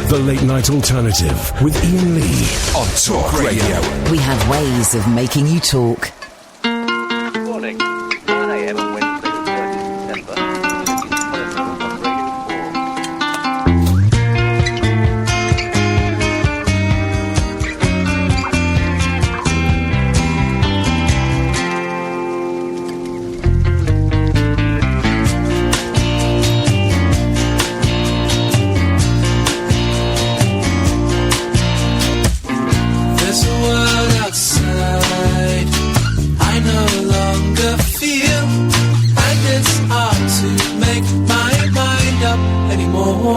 The Late Night Alternative with Iain Lee on Talk Radio. We have ways of making you talk. Good morning. 9 a.m. on Wednesday, the 30th of September. On Radio 4.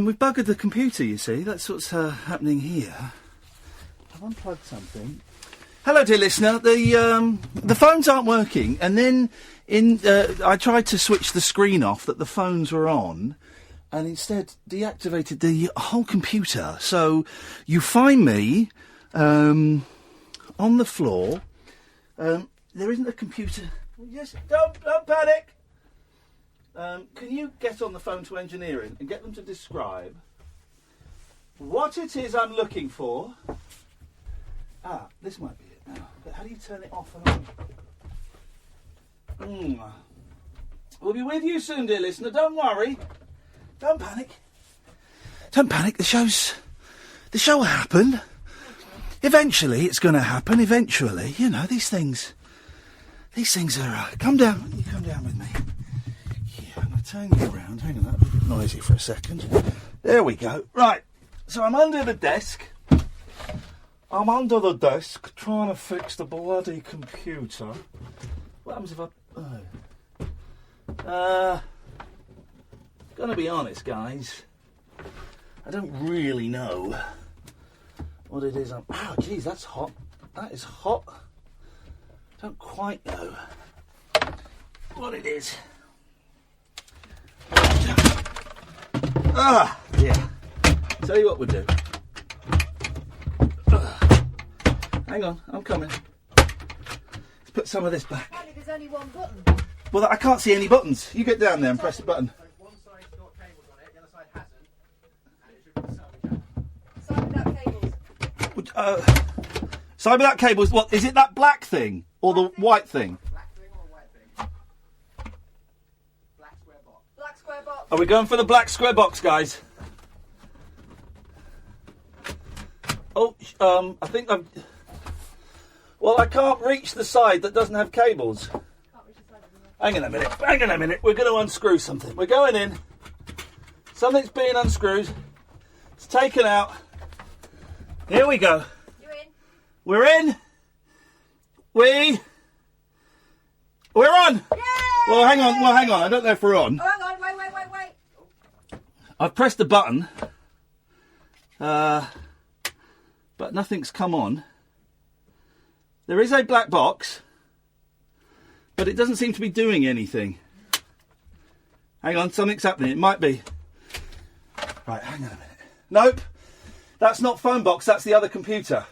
We've buggered the computer, you see. That's what's happening here. I've unplugged something. Hello, dear listener. The phones aren't working, and then I tried to switch the screen off that the phones were on, and instead deactivated the whole computer. So you find me on the floor. There isn't a computer. Yes, don't panic. Can you get on the phone to engineering and get them to describe what it is I'm looking for? This might be it now. But how do you turn it off and on? We'll be with you soon, dear listener. Don't worry. Don't panic. Don't panic. The show will happen. Eventually, it's going to happen. Eventually, you know, these things are. Come down. You come down with me. I'm going to turn you around. Hang on, that was a bit noisy for a second. There we go. Right, so I'm under the desk. Trying to fix the bloody computer. What happens if gonna be honest, guys. I don't really know what it is. Oh, geez, that's hot. That is hot. Don't quite know what it is. Ah, yeah. Tell you what we'll do. Hang on, I'm coming. Let's put some of this back. Apparently there's only one button. Well, I can't see any buttons. You get down there and press the button. One side's got cables on it, the other side hasn't, and it should be the Side without cables. Side without cables. What is it? That black thing or the white thing? black thing or a white thing? Black square box. Black square box. Are we going for the black square box, guys? Oh, I think I'm. Well, I can't reach the side that doesn't have cables. Hang on a minute. We're going to unscrew something. We're going in. Something's being unscrewed. It's taken out. Here we go. You in? We're in. We're on. Yay! Well, hang on. I don't know if we're on. Oh, hang on. Wait. I've pressed the button. But nothing's come on. There is a black box, but it doesn't seem to be doing anything. Hang on, something's happening. It might be. Right, hang on a minute. Nope, that's not phone box, that's the other computer.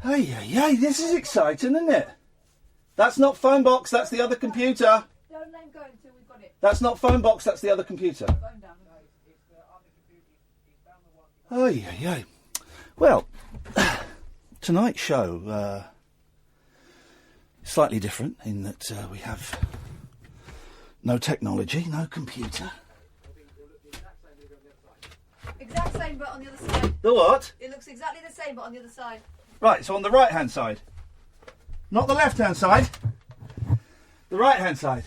Hey, this is exciting, isn't it? That's not phone box, that's the other computer. Don't let him go until we've got it. That's not phone box, that's the other computer. Phone down. Hey. Well, tonight's show slightly different in that we have no technology, no computer. Exact same, but on the other side. The what? It looks exactly the same, but on the other side. Right, so on the right-hand side. Not the left-hand side. The right-hand side.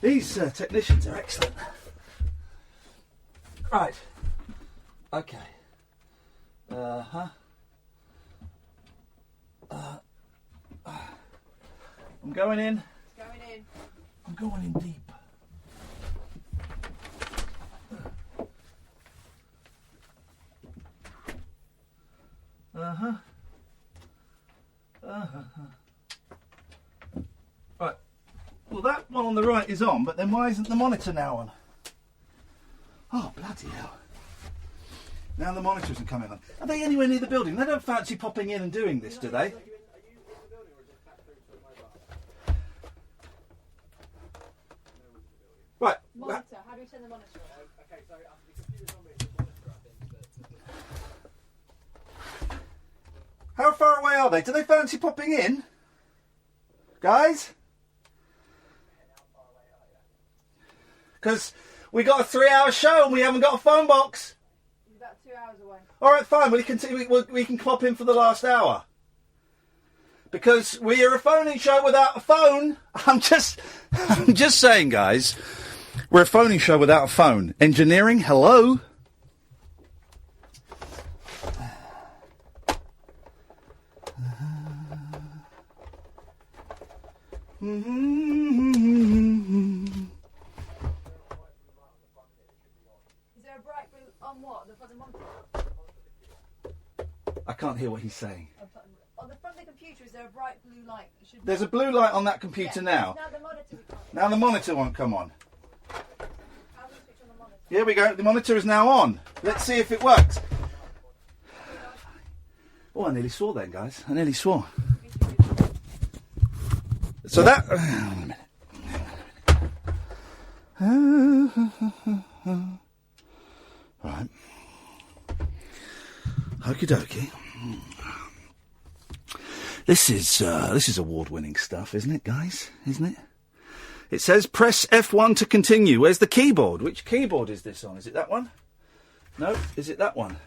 These technicians are excellent. Right. Okay. I'm going in. Going in. I'm going in deep. Right. Well, that one on the right is on, but then why isn't the monitor now on? Oh, bloody hell. Now the monitor isn't coming on. Are they anywhere near the building? They don't fancy popping in and doing this, do they? Are you in the building or is it back through to the mobile? Right. Monitor. How do we turn the monitor on? Okay, so the computer's on me, it's the monitor, I think. How far away are they? Do they fancy popping in? Guys? Because we got a 3-hour show and we haven't got a phone box. It's about 2 hours away. All right, fine. We can pop in for the last hour. Because we are a phone-in show without a phone. I'm just saying, guys. We're a phone-in show without a phone. Engineering, hello? Is there a bright blue on what? The front of the monitor? I can't hear what he's saying. On the front of the computer, is there a bright blue light? It should There's a blue light on that computer now. Now the monitor we can't. Now the monitor won't come on. How do we switch on the monitor? Here we go. The monitor is now on. Let's see if it works. Oh, I nearly swore then, guys. I nearly swore. So that... Hang on a minute. Right. Okie dokie. This is award-winning stuff, isn't it, guys? Isn't it? It says press F1 to continue. Where's the keyboard? Which keyboard is this on? Is it that one? No, is it that one?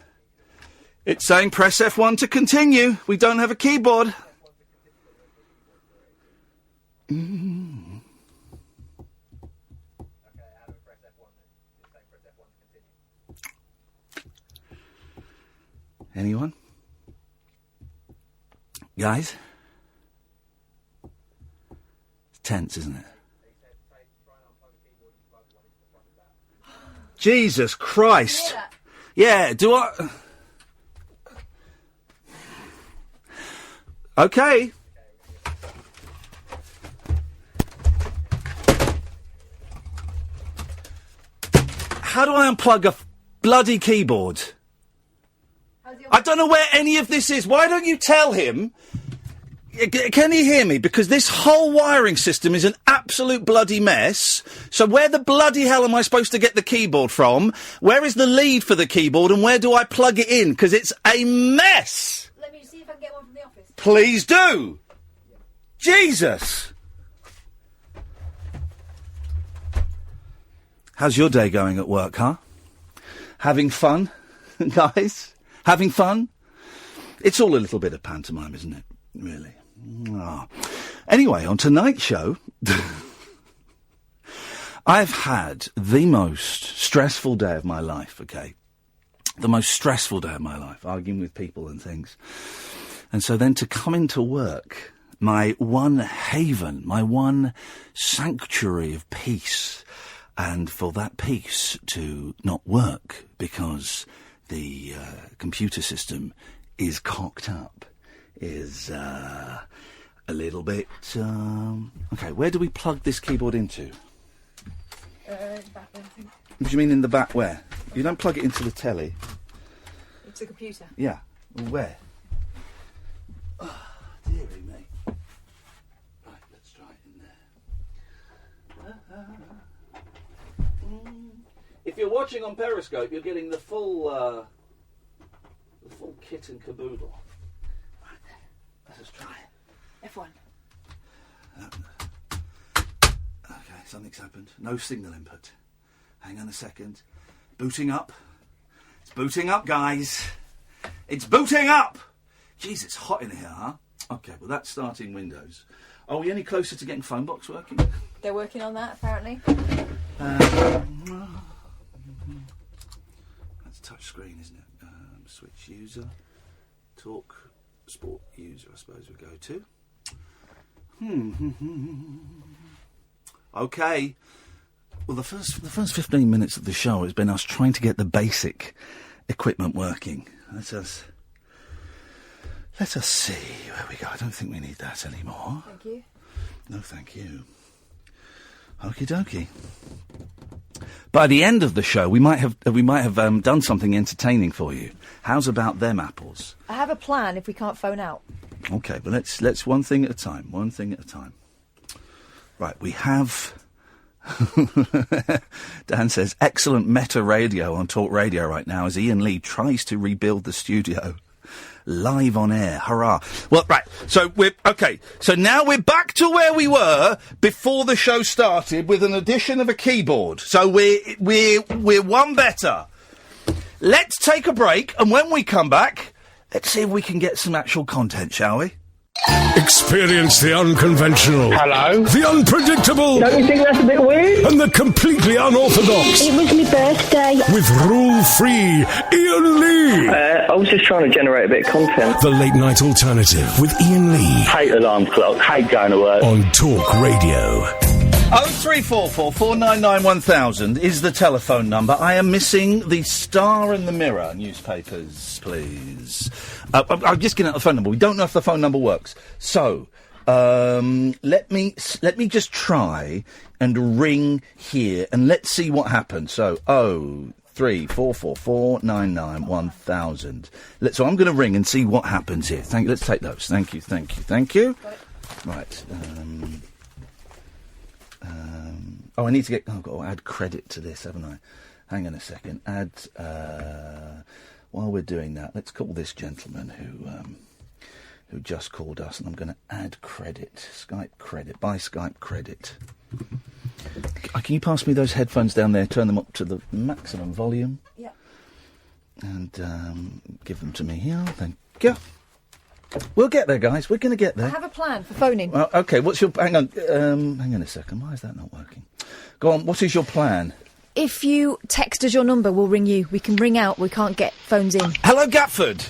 It's saying press F1 to continue. We don't have a keyboard. Anyone? Guys? It's tense, isn't it? Jesus Christ. Yeah, do I... Okay. How do I unplug a bloody keyboard? I don't know where any of this is. Why don't you tell him? Can you hear me? Because this whole wiring system is an absolute bloody mess. So where the bloody hell am I supposed to get the keyboard from? Where is the lead for the keyboard and where do I plug it in? Because it's a mess. Let me see if I can get one from the office. Please do. Jesus. How's your day going at work, huh? Having fun, guys? Having fun? It's all a little bit of pantomime, isn't it? Really. Oh. Anyway, on tonight's show, I've had the most stressful day of my life, okay? The most stressful day of my life, arguing with people and things. And so then to come into work, my one haven, my one sanctuary of peace, and for that peace to not work because the computer system is cocked up, is a little bit... OK, where do we plug this keyboard into? Back there, I think. What do you mean in the back where? You don't plug it into the telly. It's a computer. Yeah. Where? Oh, dearie me. Right, let's try it in there. If you're watching on Periscope, you're getting the full kit and caboodle. Right then, let's just try it. F1. Okay, something's happened. No signal input. Hang on a second. Booting up. It's booting up, guys. It's booting up! Jeez, it's hot in here, huh? Okay, well, that's starting Windows. Are we any closer to getting phone box working? They're working on that, apparently. That's touch screen, isn't it? Switch user. Talk sport user, I suppose we go to. Okay. Well, the first 15 minutes of the show has been us trying to get the basic equipment working. Let us see where we go. I don't think we need that anymore. Thank you. No, thank you. Okie dokie. By the end of the show, we might have done something entertaining for you. How's about them apples? I have a plan if we can't phone out. Okay, but let's one thing at a time. One thing at a time. Right, we have. Dan says excellent meta radio on Talk Radio right now as Iain Lee tries to rebuild the studio. Live on air, hurrah. Well, right, so so now we're back to where we were before the show started with an addition of a keyboard. So we're one better. Let's take a break, and when we come back, let's see if we can get some actual content, shall we? Experience the unconventional. Hello? The unpredictable. Don't you think that's a bit weird? And the completely unorthodox. It was my birthday. With rule-free Iain Lee. I was just trying to generate a bit of content. The Late Night Alternative with Iain Lee. Hate alarm clock, hate going to work. On Talk Radio. 0344 499 1000 is the telephone number. I am missing the Star and the Mirror newspapers, please. I'm just getting out the phone number. We don't know if the phone number works. So, let me just try and ring here and let's see what happens. So, 0344 499 1000. So I'm going to ring and see what happens here. Let's take those. Thank you. Right. I need to get... I've got to add credit to this, haven't I? Hang on a second. While we're doing that, let's call this gentleman who just called us, and I'm going to add credit. Skype credit. Buy Skype credit. Can you pass me those headphones down there? Turn them up to the maximum volume. Yeah. And give them to me here. Thank you. We'll get there, guys. We're going to get there. I have a plan for phoning. Well, OK, what's your... Hang on a second. Why is that not working? Go on, what is your plan? If you text us your number, we'll ring you. We can ring out. We can't get phones in. Hello, Gatford.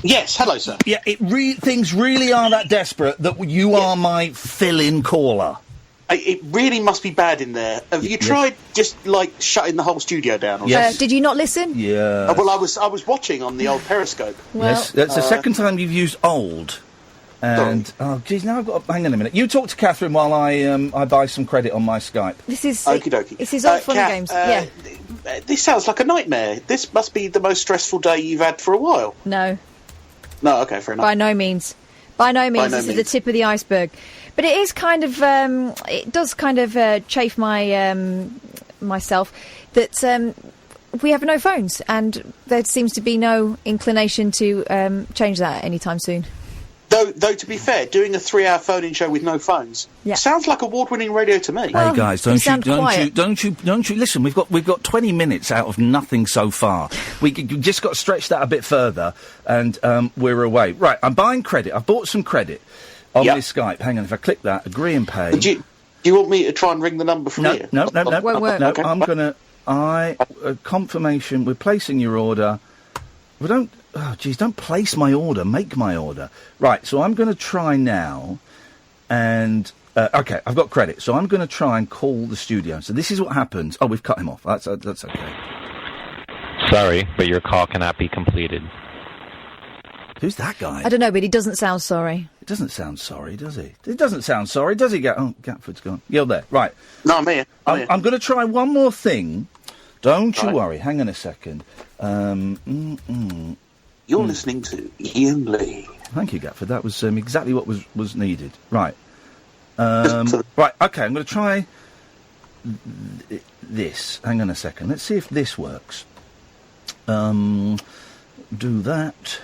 Yes, hello, sir. Yeah, things really are that desperate that you are my fill-in caller. It really must be bad in there. Have you tried just, shutting the whole studio down? Or Yes. Did you not listen? Yeah. Well, I was watching on the old Periscope. Well, yes, that's the second time you've used old. And geez, now I've got. Hang on a minute. You talk to Catherine while I buy some credit on my Skype. This is Okie dokie. This is all fun and games. Yeah. This sounds like a nightmare. This must be the most stressful day you've had for a while. No. No, okay, fair enough. By no means. This is the tip of the iceberg. But it is kind of, it does kind of chafe my myself that we have no phones, and there seems to be no inclination to change that anytime soon. Though, to be fair, doing a 3-hour phone-in show with no phones sounds like award-winning radio to me. Hey guys, don't you listen? We've got 20 minutes out of nothing so far. We just got to stretch that a bit further, and we're away. Right, I'm buying credit. I've bought some credit on this Skype. Hang on, if I click that, agree and pay. Do you want me to try and ring the number from here? No. Won't work. No, Okay. I'm gonna. Confirmation. We're placing your order. We don't. Oh, geez, don't place my order. Make my order. Right, so I'm going to try now, and okay, I've got credit, so I'm going to try and call the studio. So this is what happens. Oh, we've cut him off. That's okay. Sorry, but your call cannot be completed. Who's that guy? I don't know, but he doesn't sound sorry. He doesn't sound sorry, does he? He doesn't sound sorry, does he? Gatford's gone. You're there, right? No, I'm here. I'm going to try one more thing. Don't you worry. Hang on a second. You're listening to Iain Lee. Thank you, Gatford. That was exactly what was needed. Right. Right, OK, I'm going to try this. Hang on a second. Let's see if this works. Do that.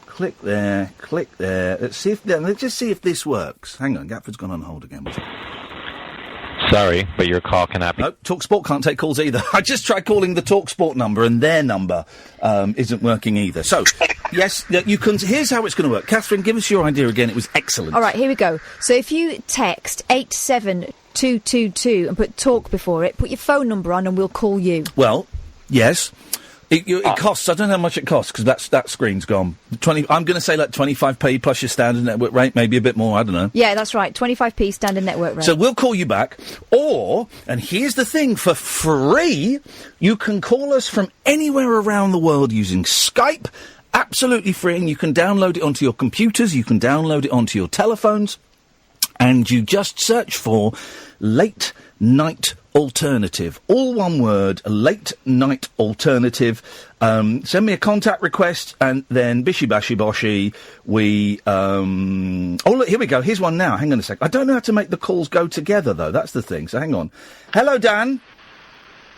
Click there. Click there. Let's just see if this works. Hang on, Gatford's gone on hold again. Sorry, but your call cannot be... No, TalkSport can't take calls either. I just tried calling the TalkSport number, and their number isn't working either. So, yes, you can... Here's how it's going to work. Catherine, give us your idea again. It was excellent. All right, here we go. So if you text 87222 and put talk before it, put your phone number on and we'll call you. Well, yes. It costs... I don't know how much it costs, because that screen's gone. I'm going to say, like, 25p plus your standard network rate, maybe a bit more, I don't know. Yeah, that's right, 25p standard network rate. So we'll call you back, or, and here's the thing, for free, you can call us from anywhere around the world using Skype, absolutely free, and you can download it onto your computers, you can download it onto your telephones, and you just search for Late Night Alternative. All one word, Late Night Alternative. Send me a contact request, and then bishy bashy boshy, we... oh, look, here we go. Here's one now. Hang on a sec. I don't know how to make the calls go together, though. That's the thing. So hang on. Hello, Dan.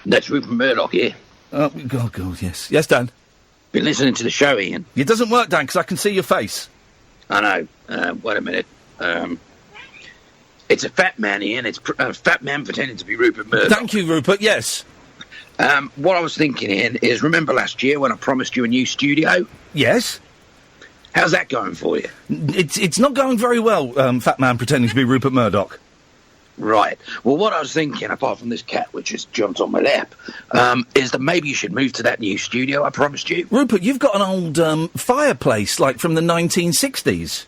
That's Rupert Murdoch here. Oh, God, yes. Yes, Dan. Been listening to the show, Ian. It doesn't work, Dan, because I can see your face. I know. Wait a minute. It's a fat man, Ian. It's a fat man pretending to be Rupert Murdoch. Thank you, Rupert. Yes. What I was thinking, Ian, is remember last year when I promised you a new studio? Yes. How's that going for you? It's not going very well, fat man pretending to be Rupert Murdoch. Right. Well, what I was thinking, apart from this cat which has jumped on my lap, is that maybe you should move to that new studio I promised you. Rupert, you've got an old fireplace, like from the 1960s.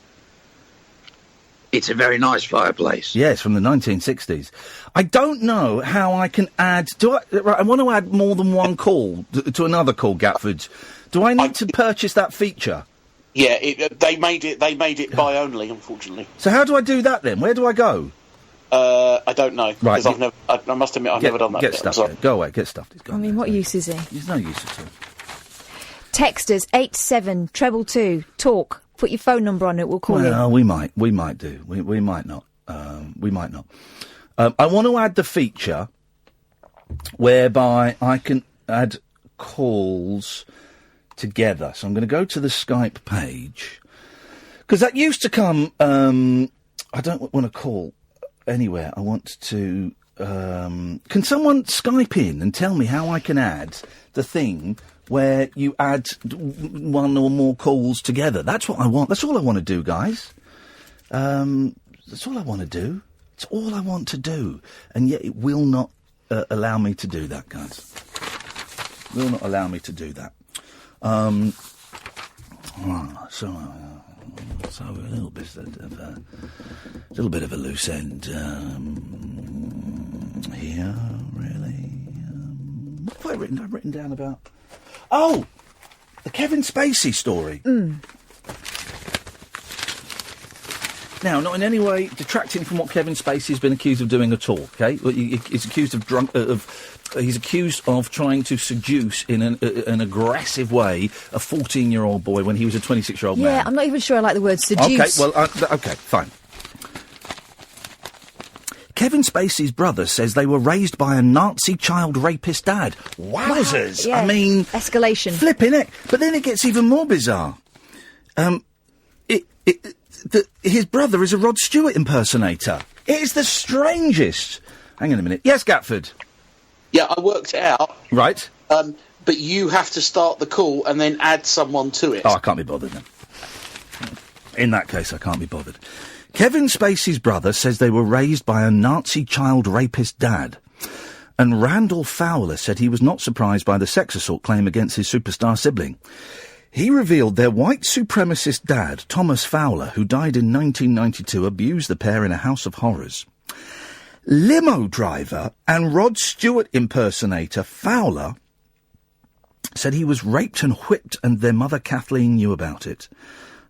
It's a very nice fireplace. Yes, from the 1960s. I don't know how I can add... I want to add more than one call to another call, Gatford. Do I need to purchase that feature? Yeah, they made it buy only, unfortunately. So how do I do that then? Where do I go? I don't know. Right. Because I must admit, I've never done that. Get stuffed. Go away, get stuffed. I mean, what use is he? There's no use at all. Text us 87222 talk. Put your phone number on it, we'll call you. Well, we might do. We might not. We might not. I want to add the feature whereby I can add calls together. So I'm going to go to the Skype page. Because that used to come... I don't want to call anywhere. I want to... can someone Skype in and tell me how I can add the thing... where you add one or more calls together. That's what I want. That's all I want to do, guys. That's all I want to do. It's all I want to do. And yet it will not allow me to do that, guys. Will not allow me to do that. So a little bit of a loose end here, really. What have I written? I've written down about... Oh! The Kevin Spacey story. Now, not in any way detracting from what Kevin Spacey's been accused of doing at all, OK? He's accused of he's accused of trying to seduce in an aggressive way a 14-year-old boy when he was a 26-year-old man. Yeah, I'm not even sure I like the word seduce. OK, well, OK, fine. Kevin Spacey's brother says they were raised by a Nazi child rapist dad. Wowzers! Wow, yeah. I mean... Escalation. Flipping it. But then it gets even more bizarre. His brother is a Rod Stewart impersonator. It is the strangest. Hang on a minute. Yes, Gatford? Yeah, I worked it out. Right. But you have to start the call and then add someone to it. Oh, I can't be bothered then. In that case, I can't be bothered. Kevin Spacey's brother says they were raised by a Nazi child rapist dad. And Randall Fowler said he was not surprised by the sex assault claim against his superstar sibling. He revealed their white supremacist dad, Thomas Fowler, who died in 1992, abused the pair in a house of horrors. Limo driver and Rod Stewart impersonator Fowler said he was raped and whipped and their mother Kathleen knew about it.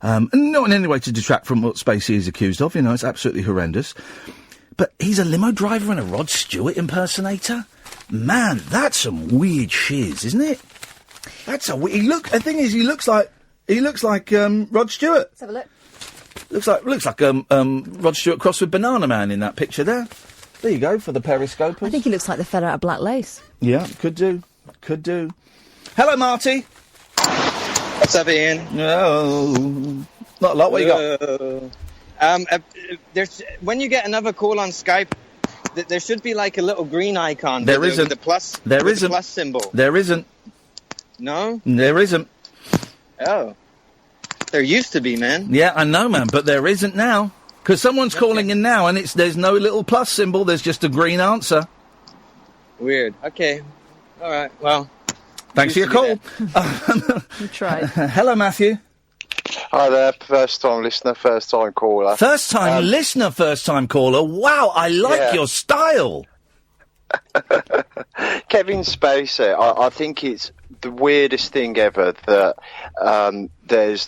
Not in any way to detract from what Spacey is accused of, it's absolutely horrendous. But he's a limo driver and a Rod Stewart impersonator? Man, that's some weird shiz, isn't it? That's a weird... The thing is, he looks like Rod Stewart. Let's have a look. Looks like Rod Stewart crossed with Banana Man in that picture there. There you go, for the periscopers. I think he looks like the fella out of Black Lace. Yeah, could do. Hello, Marty. What's up, Ian? No, not a lot. What you got? When you get another call on Skype, there should be like a little green icon. There isn't. With the plus. There with isn't. The plus symbol. There isn't. No. There isn't. Oh. There used to be, man. Yeah, I know, man, but there isn't now. Because someone's calling in now, and there's no little plus symbol. There's just a green answer. Weird. Okay. All right. Well. Thanks for your call. You tried. Hello, Matthew. Hi there, first-time listener, first-time caller. First-time listener, first-time caller. Wow, I like your style. Kevin Spacey, I think it's the weirdest thing ever that there's,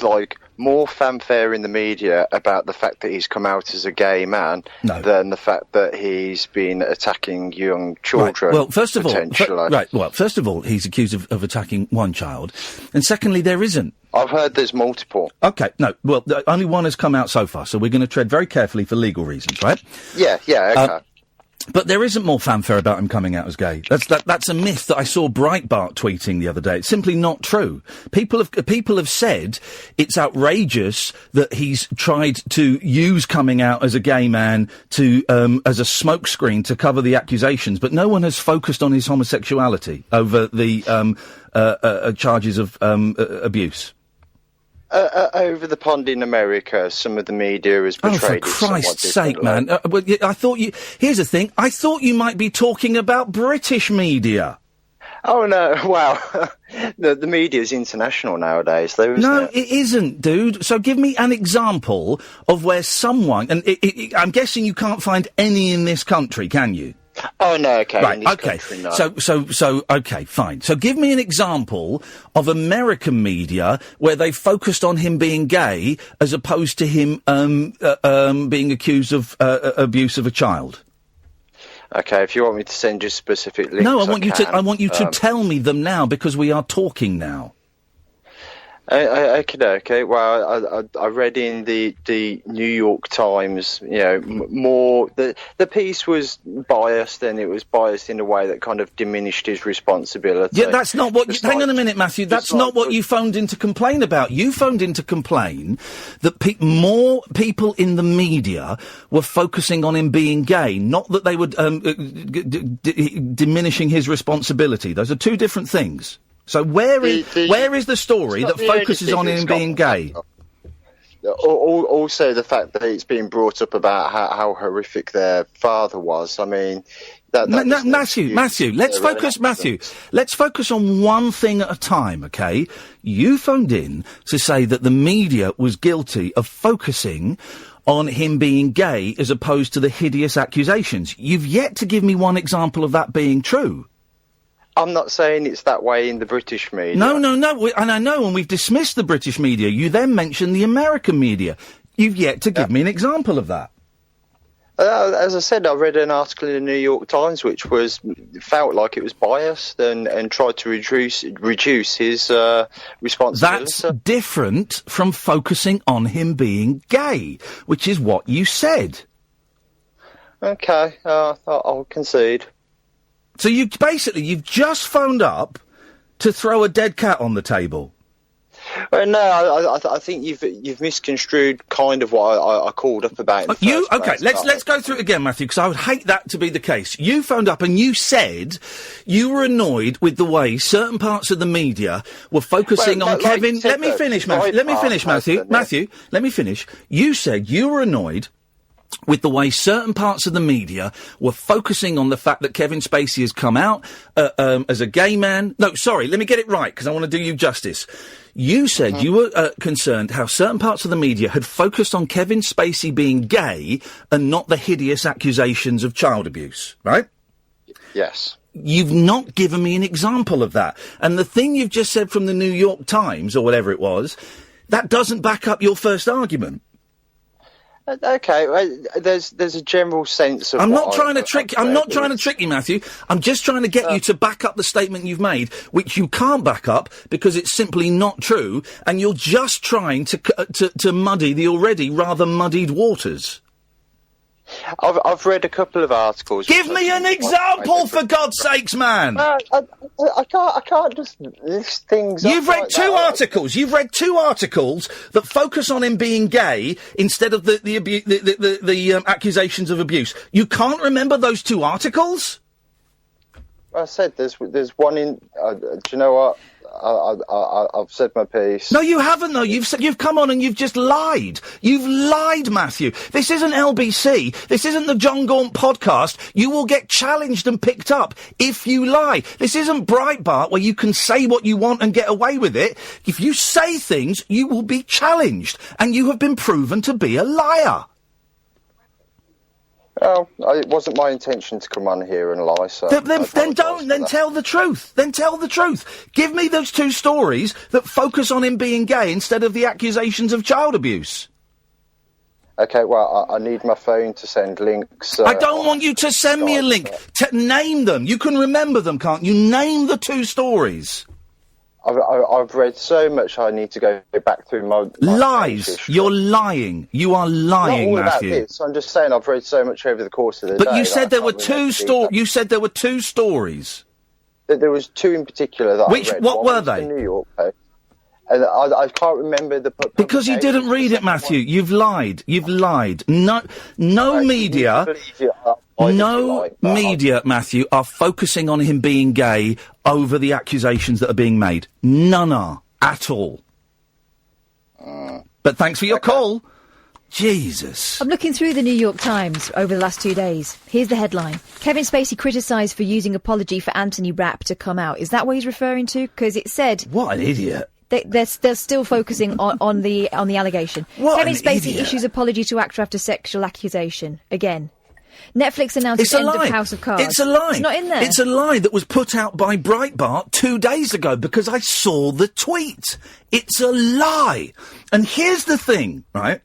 more fanfare in the media about the fact that he's come out as a gay man than the fact that he's been attacking young children. Right. Well, first of all, he's accused of attacking one child. And secondly, there isn't. I've heard there's multiple. OK, no, well, only one has come out so far, so we're going to tread very carefully for legal reasons, right? Yeah, OK. But there isn't more fanfare about him coming out as gay. That's a myth that I saw Breitbart tweeting the other day. It's simply not true. People have said it's outrageous that he's tried to use coming out as a gay man to as a smokescreen to cover the accusations, but no one has focused on his homosexuality over the charges of abuse. Over the pond in America, some of the media has portrayed it somewhat differently. Oh, for Christ's sake, man. I thought here's the thing. I thought you might be talking about British media. Oh, no. Wow. the media's international nowadays, though, isn't it? No, it isn't, dude. So give me an example of where someone... And I'm guessing you can't find any in this country, can you? Oh, no, OK. Right, in this OK. Country, no. So, OK, fine. So give me an example of American media where they focused on him being gay as opposed to him being accused of abuse of a child. OK, if you want me to send you specific links, No, I want you to tell me them now because we are talking now. Okay. Well, I read in the New York Times, more the piece was biased, and it was biased in a way that kind of diminished his responsibility. Yeah, that's not what. Hang on a minute, Matthew. That's not what you phoned in to complain about. You phoned in to complain that more people in the media were focusing on him being gay, not that they were diminishing his resposibility. Those are two different things. So where is the story that focuses on him being gay? Also, the fact that it's being brought up about how horrific their father was. I mean, Matthew, let's focus on one thing at a time, okay? You phoned in to say that the media was guilty of focusing on him being gay as opposed to the hideous accusations. You've yet to give me one example of that being true. I'm not saying it's that way in the British media. No, and I know, and we've dismissed the British media. You then mentioned the American media. You've yet to give me an example of that. As I said, I read an article in the New York Times which felt like it was biased and tried to reduce his responsibility. That's different from focusing on him being gay, which is what you said. Okay, I'll concede. So you've just phoned up to throw a dead cat on the table. Well, no, I think you've misconstrued kind of what I called up about. Let's go through it again, Matthew, because I would hate that to be the case. You phoned up and you said you were annoyed with the way certain parts of the media were focusing on Kevin. Let me finish, Matthew. Matthew, let me finish. You said you were annoyed with the way certain parts of the media were focusing on the fact that Kevin Spacey has come out as a gay man. No, sorry, let me get it right, because I want to do you justice. You said you were concerned how certain parts of the media had focused on Kevin Spacey being gay and not the hideous accusations of child abuse, right? Yes. You've not given me an example of that. And the thing you've just said from the New York Times, or whatever it was, that doesn't back up your first argument. Okay, there's a general sense of. I'm not trying to trick you, Matthew. I'm just trying to get you to back up the statement you've made, which you can't back up because it's simply not true, and you're just trying to muddy the already rather muddied waters. I've read a couple of articles. Give me an example, for God's sakes, man! I can't just list things. You've read two articles. You've read two articles that focus on him being gay instead of the accusations of abuse. You can't remember those two articles? I said there's one in. Do you know what? I've said my piece. No, you haven't, though. You've come on and you've just lied. You've lied, Matthew. This isn't LBC. This isn't the John Gaunt podcast. You will get challenged and picked up if you lie. This isn't Breitbart, where you can say what you want and get away with it. If you say things, you will be challenged, and you have been proven to be a liar. Well, it wasn't my intention to come on here and lie, so... Then tell the truth. Then tell the truth. Give me those two stories that focus on him being gay instead of the accusations of child abuse. Okay, well, I need my phone to send links. I don't want you to send me a link. Name them. You can remember them, can't you? Name the two stories. I've read so much I need to go back through my lies. You're lying. You are lying, Not all Matthew. About this. I'm just saying I've read so much over the course of the day. But you said there were two stories. You said there were two stories. There was two in particular that I read. What were they? The New York Post. And I can't remember the... Because you didn't read it, Matthew. You've lied. You've lied. No media... media, Matthew, are focusing on him being gay over the accusations that are being made. None are. At all. But thanks for your call. Jesus. I'm looking through the New York Times over the last 2 days. Here's the headline. Kevin Spacey criticised for using apology for Anthony Rapp to come out. Is that what he's referring to? Because it said... What an idiot. They're still focusing on the allegation. Kevin Spacey issues apology to actor after sexual accusation. Again. Netflix announced the end of House of Cards. It's a lie. It's not in there. It's a lie that was put out by Breitbart 2 days ago because I saw the tweet. It's a lie. And here's the thing, right?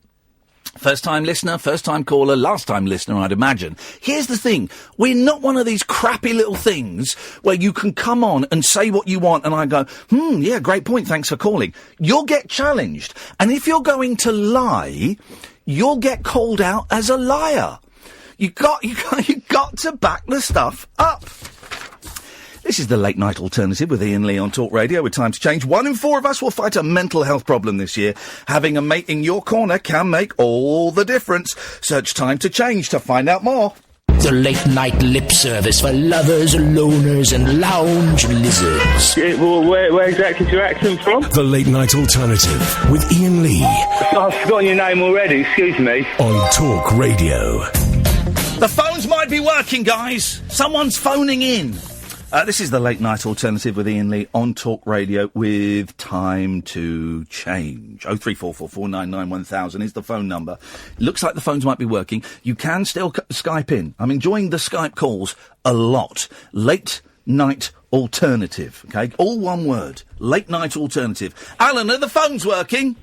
First-time listener, first-time caller, last-time listener, I'd imagine. Here's the thing. We're not one of these crappy little things where you can come on and say what you want and I go, yeah, great point, thanks for calling. You'll get challenged. And if you're going to lie, you'll get called out as a liar. You got to back the stuff up. This is the Late Night Alternative with Iain Lee on Talk Radio with Time to Change. 1 in 4 of us will fight a mental health problem this year. Having a mate in your corner can make all the difference. Search Time to Change to find out more. The late night lip service for lovers, loners and lounge lizards. Yeah, well, where exactly is your accent from? The Late Night Alternative with Iain Lee. I've forgotten your name already, excuse me. On Talk Radio. The phones might be working, guys. Someone's phoning in. This is the Late Night Alternative with Iain Lee on Talk Radio with Time to Change. 03444991000 is the phone number. Looks like the phones might be working. You can still Skype in. I'm enjoying the Skype calls a lot. Late Night Alternative, okay? All one word. Late Night Alternative. Alan, are the phones working?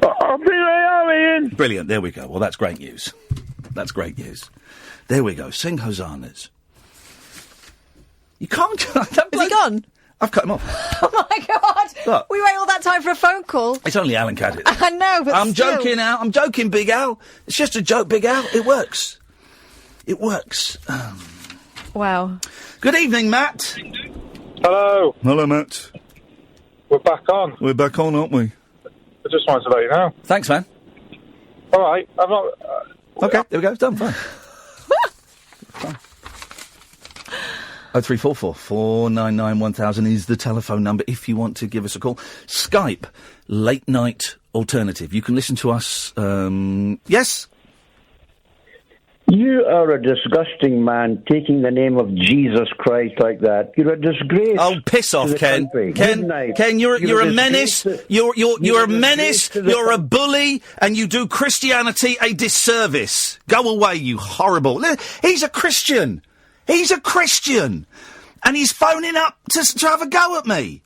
I think they are, Ian. Brilliant. There we go. Well, that's great news. That's great news. There we go. Sing hosannas. You can't... Has he gone? I've cut him off. Oh, my God. Look. We wait all that time for a phone call. It's only Alan Caddick. I know, but I'm still. joking, Al. I'm joking, Big Al. It's just a joke, Big Al. It works. It works. Wow. Good evening, Matt. Hello. Hello, Matt. We're back on. We're back on, aren't we? I just wanted to let you know. Thanks, man. All right. I'm not... OK, there we go. It's done. Fine. Fine. 0344 499 1000 is the telephone number if you want to give us a call. Skype, Late Night Alternative. You can listen to us... yes? You are a disgusting man taking the name of Jesus Christ like that. You're a disgrace. Oh, piss off, Ken. Ken, you're a menace. You're a menace. You're a bully, and you do Christianity a disservice. Go away, you horrible. He's a Christian. He's a Christian, and he's phoning up to have a go at me.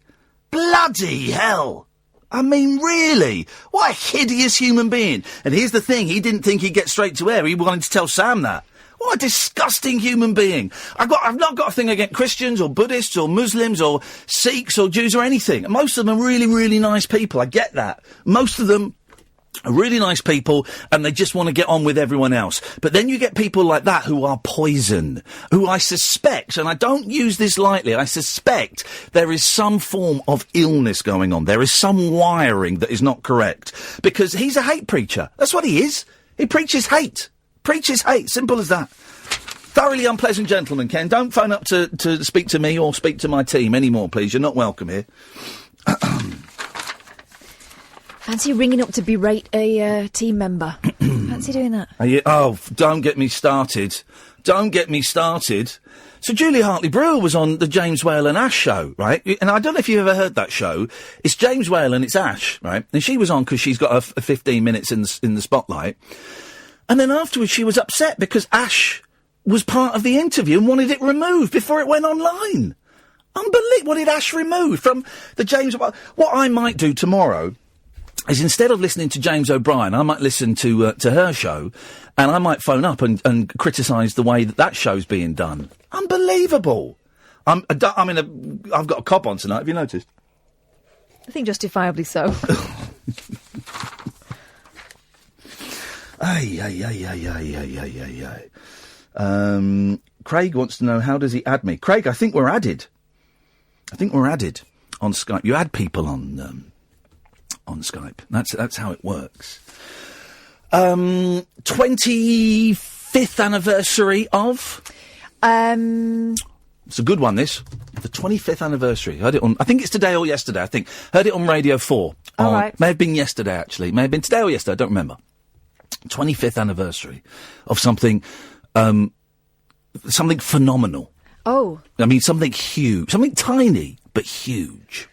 Bloody hell. I mean, really? What a hideous human being. And here's the thing, he didn't think he'd get straight to air. He wanted to tell Sam that. What a disgusting human being. I've not got a thing against Christians or Buddhists or Muslims or Sikhs or Jews or anything. Most of them are really, really nice people. I get that. Most of them are really nice people, and they just want to get on with everyone else. But then you get people like that who are poison, who I suspect, and I don't use this lightly, I suspect there is some form of illness going on. There is some wiring that is not correct. Because he's a hate preacher. That's what he is. He preaches hate. Preaches hate. Simple as that. Thoroughly unpleasant gentleman, Ken. Don't phone up to speak to me or speak to my team anymore, please. You're not welcome here. Fancy ringing up to berate a team member. Fancy doing that. Don't get me started. Don't get me started. So Julia Hartley-Brewer was on the James Whale and Ash show, right? And I don't know if you've ever heard that show. It's James Whale and it's Ash, right? And she was on because she's got a 15 minutes in the spotlight. And then afterwards she was upset because Ash was part of the interview and wanted it removed before it went online. Unbelievable. Wanted Ash removed from the James... What I might do tomorrow is instead of listening to James O'Brien, I might listen to her show, and I might phone up and criticise the way that show's being done. Unbelievable. I've got a cop on tonight, have you noticed? I think justifiably so. Craig wants to know, how does he add me? Craig, I think we're added on Skype. You add people on Skype. That's how it works. 25th anniversary of... It's a good one, this. The 25th anniversary. Heard it on... I think it's today or yesterday, I think. Heard it on Radio 4. All right. May have been yesterday, actually. May have been today or yesterday, I don't remember. 25th anniversary of something... something phenomenal. Oh. I mean, something huge. Something tiny, but huge.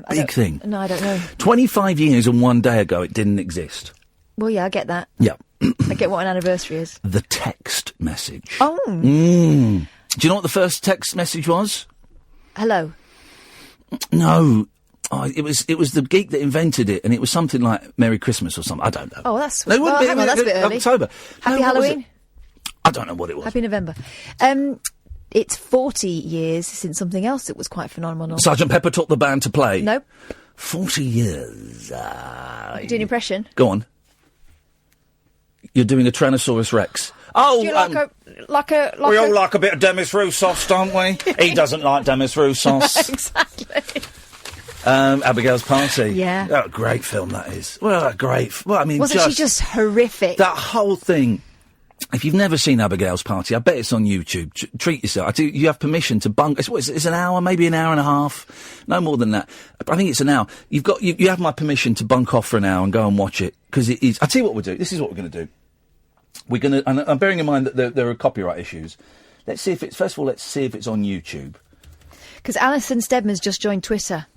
Big thing. No, I don't know. 25 years and one day ago, it didn't exist. Well, yeah, I get that. Yeah. I get what an anniversary is. The text message. Oh. Do you know what the first text message was? Hello. No. It was the geek that invented it, and it was something like Merry Christmas or something. I don't know. Oh, that's... No, well, hang on, that's a bit early. October. Happy Halloween? I don't know what it was. Happy November. It's 40 years since something else that was quite phenomenal. Sgt. Pepper taught the band to play? Nope. 40 years. Do an impression? Go on. You're doing a Tyrannosaurus Rex. Oh, do you like we all like a bit of Demis Roussos, don't we? He doesn't like Demis Roussos. Exactly. Abigail's Party. Yeah. Oh, great film that is. Well, I mean, wasn't she just horrific? That whole thing. If you've never seen Abigail's Party, I bet it's on YouTube. Treat yourself. You have permission to bunk. It's an hour, maybe an hour and a half. No more than that. I think it's an hour. You have my permission to bunk off for an hour and go and watch it. Because it is... I'll tell you what we'll do. This is what we're going to do. We're going to... And I'm bearing in mind that there are copyright issues. Let's see if it's... First of all, let's see if it's on YouTube. Because Alison Steadman's just joined Twitter.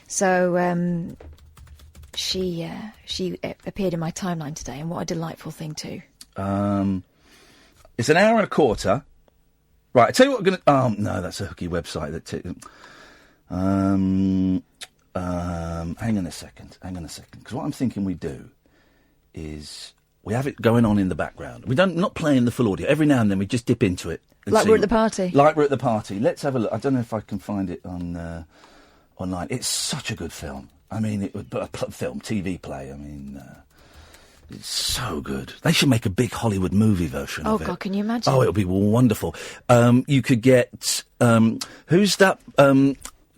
So, she appeared in my timeline today, and what a delightful thing too. It's an hour and a quarter. Right, I tell you what we're going to... Oh, no, that's a hooky website. Hang on a second. Because what I'm thinking we do is we have it going on in the background. Not playing the full audio. Every now and then we just dip into it. Like we're at the party. Like we're at the party. Let's have a look. I don't know if I can find it on online. It's such a good film. I mean, TV play. I mean, it's so good. They should make a big Hollywood movie version of it. Oh, God, can you imagine? Oh, it'll be wonderful. You could get... who's that...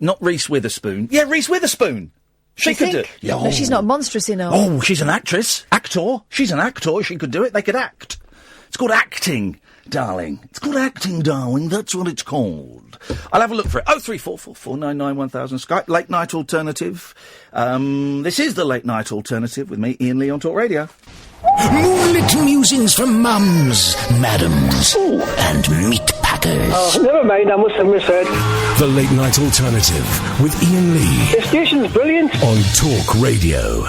not Reese Witherspoon. Yeah, Reese Witherspoon. She could do it. Yeah, but she's not monstrous enough. Oh, she's an actress. Actor. She's an actor. She could do it. They could act. It's called acting, darling. It's called acting, darling. That's what it's called. I'll have a look for it. 03444991000. Skype, Late Night Alternative. This is the Late Night Alternative with me, Iain Lee, on Talk Radio. Moonlit musings from mums, madams, and meat packers. Oh, never mind, I must have misheard. The Late Night Alternative with Iain Lee. The station's brilliant. On Talk Radio.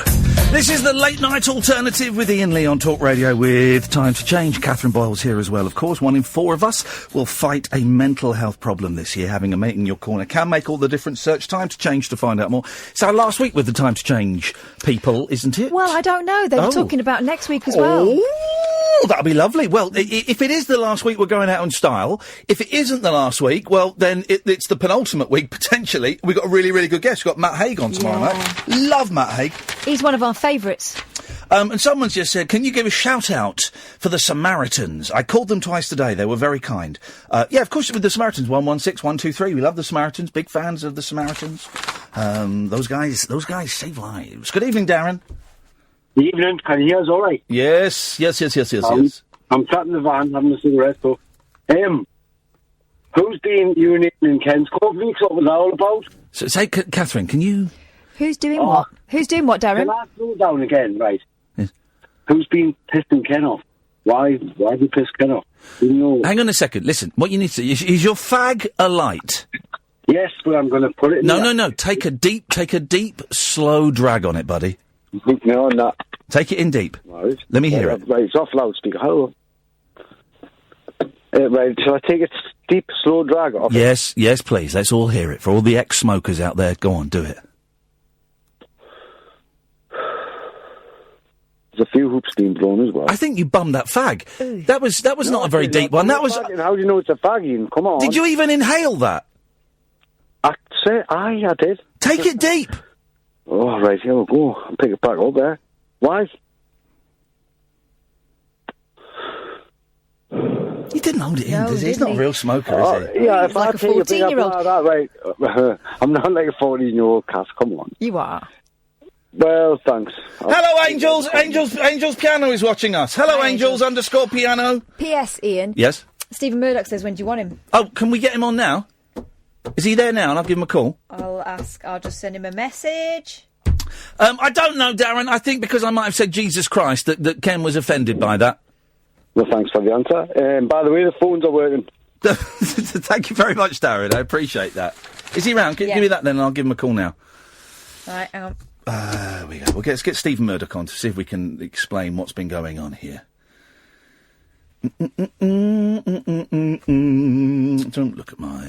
This is the Late Night Alternative with Iain Lee on Talk Radio with Time to Change. Catherine Boyle's here as well, of course. 1 in 4 of us will fight a mental health problem this year. Having a mate in your corner can make all the difference. Search Time to Change to find out more. It's our last week with the Time to Change people, isn't it? Well, I don't know. They were talking about next week as well. Oh, that'll be lovely. Well, if it is the last week, we're going out in style. If it isn't the last week, well, then it's the penultimate week, potentially. We've got a really, really good guest. We've got Matt Haig on tomorrow night. Love Matt Haig. He's one of our favourites. And someone's just said, can you give a shout-out for the Samaritans? I called them twice today. They were very kind. Yeah, of course, with the Samaritans, 116-123. We love the Samaritans. Big fans of the Samaritans. Those guys save lives. Good evening, Darren. Good evening. Can you hear us all right? Yes. I'm sat in the van having a cigarette, so... who's been urinating in Ken's cornflakes? What was that all about? So, say, Catherine, can you... Who's doing what? Who's doing what, Darren? Can I slow down again, right? Yes. Who's been pissing Ken off? Why have you pissed Ken off? Hang on a second. Listen, what you need to... Is your fag alight? Yes, but I'm going to put it in No. Take a deep, slow drag on it, buddy. No, I'm not. Take it in deep. Right. Let me hear it. Right, it's off loudspeaker. Hello. Right, shall I take a deep, slow drag off? Yes, please. Let's all hear it. For all the ex-smokers out there, go on, do it. There's a few hoops being blown as well. I think you bummed that fag. That was not a very deep one. That was... How do you know it's a fag, Ian? Come on. Did you even inhale that? I did. Take it deep. Oh, right, here we go. I'll pick it back up there. Why? He didn't hold it in, did he? He's not a real smoker, is he? Yeah, He's like a 14-year-old. Right. I'm not like a 14-year-old cat, come on. You are. Well, thanks. Hello, Angels. Angels Piano is watching us. Hello, Angels _Piano. P.S. Ian. Yes? Stephen Murdoch says, when do you want him? Oh, can we get him on now? Is he there now? And I'll give him a call. I'll just send him a message. I don't know, Darren. I think because I might have said Jesus Christ that Ken was offended by that. Well, thanks for the answer. By the way, the phones are working. Thank you very much, Darren. I appreciate that. Is he round? Give me that then and I'll give him a call now. All right, hang on. There we go. Let's get Stephen Murdoch on to see if we can explain what's been going on here. Don't look at my...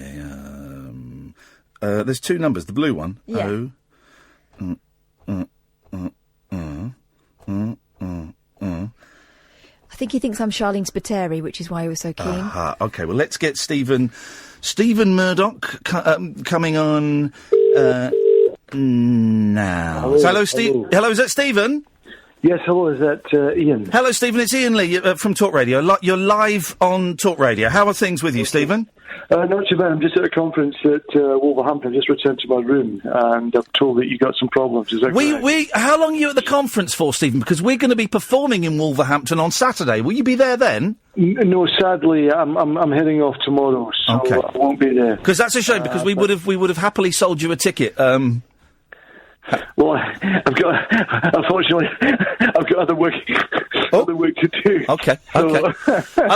there's two numbers. The blue one. Yeah. I think he thinks I'm Charlene Spiteri, which is why he was so keen. Okay, well, let's get Stephen Murdoch coming on now. Hello, Steve. Hello, is that Stephen? Yes, hello, is that Iain? Hello, Stephen, it's Iain Lee from Talk Radio. You're live on Talk Radio. How are things with you, Stephen? Not too bad. I'm just at a conference at Wolverhampton. I just returned to my room, and I'm told that you got some problems. Is that correct? How long are you at the conference for, Stephen? Because we're going to be performing in Wolverhampton on Saturday. Will you be there then? No, sadly, I'm heading off tomorrow, so I won't be there. Because that's a shame, because we would have happily sold you a ticket. Well, unfortunately, I've got other work to do. Okay. So,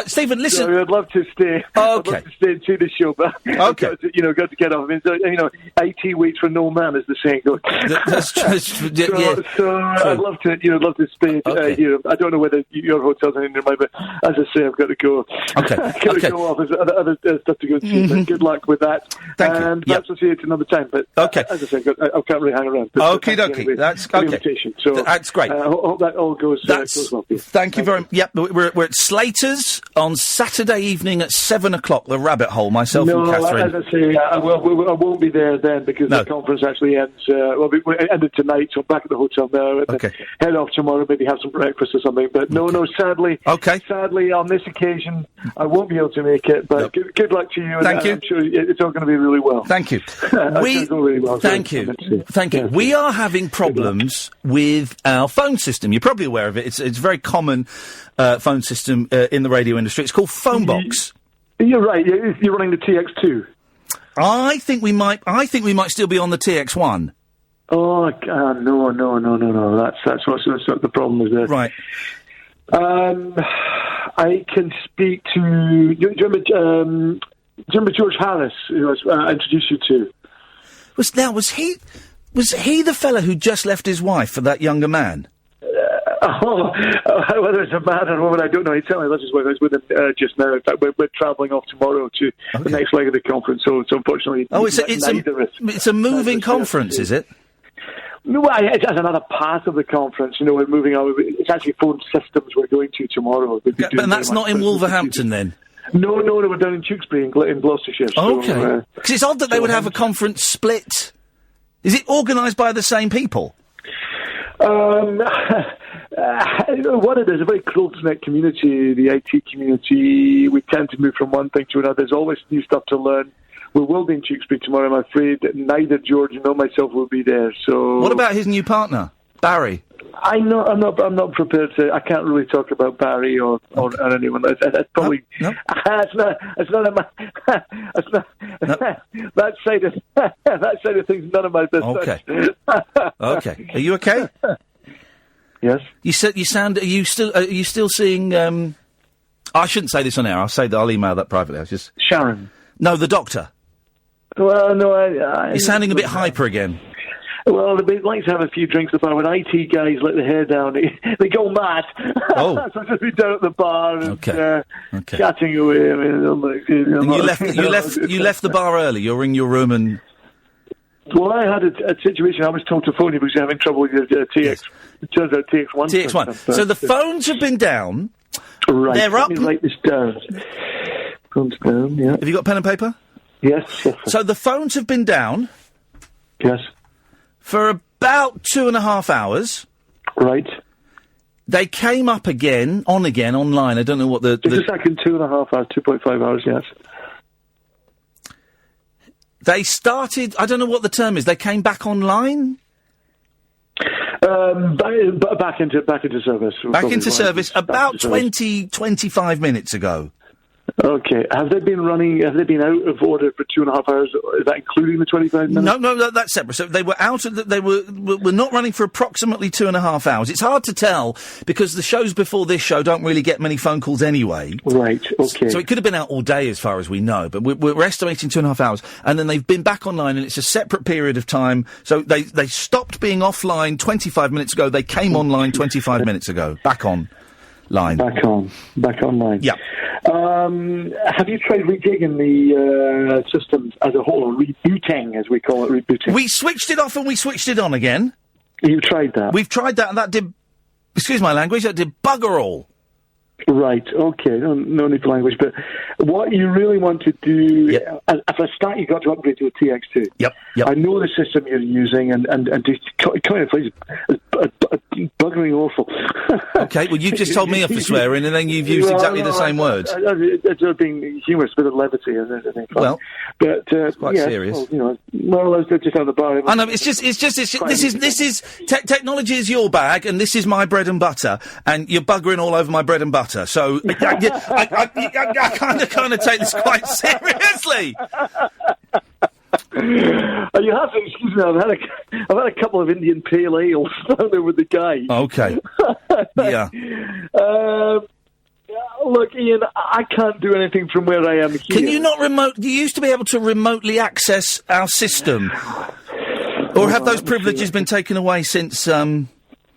Stephen, listen. So I'd love to stay. I'd love to stay and see the show, but I've got to get off. I mean, 18 weeks for no man, as the saying goes. That's true. So I'd love to stay here. I don't know whether your hotel's in mind, but as I say, I've got to go. Okay. I've got to go off. There's other stuff to go to. But good luck with that. Thank you. And perhaps I'll see you at another time. But as I say, I can't really hang around. Okay, dokie. That's okay. So that's great. I hope that all goes well. Thank you very much. Yep, we're at Slater's on Saturday evening at 7:00. The Rabbit Hole. Myself and Catherine. No, as I say, I won't be there then because the conference actually ends. It ended tonight, so I'm back at the hotel now. Okay. Head off tomorrow, maybe have some breakfast or something. But no, sadly, on this occasion, I won't be able to make it. But good luck to you. Thank you. I'm sure it's all going to be really well. Thank you. Thank you. We are having problems with our phone system. You're probably aware of it. It's a very common phone system in the radio industry. It's called Phonebox. You're right. You're running the TX2. I think we might still be on the TX1. Oh no! That's what the problem is there. Right. I can speak to. Do you remember George Harris, who I introduced you to? Was he the fella who just left his wife for that younger man? Whether it's a man or a woman, I don't know. He tell me that's his wife. I was with him just now. In fact, we're travelling off tomorrow to the next leg of the conference. So unfortunately, it's a moving conference, is it? No, it's another part of the conference. We're moving on. It's actually phone systems we're going to tomorrow. And that's not in Wolverhampton, then? No, we're down in Tewkesbury in Gloucestershire. Okay. Because it's odd that they would have a conference split. Is it organised by the same people? What it is, a very close-knit community, the IT community. We tend to move from one thing to another. There's always new stuff to learn. We will be in Tewkesbury tomorrow. I'm afraid neither George nor myself will be there. So, what about his new partner, Barry? I'm not prepared to. I can't really talk about Barry or anyone. It's probably it's not that side of things. None of my business. Okay. Are you okay? Yes. You sound. Are you still seeing? I shouldn't say this on air. I'll email that privately. I was just Sharon. No, the doctor. Well, no, You're sounding a bit hyper again. Well, they like to have a few drinks at the bar. When IT guys let their hair down, they go mad. Oh. So I've just been down at the bar and chatting away. I mean, you left the bar early. You're in your room and. Well, I had a situation. I was told to phone you because you're having trouble with your TX. Yes. It turns out TX1. TX1. So the phones have been down. Right. They're up. Let me write this down. Phones down. Yeah. Have you got pen and paper? Yes. So the phones have been down. Yes. For about 2.5 hours. Right. They came up again, online. I don't know what the... Just a second, 2.5 hours, 2.5 hours, yes. They started, I don't know what the term is, they came back online? Back into service. Back into service about 25 minutes ago. Okay. Have they been out of order for 2.5 hours? Is that including the 25 minutes? No, that's separate. So they were they were not running for approximately 2.5 hours. It's hard to tell because the shows before this show don't really get many phone calls anyway. Right. Okay. So it could have been out all day as far as we know, but we're estimating 2.5 hours, and then they've been back online, and it's a separate period of time. So they stopped being offline 25 minutes ago. They came online 25 minutes ago. Back on. Back online. Yeah. Have you tried rejigging the systems as a whole, or rebooting, as we call it, rebooting? We switched it off and we switched it on again. You tried that? We've tried that, and that did, excuse my language, that did bugger all. Right, okay, no need for language, but what you really want to do, as a start, you've got to upgrade to a TX2. Yep. I know the system you're using, and to kind of phrase buggering awful. Okay, well, you just told me off for swearing, and then you've used exactly the same words. It's being humorous, a bit of levity, I think. Well, but it's quite serious. Well, I was just on the bar. I know, this is technology is your bag, and this is my bread and butter, and you're buggering all over my bread and butter. So I kind of take this quite seriously. You have to excuse me. I've had a couple of Indian pale ales down there with the guy. Okay. Yeah. Look, Ian, I can't do anything from where I am here. Can you not you used to be able to remotely access our system? Or have those privileges been taken away since, That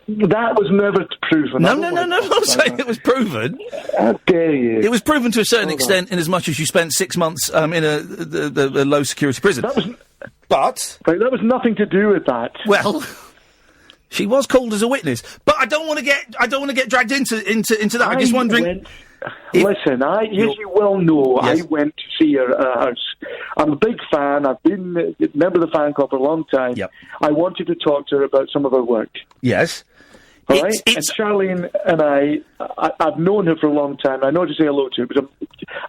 was never proven. No, I'm not saying it was proven. How dare you? It was proven to a certain extent in as much as you spent 6 months in a low-security prison. But that was nothing to do with that. Well, she was called as a witness. But I don't want to get dragged into that. I'm just wondering... Listen, as you well know, Yes. I went to see her at her house. I'm a big fan. I've been a member of the fan club for a long time. Yep. I wanted to talk to her about some of her work. Yes. All right? And Charlene and I've known her for a long time. I know to say hello to her, but an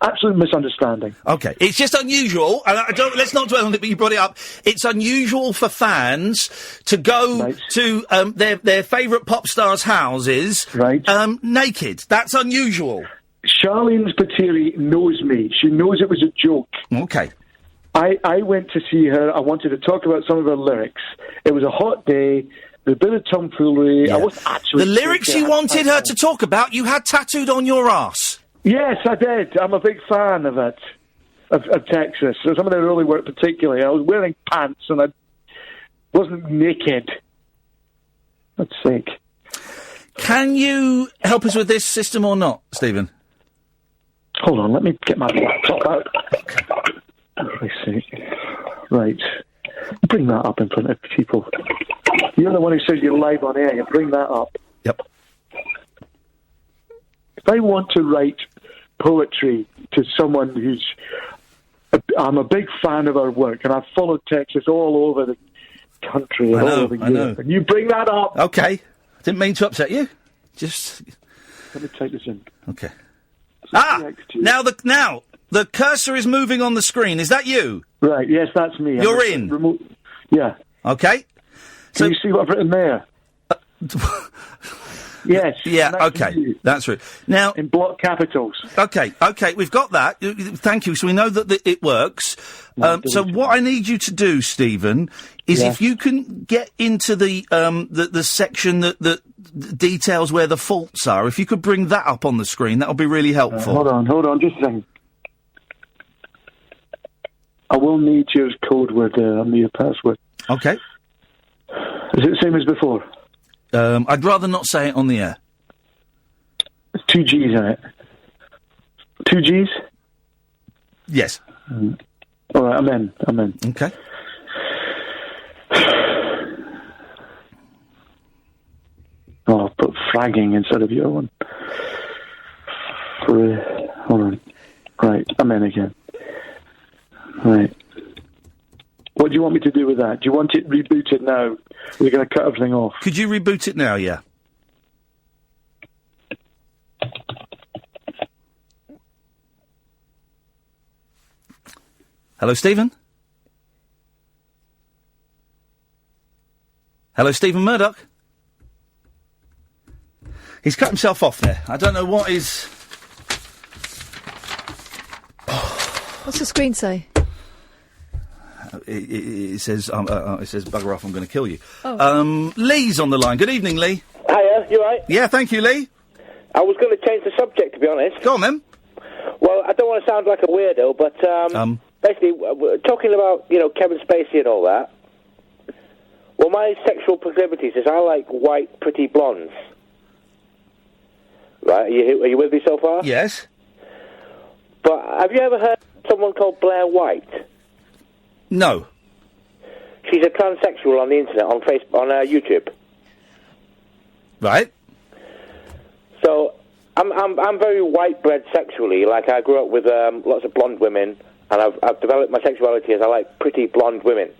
absolute misunderstanding. Okay, it's just unusual, and let's not dwell on it, but you brought it up. It's unusual for fans to go to their favourite pop stars' houses naked. That's unusual. Charlene Spiteri knows me. She knows it was a joke. Okay. I went to see her. I wanted to talk about some of her lyrics. It was a hot day. A bit of tomfoolery. Yeah. I wasn't actually... The lyrics you wanted her to talk about, you had tattooed on your arse. Yes, I did. I'm a big fan of it, of Texas. So some of their early work particularly. I was wearing pants and I wasn't naked. That's sick. Can you help us with this system or not, Stephen? Hold on, let me get my laptop out. I see. Right. Bring that up in front of people. You're the one who says you're live on air. You bring that up. Yep. If I want to write poetry to someone who's... I'm a big fan of our work, and I've followed Texas all over the country and all over Europe. And you bring that up. Okay. Didn't mean to upset you. Just... Let me take this in. Okay. Now the cursor is moving on the screen. Is that you? Right, yes, that's me. You're in? Yeah. Okay. Can you see what I've written there? Yes. Yeah, okay. That's right. Now... In block capitals. Okay, we've got that. Thank you. So we know that it works. So what I need you to do, Stephen, is if you can get into the section that details where the faults are, if you could bring that up on the screen, that would be really helpful. Hold on, just a second. I will need your code word there. I'll need a password. Okay. Is it the same as before? I'd rather not say it on the air. There's 2 G's in it. 2 G's? Yes. All right, I'm in. Okay. Oh, I'll put fragging instead of your one. Hold on. Right, I'm in again. Right. What do you want me to do with that? Do you want it rebooted now? We're going to cut everything off. Could you reboot it now, yeah? Hello, Stephen? Hello, Stephen Murdoch? He's cut himself off there. I don't know what is... What's the screen say? It says bugger off, I'm going to kill you. Oh. Lee's on the line. Good evening, Lee. Hiya, you right? Yeah, thank you, Lee. I was going to change the subject, to be honest. Go on, then. Well, I don't want to sound like a weirdo, but basically, we're talking about, Kevin Spacey and all that. Well, my sexual proclivities is I like white, pretty blondes. Right? Are you with me so far? Yes. But have you ever heard of someone called Blair White? No. She's a transsexual on the internet, on Facebook, on YouTube. Right. So I'm very white bread sexually. Like I grew up with lots of blonde women, and I've developed my sexuality as I like pretty blonde women.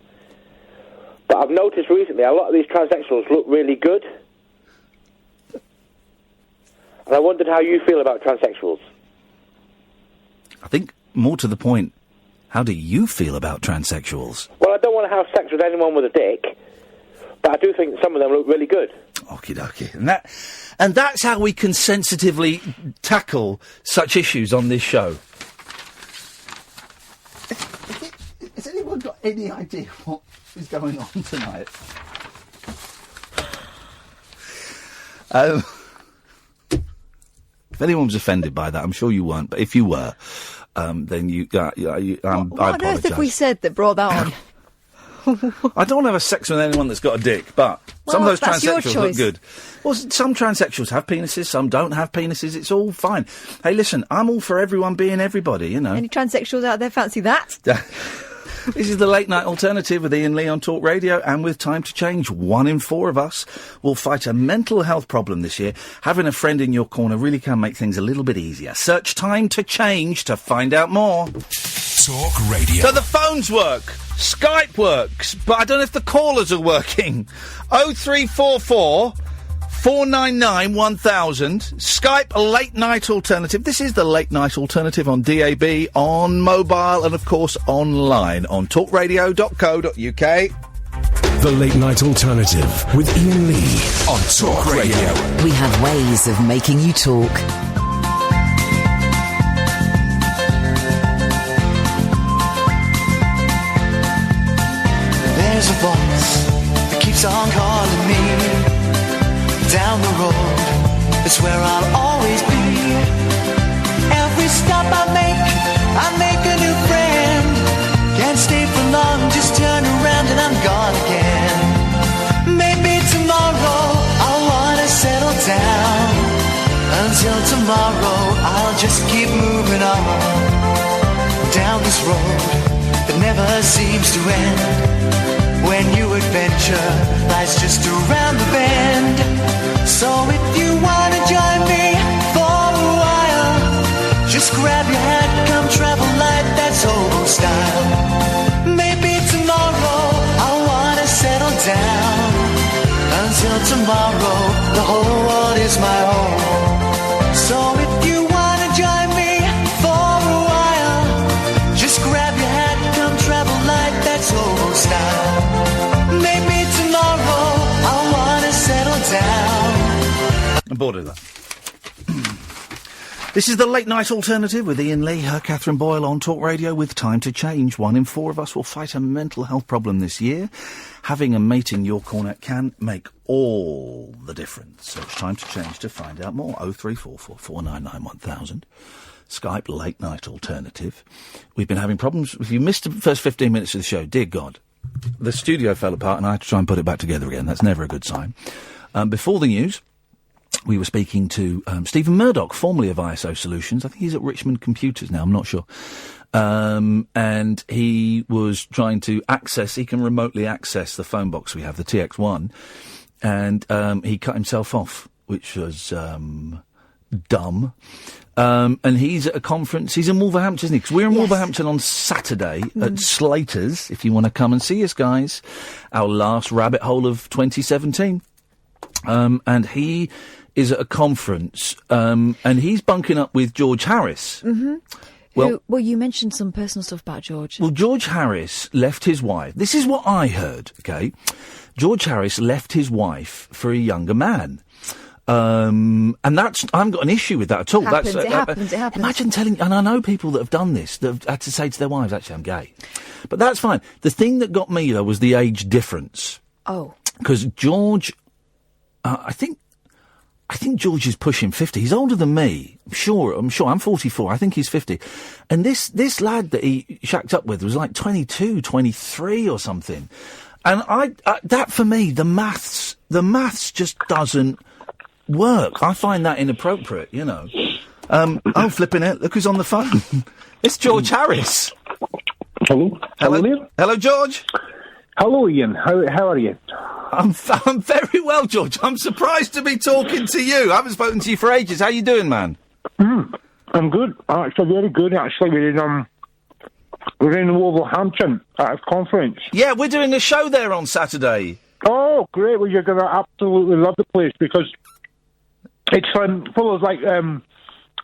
But I've noticed recently a lot of these transsexuals look really good, and I wondered how you feel about transsexuals. I think more to the point, how do you feel about transsexuals? Well, I don't want to have sex with anyone with a dick, but I do think some of them look really good. Okie dokie. And that's how we can sensitively tackle such issues on this show. Is anyone anyone got any idea what is going on tonight? If anyone was offended by that, I'm sure you weren't. But if you were, then you. I What on earth have we said that brought that on? I don't want to have a sex with anyone that's got a dick, but some of those that's your transsexuals look choice. good. Well, some transsexuals have penises, some don't have penises. It's all fine. Hey, listen, I'm all for everyone being everybody, you know. Any transsexuals out there fancy that? This is the Late Night Alternative with Iain Lee on Talk Radio, and with time to change, 1 in 4 of us will fight a mental health problem this year. Having a friend in your corner really can make things a little bit easier. Search Time to Change to find out more. Talk Radio. So the phones work, Skype works, but I don't know if the callers are working. 0344 499 1000. Skype Late Night Alternative. This is the Late Night Alternative on DAB, on mobile, and of course online on talkradio.co.uk. The Late Night Alternative with Iain Lee on Talk Radio. We have ways of making you talk. There's a voice that keeps on calling me. Down the road, it's where I'll always be. Every stop I make a new friend. Can't stay for long, just turn around and I'm gone again. Maybe tomorrow I'll wanna settle down. Until tomorrow I'll just keep moving on. Down this road that never seems to end. When new adventure lies just around the bend. So if you wanna join me for a while, just grab your hat, come travel light, that's old style. Maybe tomorrow I'll wanna settle down. Until tomorrow, the whole world is my home. So if you wanna join me for a while, just grab your hat, come travel light, that's old style. Maybe tomorrow I'll wanna settle down. I'm bored of that. This is the Late Night Alternative with Iain Lee, Catherine Boyle on Talk Radio with time to change. 1 in 4 of us will fight a mental health problem this year. Having a mate in your corner can make all the difference. So it's time to change to find out more. 0344 499 1000. Skype Late Night Alternative. We've been having problems. If you missed the first 15 minutes of the show, dear God, the studio fell apart and I had to try and put it back together again. That's never a good sign. Before the news, we were speaking to Stephen Murdoch, formerly of ISO Solutions. I think he's at Richmond Computers now, I'm not sure. And he was trying to he can remotely access the phone box we have, the TX1. And he cut himself off, which was dumb. And he's at a conference. He's in Wolverhampton, isn't he? Because we're in Wolverhampton on Saturday at Slater's, if you want to come and see us, guys. Our last rabbit hole of 2017. And he is at a conference, and he's bunking up with George Harris. Mm-hmm. Well, you mentioned some personal stuff about George. Well, George Harris left his wife. This is what I heard, okay? George Harris left his wife for a younger man. And I haven't got an issue with that at all. It happens. Imagine telling, and I know people that have done this, that have had to say to their wives, actually, I'm gay. But that's fine. The thing that got me, though, was the age difference. Oh. Because George, I think George is pushing 50. He's older than me. I'm sure. I'm 44. I think he's 50. And this lad that he shacked up with was like 22, 23 or something. And that for me, the maths just doesn't work. I find that inappropriate, you know. Oh, flipping it. Look who's on the phone. It's George Harris. Hello. Hello, George. Hello, Ian. How are you? I'm very well, George. I'm surprised to be talking to you. I haven't spoken to you for ages. How you doing, man? I'm good. Actually, very good. Actually, we're in Wolverhampton at a conference. Yeah, we're doing a show there on Saturday. Oh, great. Well, you're going to absolutely love the place because it's full of, like,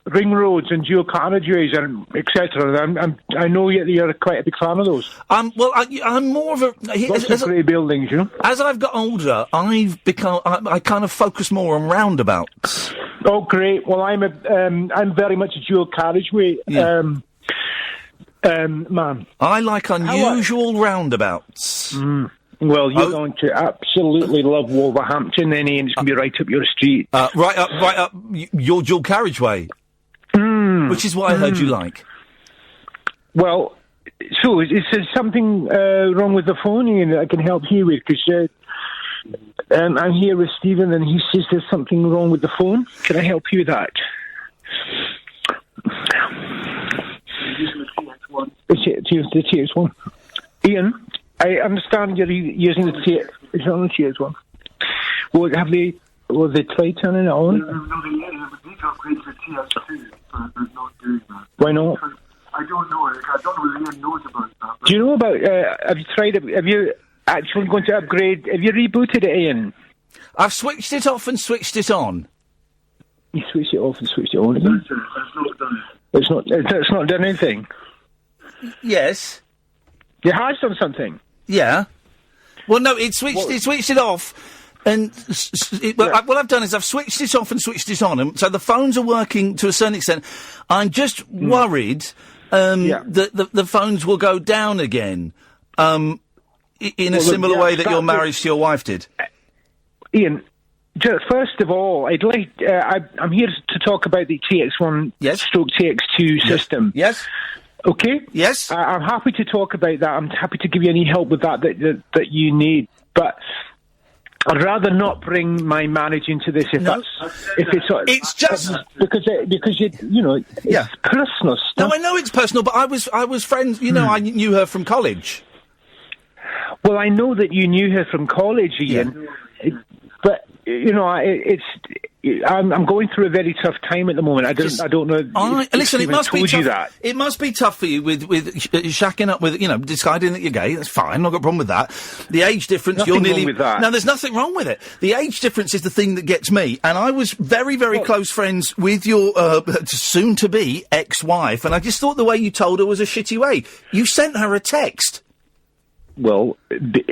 ring roads and dual carriageways and etc. And I know you're quite a big fan of those. Well, I'm more of a... Lots of grey buildings, you know. As I've got older, I've become... I kind of focus more on roundabouts. Oh, great. Well, I'm very much a dual carriageway. Yeah. ma'am. I like unusual roundabouts. Well, you're going to absolutely love Wolverhampton, then, Ian. It's going to be right up your street. Right up your dual carriageway. Which is what I heard you like. Well, so is there something wrong with the phone, Ian, that I can help you with? Because I'm here with Stephen, and he says there's something wrong with the phone. Can I help you with that? The TX1. Ian, I understand you're using the TX. It's on the TX1. Well, have they tried turning it on? No, they need to upgrade to TX2, but they're not doing that. Why not? I don't know. I don't know whether Ian knows about that. Do you know about? Have you actually going to upgrade? Have you rebooted it, Ian? I've switched it off and switched it on. You switched it off and switched it on again? It's not done it. It's not done anything. Yes. It has done something. Yeah. Well, no, it switched it off, and what I've done is I've switched it off and switched it on, and so the phones are working to a certain extent. I'm just worried that the phones will go down again, in a similar way that your marriage to your wife did. Ian, first of all, I'd like I'm here to talk about the TX1 stroke TX2 system. Yes. Okay. Yes. I'm happy to talk about that. I'm happy to give you any help with that you need. But I'd rather not bring my marriage into this it's just because it's personal stuff. No, I know it's personal, but I was friends. I knew her from college. Well, I know that you knew her from college, Ian. Yeah. But I'm going through a very tough time at the moment. I don't know. Listen, it must be tough. You that. It must be tough for you with shacking up with deciding that you're gay. That's fine. I've got a problem with that. The age difference. Nothing you're nearly wrong with that. No, there's nothing wrong with it. The age difference is the thing that gets me. And I was very, very close friends with your soon-to-be ex-wife, and I just thought the way you told her was a shitty way. You sent her a text. Well,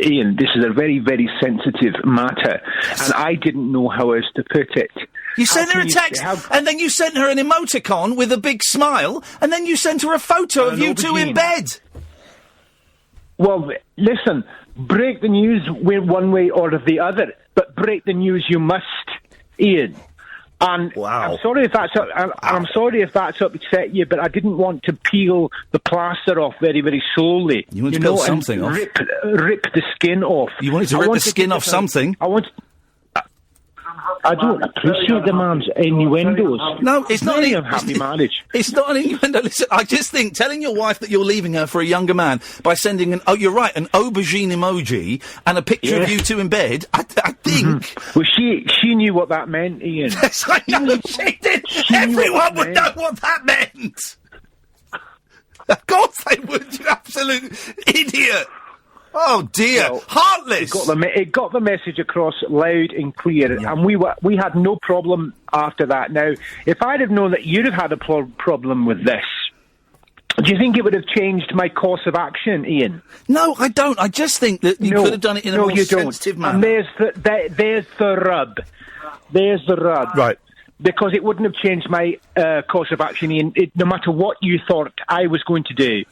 Ian, this is a very, very sensitive matter, and I didn't know how else to put it. You sent her a text, and then you sent her an emoticon with a big smile, and then you sent her a photo of you two in bed. Well, listen, break the news one way or the other, but break the news you must, Ian. And I'm sorry if that's upset you, but I didn't want to peel the plaster off very, very slowly. You want to peel something off? Rip the skin off. You wanted to rip the skin off something? I don't appreciate the man's innuendos. No, it's not an unhappy marriage. It's not an innuendo. Listen, I just think telling your wife that you're leaving her for a younger man by sending an aubergine emoji and a picture of you two in bed, I think... Well, she knew what that meant, Ian. Yes, I know she did. Everyone would know what that meant. Of course they would, you absolute idiot. Oh dear, heartless! It got the message across loud and clear, and we had no problem after that. Now, if I'd have known that you'd have had a problem with this, do you think it would have changed my course of action, Ian? No, I don't. I just think that you could have done it in a more sensitive manner. And there's the rub. There's the rub. Right. Because it wouldn't have changed my course of action, Ian, no matter what you thought I was going to do.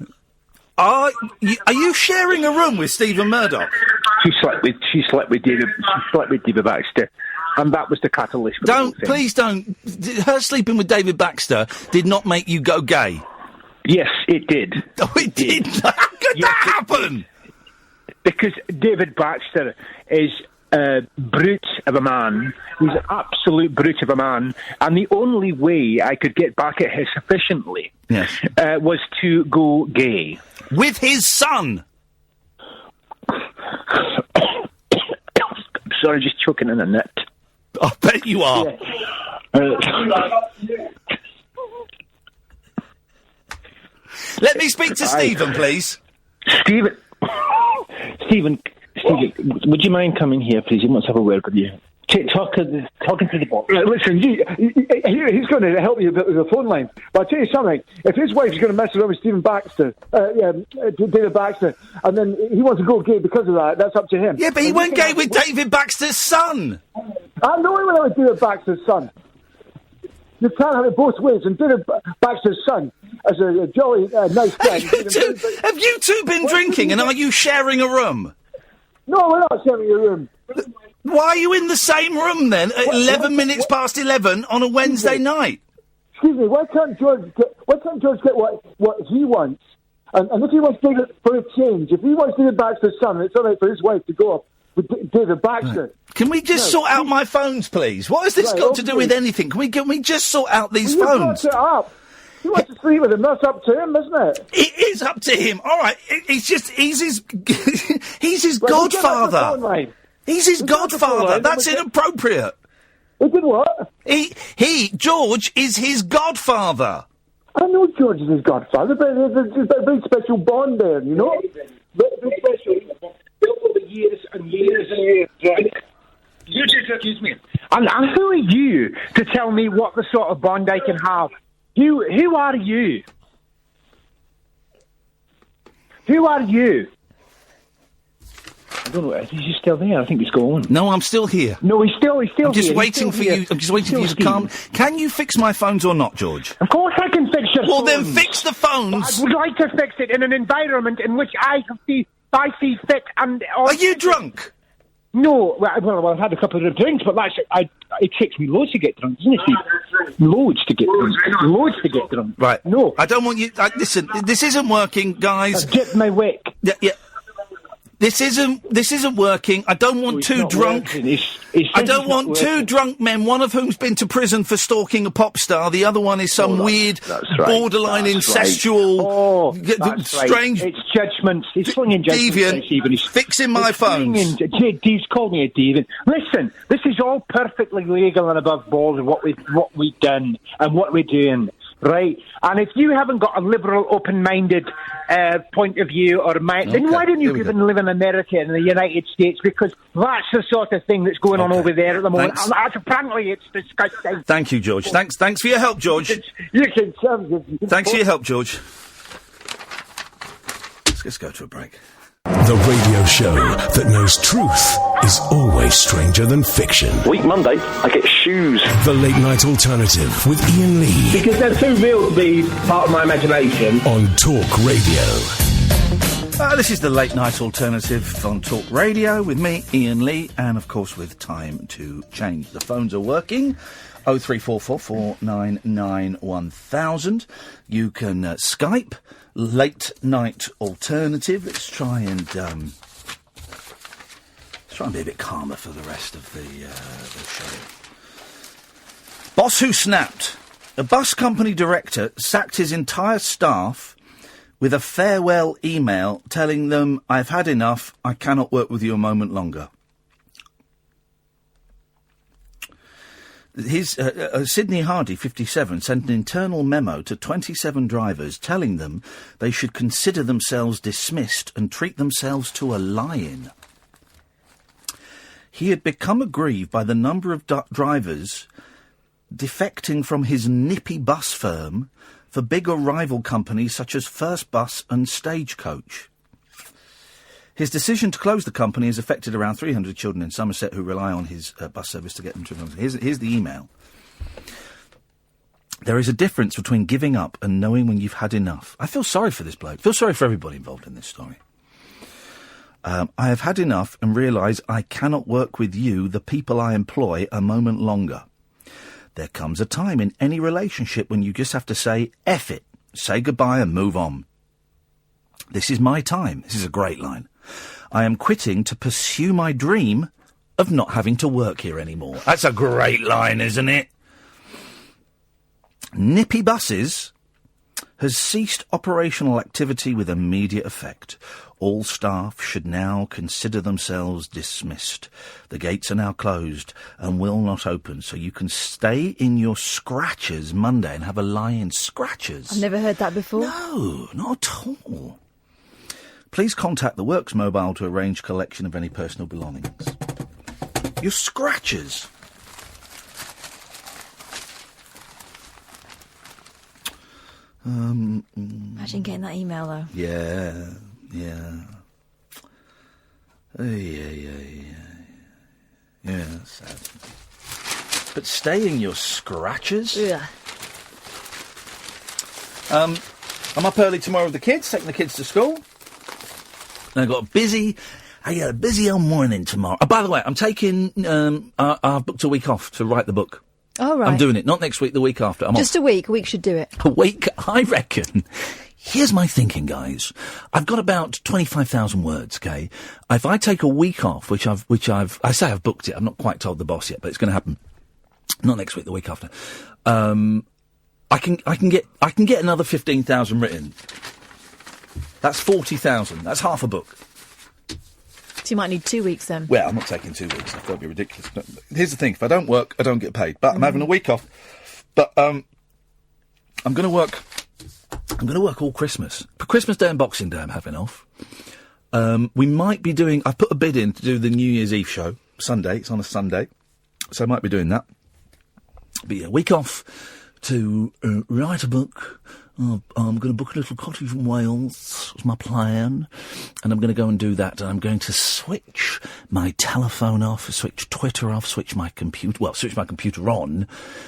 Are you sharing a room with Stephen Murdoch? She slept with David Baxter, and that was the catalyst. Please don't. Her sleeping with David Baxter did not make you go gay. Yes, it did. Oh, it did. How could that happen? Because David Baxter is a brute of a man. He's an absolute brute of a man. And the only way I could get back at him sufficiently was to go gay. With his son? Sorry, just choking in a nut. I bet you are. Let me speak to Stephen, please. Stephen, would you mind coming here, please? He wants to have a word with you. Talking to the box. Listen, he's going to help you a bit with the phone line. But I'll tell you something. If his wife's going to mess around with Stephen Baxter, David Baxter, and then he wants to go gay because of that, that's up to him. Yeah, but he went gay with David Baxter's son. I know he went out with David Baxter's son. You can't have it both ways. And David Baxter's son, as a jolly, nice guy. Have you two been drinking, and are you sharing a room? No, we're not sharing a room. Why are you in the same room, then, at 11 minutes past 11 on a Wednesday night? Excuse me, why can't George get what he wants? And if he wants David, for a change, if he wants David Baxter's son, it's all right for his wife to go up with David Baxter. Right. Can we just sort out my phones, please? What has this got to do with anything? Can we just sort out these phones? It up. He wants to sleep with him. That's up to him, isn't it? It is up to him. All right. He's his godfather. He's his godfather. That's inappropriate. He did what? George is his godfather. I know George is his godfather, but there's a very special bond there, you know? Very special. Built over years and years and years. Right? You just excuse me. And who are you to tell me what the sort of bond I can have? Who are you? Who are you? I don't know. Is he still there? I think he's gone. No, I'm still here. No, he's still I'm just here. waiting for you. I'm just waiting for you to come. Can you fix my phones or not, George? Of course I can fix your Well, phones. then fix the phones. I would like to fix it in an environment in which I see fit and... Are you drunk? No. Well, I've had a couple of drinks, but it takes me loads to get drunk, doesn't it, Steve? Loads to get drunk. Loads to get drunk. Right. No. I don't want you... listen, this isn't working, guys. I've dipped my wick. Yeah. This isn't working. I don't want two drunk... I don't want two drunk men, one of whom's been to prison for stalking a pop star, the other one is some weird, borderline incestual, strange... It's judgments. He's flinging judgments. Deviant. Fixing my phones. He's called me a deviant. Listen, this is all perfectly legal and above board of what we've done and what we're doing. Right, and if you haven't got a liberal, open-minded point of view or mind, then why don't you even live in America and the United States? Because that's the sort of thing that's going on over there at the moment. And apparently, it's disgusting. Thank you, George. Thanks for your help, George. Thanks for your help, George. Let's go to a break. The radio show that knows truth is always stranger than fiction. Week Monday, I get shoes. The Late Night Alternative with Iain Lee. Because they're too real to be part of my imagination. On Talk Radio. This is the Late Night Alternative on Talk Radio with me, Iain Lee, and of course with Time to Change. The phones are working. 0344 499 1000. You can Skype Late Night Alternative. Let's try and be a bit calmer for the rest of the show. Boss who snapped. A bus company director sacked his entire staff with a farewell email telling them, "I've had enough. I cannot work with you a moment longer." Sydney Hardy, 57, sent an internal memo to 27 drivers telling them they should consider themselves dismissed and treat themselves to a lie-in. He had become aggrieved by the number of drivers defecting from his nippy bus firm for bigger rival companies such as First Bus and Stagecoach. His decision to close the company has affected around 300 children in Somerset who rely on his bus service to get them to... Here's the email. There is a difference between giving up and knowing when you've had enough. I feel sorry for this bloke. I feel sorry for everybody involved in this story. I have had enough and realise I cannot work with you, the people I employ, a moment longer. There comes a time in any relationship when you just have to say, F it, say goodbye and move on. This is my time. This is a great line. I am quitting to pursue my dream of not having to work here anymore. That's a great line, isn't it? Nippy Buses has ceased operational activity with immediate effect. All staff should now consider themselves dismissed. The gates are now closed and will not open, so you can stay in your scratchers Monday and have a lie in scratchers. I've never heard that before. No, not at all. Please contact the Works Mobile to arrange collection of any personal belongings. Your scratchers. Imagine getting that email, though. Yeah. Yeah, sad. but staying your scratchers. Yeah. I'm up early tomorrow with the kids, taking the kids to school. And I got a busy old morning tomorrow. Oh, by the way, I'm taking. I've booked a week off to write the book. Oh, right. I'm doing it, not next week, the week after. I'm Just off. a week. A week should do it. A week, I reckon. Here's my thinking, guys. I've got about 25,000 words, okay? If I take a week off, which I've booked it. I've not quite told the boss yet, but it's going to happen. Not next week, the week after. I can get another 15,000 written. That's 40,000. That's half a book. So you might need 2 weeks then. Well, I'm not taking 2 weeks. That'd be ridiculous. But here's the thing: if I don't work, I don't get paid. But I'm having a week off. But I'm going to work. I'm going to work all Christmas. For Christmas Day and Boxing Day, I'm having off. We might be doing. I've put a bid in to do the New Year's Eve show Sunday. It's on a Sunday, so I might be doing that. But yeah, week off to write a book. I'm going to book a little cottage in Wales. That's my plan. And I'm going to go and do that. And I'm going to switch my telephone off, switch Twitter off, switch my computer... Well, switch my computer on,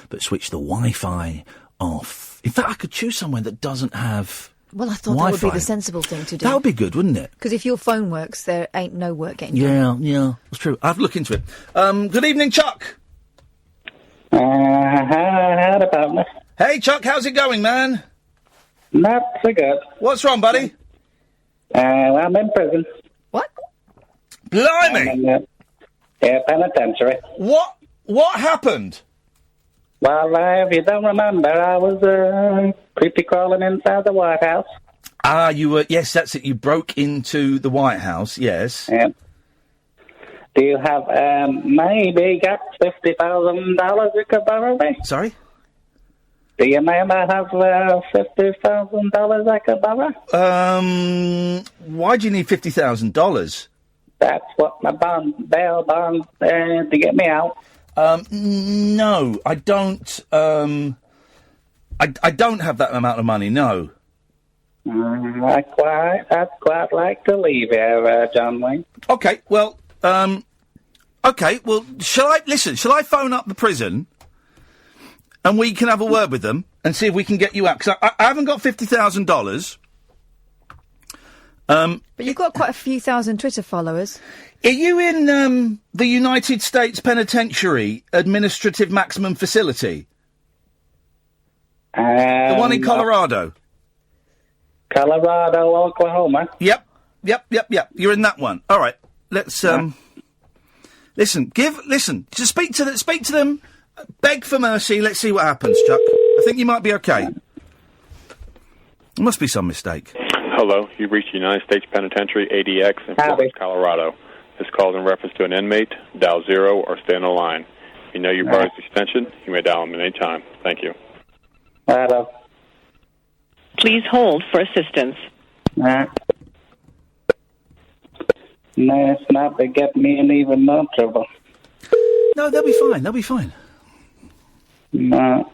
but switch the Wi-Fi off. In fact, I could choose somewhere that doesn't have Well, I thought Wi-Fi. that would be the sensible thing to do. That would be good, wouldn't it? Because if your phone works, there ain't no work getting done. Yeah, that's true. I'll have to look into it. Good evening, Chuck. How about me? Hey, Chuck, how's it going, man? Not so good. What's wrong, buddy? I'm in prison. What? Blimey! I'm in, penitentiary. What happened? Well, if you don't remember, I was creepy crawling inside the White House. Ah, you were... Yes, that's it. You broke into the White House, yes. Yeah. Do you have maybe got $50,000 you could borrow me? Sorry? Do you maybe have $50,000 I could borrow? Why do you need $50,000? That's what my bail bond to get me out. No, I don't. I don't have that amount of money. No. I'd quite like to leave here, John Wayne. Okay. Well. Okay. Well, shall I phone up the prison? And we can have a word with them and see if we can get you out. Because I haven't got $50,000. But you've got quite a few thousand Twitter followers. Are you in the United States Penitentiary Administrative Maximum Facility? The one in Colorado? Colorado, Oklahoma? Yep. You're in that one. All right. Let's, Listen, just speak to them. Beg for mercy. Let's see what happens, Chuck. I think you might be okay. There must be some mistake. Hello, you've reached the United States Penitentiary, ADX, in Florence, Colorado. This call is in reference to an inmate. Dial 0 or stay on the line. If you know your brother's extension, you may dial him at any time. Thank you. Hello. Please hold for assistance. No, it's not to get me in even more trouble. No, they'll be fine. No.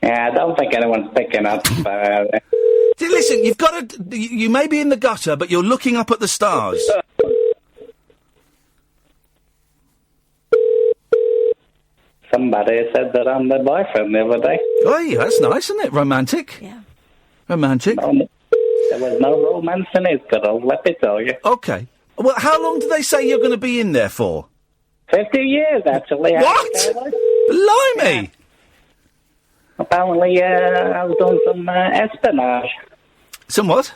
Yeah, I don't think anyone's picking up. Listen, you've got to... You may be in the gutter, but you're looking up at the stars. Somebody said that I'm their boyfriend the other day. Oh, that's nice, isn't it? Romantic. Yeah. Romantic. No, there was no romance in it, girl, let me tell you. Okay. Well, how long do they say you're going to be in there for? 50 years, actually. What? Blimey! Yeah. Apparently, I was doing some espionage. Some what?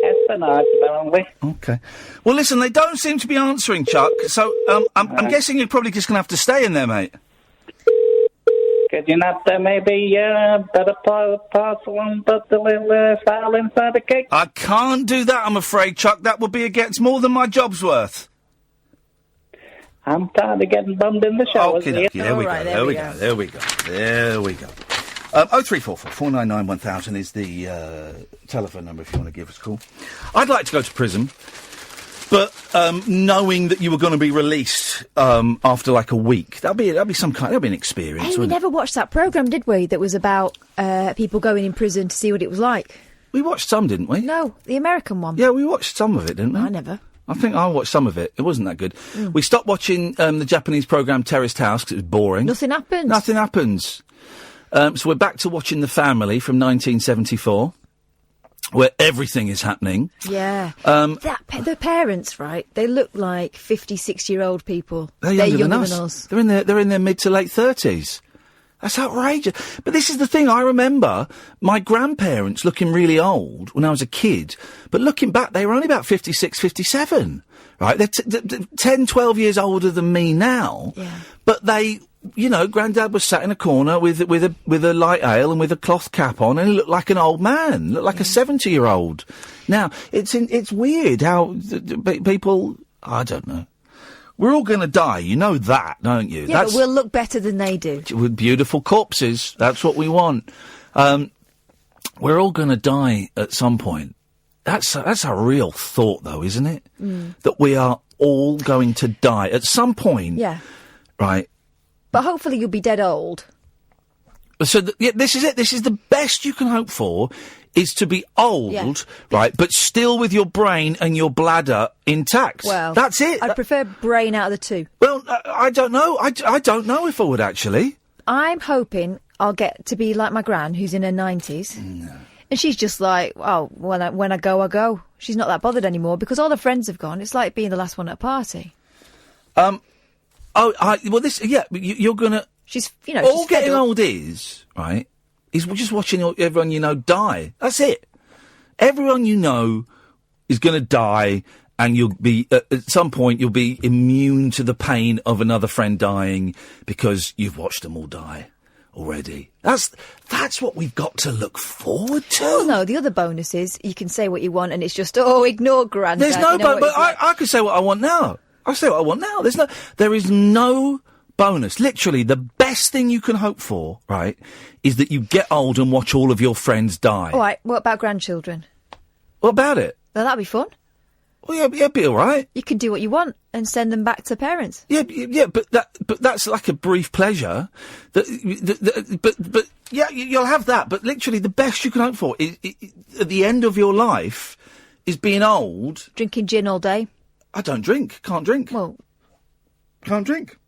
Espionage, apparently. Okay. Well, listen, they don't seem to be answering, Chuck, so I'm guessing you're probably just going to have to stay in there, mate. Could you not maybe put a parcel and put the little file inside the cake? I can't do that, I'm afraid, Chuck. That would be against more than my job's worth. I'm tired of getting bummed in the showers. Okay, there we go. 0344 499 1000 is the telephone number if you want to give us a call. I'd like to go to prison. But knowing that you were going to be released after like a week, that'll be an experience. Hey, we never watched that programme, did we? That was about people going in prison to see what it was like. We watched some, didn't we? No, the American one. Yeah, we watched some of it, didn't we? I never. I think I watched some of it. It wasn't that good. We stopped watching the Japanese programme Terraced House because it was boring. Nothing happens. Nothing happens. So we're back to watching The Family from 1974, where everything is happening. Yeah. The parents, right? They look like 50, 60-year-old people. They're younger than us. They're in their mid to late 30s. That's outrageous. But this is the thing. I remember my grandparents looking really old when I was a kid. But looking back, they were only about 56, 57. Right? They're 10, 12 years older than me now. Yeah. But they, Granddad was sat in a corner with a light ale and with a cloth cap on, and he looked like an old man, looked like a 70-year-old. Now, it's weird how people, I don't know. We're all going to die, you know that, don't you? Yeah, but we'll look better than they do. With beautiful corpses, that's what we want. We're all going to die at some point. That's a real thought, though, isn't it? That we are all going to die at some point. Yeah. Right. But hopefully you'll be dead old. So this is it. This is the best you can hope for, is to be old, right, but still with your brain and your bladder intact. Well, that's it. I'd prefer brain out of the two. Well, I don't know. I don't know if I would, actually. I'm hoping I'll get to be like my gran, who's in her 90s. No. And she's just like, oh, when I go, I go. She's not that bothered anymore because all her friends have gone. It's like being the last one at a party. You're gonna... She's, all getting old is, right, is just watching everyone you know die. That's it. Everyone you know is going to die, and you'll be, at some point, you'll be immune to the pain of another friend dying because you've watched them all die already. That's what we've got to look forward to. Oh, no, the other bonus is you can say what you want and it's just, ignore Grandad. There's no bonus, but I could say what I want now. I say what I want now. There is no bonus. Literally, the best thing you can hope for, right, is that you get old and watch all of your friends die. All right, what about grandchildren? What about it? Well, that'd be fun. Well, yeah, it'd be all right. You can do what you want and send them back to parents. Yeah, but that's like a brief pleasure. But yeah, you'll have that. But literally, the best you can hope for is at the end of your life is being old, drinking gin all day. I don't drink. Can't drink. Well, can't drink.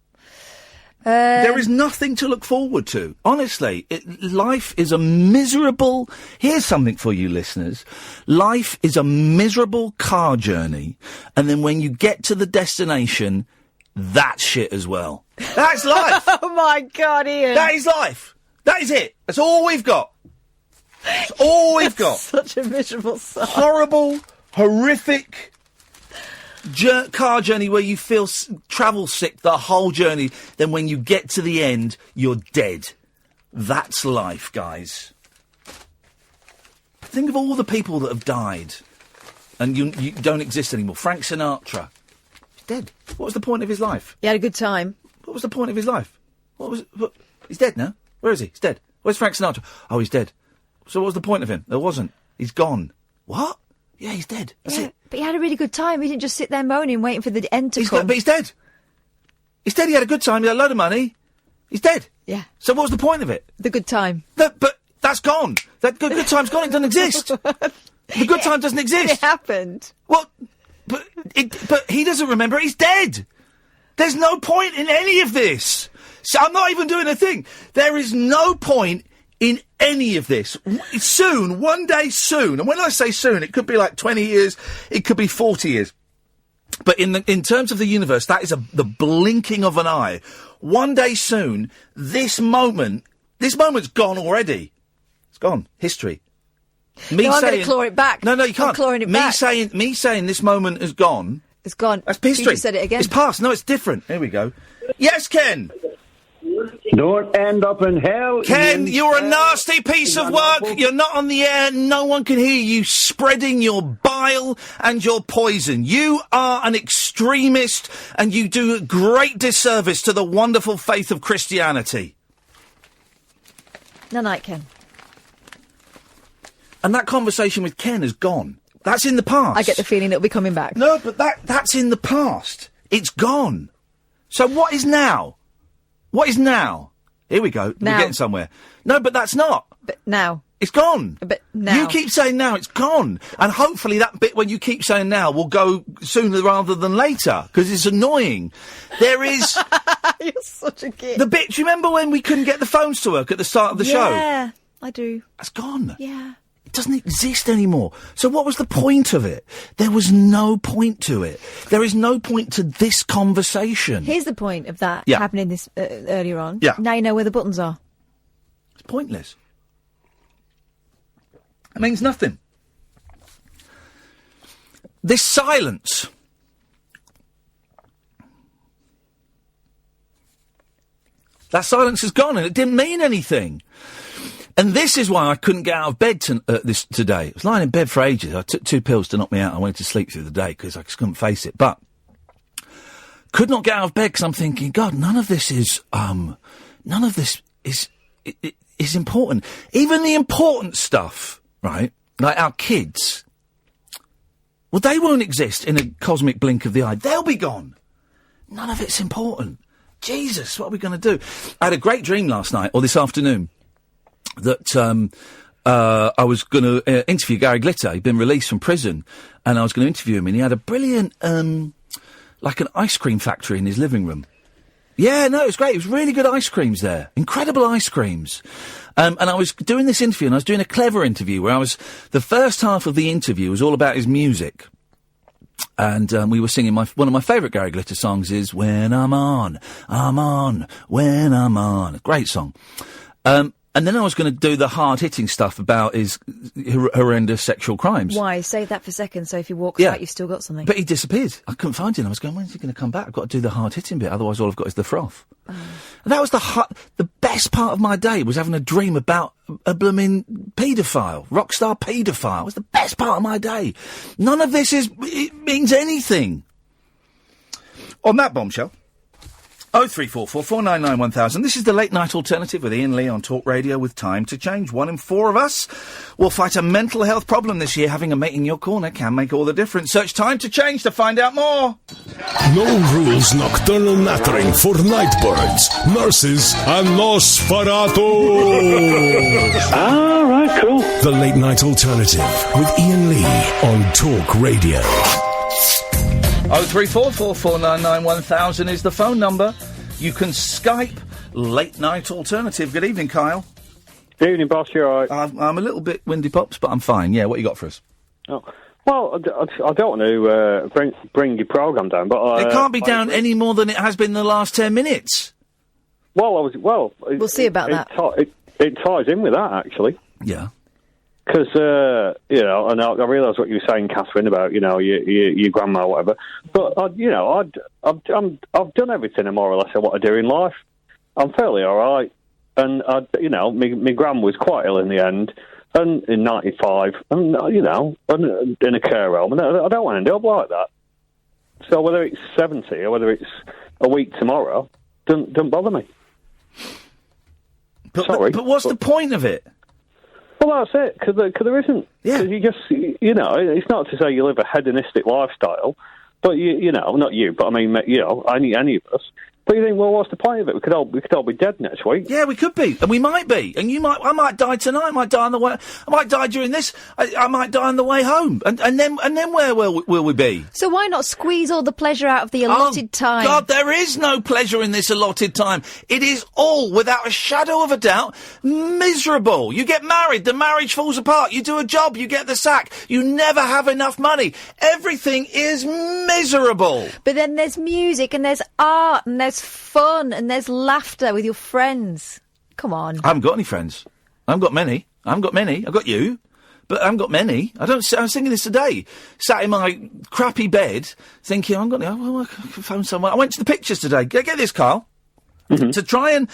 There is nothing to look forward to. Honestly, life is a miserable... Here's something for you listeners. Life is a miserable car journey, and then when you get to the destination, that's shit as well. That's life! Oh, my God, Iain. That is life. That is it. That's all we've got. That's all we've got. Such a miserable song. Horrible, horrific... car journey where you feel travel sick the whole journey, then when you get to the end, you're dead. That's life, guys. Think of all the people that have died and you don't exist anymore. Frank Sinatra, he's dead. What was the point of his life? He had a good time. What was the point of his life? He's dead now. Where is he? He's dead. Where's Frank Sinatra? Oh, he's dead. So what was the point of him? There wasn't. He's gone. What? Yeah, he's dead. That's it. But he had a really good time. He didn't just sit there moaning, waiting for the end to come. But he's dead. He's dead. He had a good time. He had a load of money. He's dead. Yeah. So what was the point of it? The good time. But that's gone. That good time's gone. It doesn't exist. The good time doesn't exist. It happened. Well, but he doesn't remember. He's dead. There's no point in any of this. So I'm not even doing a thing. There is no point in any of this. Soon, one day soon, and when I say soon, it could be like 20 years, it could be 40 years. But in terms of the universe, that is the blinking of an eye. One day soon, this moment's gone already. It's gone. History. I'm going to claw it back. No, you can't. I'm clawing it back. Me saying this moment is gone. It's gone. That's history. You just said it again. It's past. No, it's different. Here we go. Yes, Ken. Don't end up in hell. Ken, you're a nasty piece of work. You're not on the air. No one can hear you spreading your bile and your poison. You are an extremist and you do a great disservice to the wonderful faith of Christianity. No, night, Ken. And that conversation with Ken is gone. That's in the past. I get the feeling it'll be coming back. No, but that's in the past. It's gone. So what is now? What is now? Here we go. Now. We're getting somewhere. No, but that's not. But now. It's gone. But now. You keep saying now, it's gone. And hopefully that bit when you keep saying now will go sooner rather than later, because it's annoying. There is... You're such a kid. The bit, do you remember when we couldn't get the phones to work at the start of the show? Yeah, I do. That's gone. Yeah. It doesn't exist anymore. So what was the point of it? There was no point to it. There is no point to this conversation. Here's the point of that Yeah. happening this earlier on. Yeah. Now you know where the buttons are. It's pointless. It means nothing. This silence. That silence is gone and it didn't mean anything. And this is why I couldn't get out of bed today. I was lying in bed for ages. I took 2 pills to knock me out. I went to sleep through the day because I just couldn't face it. But could not get out of bed because I'm thinking, God, none of this is important. Even the important stuff, right? Like our kids. Well, they won't exist in a cosmic blink of the eye. They'll be gone. None of it's important. Jesus, what are we going to do? I had a great dream last night, or this afternoon, that I was going to interview Gary Glitter. He'd been released from prison, and I was going to interview him, and he had a brilliant, like an ice cream factory in his living room. Yeah, no, it was great. It was really good ice creams there. Incredible ice creams. And I was doing this interview, and I was doing a clever interview where the first half of the interview was all about his music. And we were singing one of my favourite Gary Glitter songs is When I'm On, When I'm On. Great song. And then I was going to do the hard-hitting stuff about his horrendous sexual crimes. Why? Save that for second, so if he walks Yeah. out, you've still got something. But he disappeared. I couldn't find him. I was going, when's he going to come back? I've got to do the hard-hitting bit, otherwise all I've got is the froth. And that was the best part of my day, was having a dream about a blooming paedophile, rock star paedophile. It was the best part of my day. None of this means anything. On that bombshell, 0344 499 1000. This is the Late Night Alternative with Iain Lee on Talk Radio with Time to Change. 1 in 4 of us will fight a mental health problem this year. Having a mate in your corner can make all the difference. Search Time to Change to find out more. No rules nocturnal nattering for nightbirds, nurses, and Nosferatu. All right, cool. The Late Night Alternative with Iain Lee on Talk Radio. 0344 499 1000 is the phone number. You can Skype Late Night Alternative. Good evening, Kyle. Good evening, boss. You all right? I'm a little bit windy pops, but I'm fine. Yeah, what you got for us? Oh. Well, I don't want to bring your programme down, but it can't be down any more than it has been in the last 10 minutes. Well, we'll see about that. It ties in with that, actually. Yeah. Because, and I realise what you were saying, Catherine, about, your grandma or whatever. But, I've done everything more or less I want to do in life. I'm fairly all right. And, my gran was quite ill in the end, and in 95, and, and in a care home. And I don't want to end up like that. So whether it's 70 or whether it's a week tomorrow, don't bother me. Sorry. But what's the point of it? Well, that's it, because there isn't. Yeah. Because you just, it's not to say you live a hedonistic lifestyle, but, not you, but I mean, any of us. But you think, well, what's the point of it? We could all be dead next week. Yeah, we could be, and we might be, and I might die tonight. I might die on the way. I might die during this. I might die on the way home, and then where will we be? So why not squeeze all the pleasure out of the allotted time? God, there is no pleasure in this allotted time. It is all, without a shadow of a doubt, miserable. You get married, the marriage falls apart. You do a job, you get the sack. You never have enough money. Everything is miserable. But then there's music, and there's art, and there's fun, and there's laughter with your friends. Come on. I haven't got any friends. I haven't got many. I've got you. But I haven't got many. I was thinking this today. Sat in my crappy bed, thinking, I can phone someone. I went to the pictures today. Get this, Carl. Mm-hmm. To try and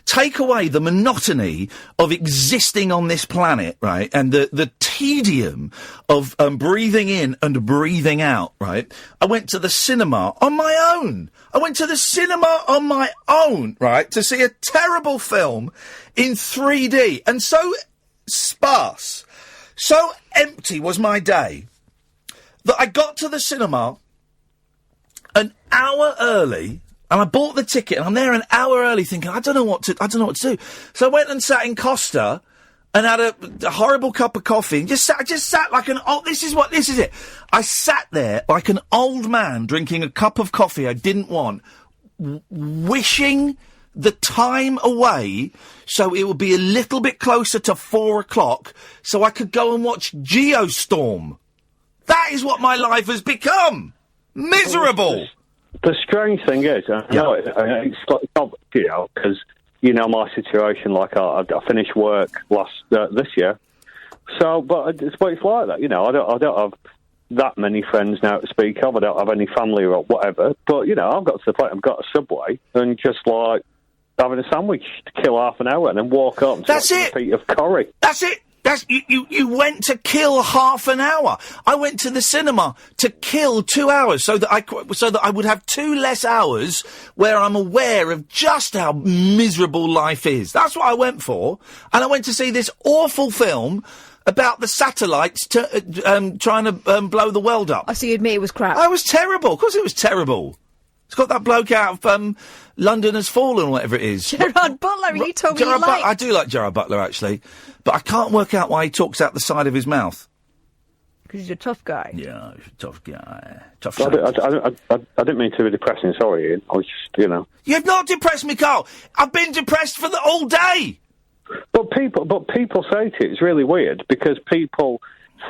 take away the monotony of existing on this planet, right, and the tedium of breathing in and breathing out, right, I went to the cinema on my own. Right, to see a terrible film in 3D. And so sparse, so empty was my day that I got to the cinema an hour early, and I bought the ticket, and I'm there an hour early thinking, I don't know what to do. So I went and sat in Costa and had a horrible cup of coffee and just sat like an old... This is it. I sat there like an old man drinking a cup of coffee I didn't want, wishing the time away so it would be a little bit closer to 4:00 so I could go and watch Geostorm. That is what my life has become. Miserable. The strange thing is, it's not, because, my situation, like, I finished work this year. So, but it's like that, I don't have that many friends now to speak of. I don't have any family or whatever. But, I've got to the point, I've got a Subway and just, like, having a sandwich to kill half an hour and then walk up and That's it. A feet of curry. That's it. You went to kill half an hour. I went to the cinema to kill 2 hours so that I would have 2 less hours where I'm aware of just how miserable life is. That's what I went for. And I went to see this awful film about the satellites trying to blow the world up. I see you admit it was crap. It was terrible. Of course it was terrible. It's got that bloke out of London Has Fallen, whatever it is. Gerard Butler, you told me you liked. I do like Gerard Butler, actually. But I can't work out why he talks out the side of his mouth. Because he's a tough guy. Yeah, he's a tough guy. I didn't mean to be depressing, sorry, Ian. I was just, You've not depressed me, Carl. I've been depressed for all day. But people say to you, it's really weird, because people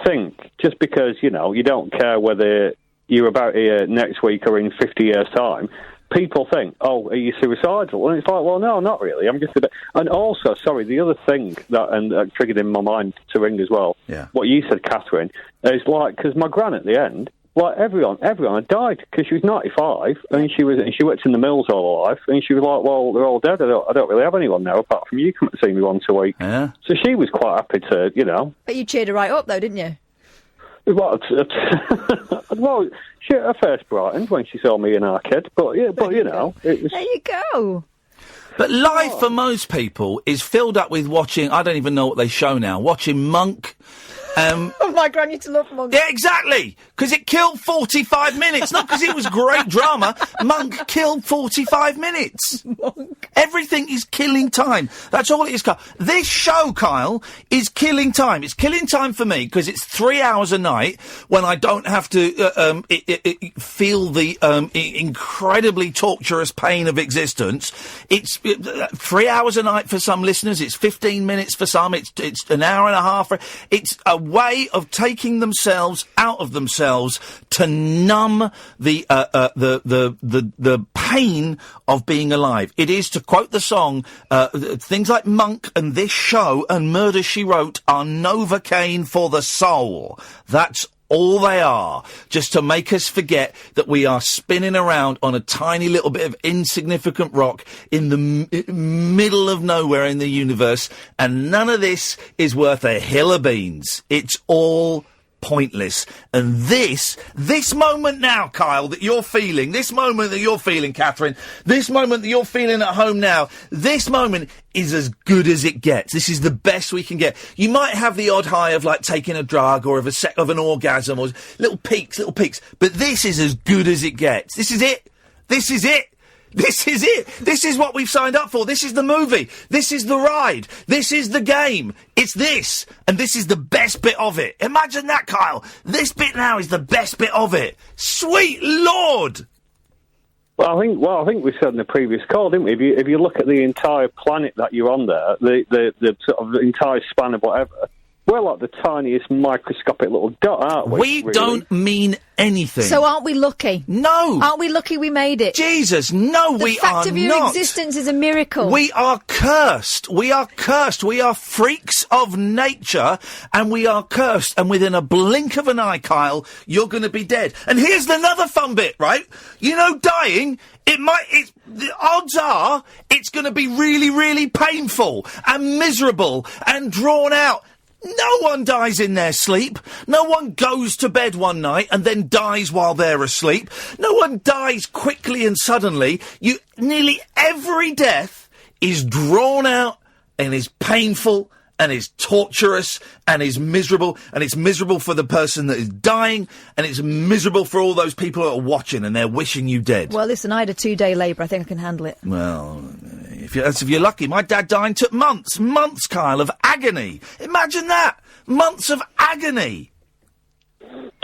think, just because, you don't care whether you're about here next week or in 50 years' time, people think, oh, are you suicidal? And it's like, well, no, not really. I'm just a bit... And also, sorry, the other thing that triggered in my mind to ring as well, what you said, Catherine, is like, because my gran at the end, like, everyone had died, because she was 95, and she worked in the mills all her life, and she was like, well, they're all dead. I don't really have anyone now, apart from you coming to see me once a week. Yeah. So she was quite happy to, But you cheered her right up, though, didn't you? Well, her face brightened when she saw me in our kid, but it was... There you go. But life for most people is filled up with watching, I don't even know what they show now, watching Monk. Oh, my gran used to love Monk. Yeah, exactly. Because it killed 45 minutes. Not because it was great drama. Monk killed 45 minutes. Monk. Everything is killing time. That's all it is, Kyle. This show, Kyle, is killing time. It's killing time for me because it's 3 hours a night when I don't have to feel the incredibly torturous pain of existence. It's 3 hours a night for some listeners. It's 15 minutes for some. It's an hour and a half. It's a way of taking themselves out of themselves to numb the pain of being alive. It is, to quote the song, things like Monk and this show and Murder, She Wrote are Novocaine for the soul. That's all they are, just to make us forget that we are spinning around on a tiny little bit of insignificant rock in the middle of nowhere in the universe, and none of this is worth a hill of beans. It's all pointless. And this moment now, Kyle, that you're feeling, this moment that you're feeling, Catherine, this moment that you're feeling at home now, this moment is as good as it gets. This is the best we can get. You might have the odd high of, like, taking a drug or of an orgasm or little peaks, but this is as good as it gets. This is it. This is it. This is it. This is what we've signed up for. This is the movie. This is the ride. This is the game. It's this. And this is the best bit of it. Imagine that, Kyle. This bit now is the best bit of it. Sweet Lord! Well, I think we said in the previous call, didn't we? If you look at the entire planet that you're on there, the sort of the entire span of whatever, we're like the tiniest microscopic little dot, aren't we? We really don't mean anything. So aren't we lucky? No. Aren't we lucky we made it? Jesus, no, we are not. The fact of your existence is a miracle. We are cursed. We are cursed. We are freaks of nature, and we are cursed. And within a blink of an eye, Kyle, you're going to be dead. And here's another fun bit, right? You know, dying, the odds are it's going to be really, really painful and miserable and drawn out. No one dies in their sleep. No one goes to bed one night and then dies while they're asleep. No one dies quickly and suddenly. Nearly every death is drawn out and is painful and is torturous and is miserable, and it's miserable for the person that is dying, and it's miserable for all those people that are watching and they're wishing you dead. Well, listen, I had a 2-day labour. I think I can handle it. Well, if you're lucky. My dad dying took months, Kyle, of agony. Imagine that! Months of agony!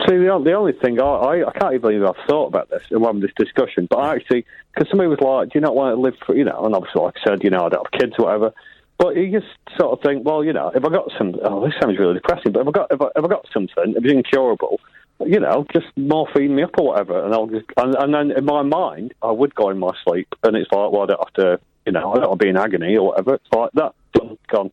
See, the only thing, I can't even believe I've thought about this and having this discussion, but I actually, because somebody was like, do you not want to live for, and obviously, like I said, I don't have kids or whatever, but you just sort of think, well, if I got some, this sounds really depressing, but if I got something, if it's incurable, just morphine me up or whatever, and I'll just, and then in my mind, I would go in my sleep, and it's like, well, I don't have to, I don't want to be in agony or whatever, it's like that, gone.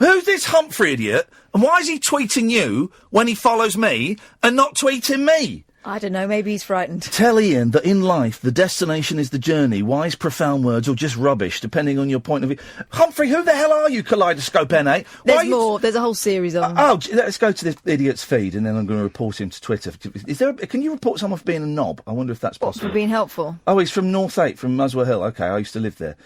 Who's this Humphrey idiot, and why is he tweeting you when he follows me and not tweeting me? I don't know, maybe he's frightened. Tell Ian that in life, the destination is the journey, wise, profound words, or just rubbish, depending on your point of view. Humphrey, who the hell are you, Kaleidoscope N8? There's more, there's a whole series on. Let's go to this idiot's feed, and then I'm going to report him to Twitter. Can you report someone for being a knob? I wonder if that's possible. For being helpful? Oh, he's from North 8, from Muswell Hill. OK, I used to live there.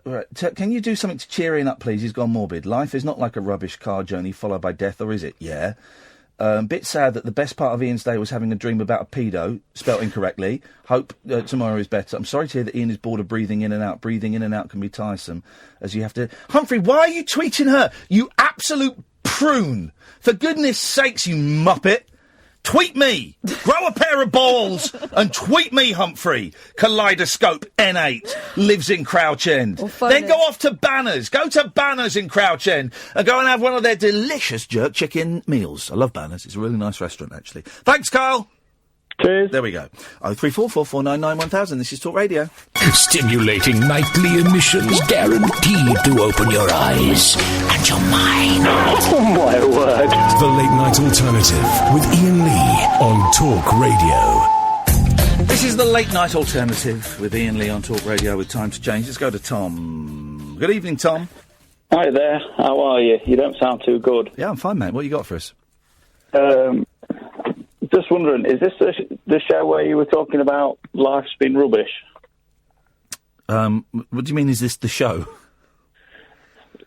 Right. Can you do something to cheer Ian up, please? He's gone morbid. Life is not like a rubbish car journey followed by death, or is it? Yeah. Bit sad that the best part of Ian's day was having a dream about a pedo, spelt incorrectly. Hope tomorrow is better. I'm sorry to hear that Ian is bored of breathing in and out. Breathing in and out can be tiresome, as you have to... Humphrey, why are you tweeting her? You absolute prune! For goodness sakes, you muppet! Tweet me! Grow a pair of balls and tweet me, Humphrey! Kaleidoscope N8 lives in Crouch End. Then go off to Banners. Go to Banners in Crouch End and go and have one of their delicious jerk chicken meals. I love Banners. It's a really nice restaurant, actually. Thanks, Carl! Cheers. There we go. 03444991000. This is Talk Radio. Stimulating nightly emissions guaranteed to open your eyes and your mind. Oh, my word. The Late Night Alternative with Iain Lee on Talk Radio. This is the Late Night Alternative with Iain Lee on Talk Radio with Time to Change. Let's go to Tom. Good evening, Tom. Hi there. How are you? You don't sound too good. Yeah, I'm fine, mate. What you got for us? Just wondering, is this the show where you were talking about life's been rubbish? What do you mean, is this the show?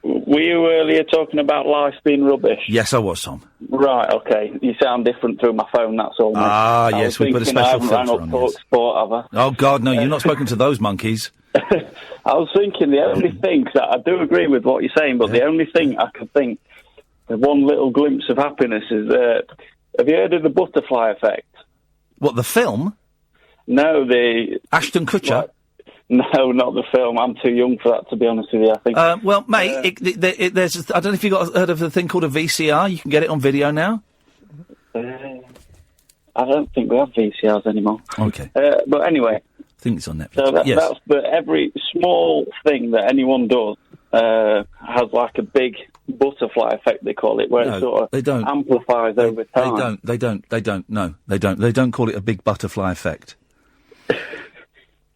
Were you earlier talking about life's been rubbish? Yes, I was, Tom. Right, OK. You sound different through my phone, that's all. Ah, yes, we put a special filter on this. Sport, have I? Oh, God, no, you've not spoken to those monkeys. I was thinking the only thing, cause I do agree with what you're saying, but the only thing I could think, one little glimpse of happiness is that... Have you heard of the butterfly effect? What, the film? No, the... Ashton Kutcher? No, not the film. I'm too young for that, to be honest with you, I think. Well, mate, there's... I don't know if you've heard of the thing called a VCR. You can get it on video now. I don't think we have VCRs anymore. OK. But anyway... I think it's on Netflix. So yes. But every small thing that anyone does has like a big... butterfly effect, they call it, where it sort of amplifies over time. They don't. No, they don't. They don't call it a big butterfly effect.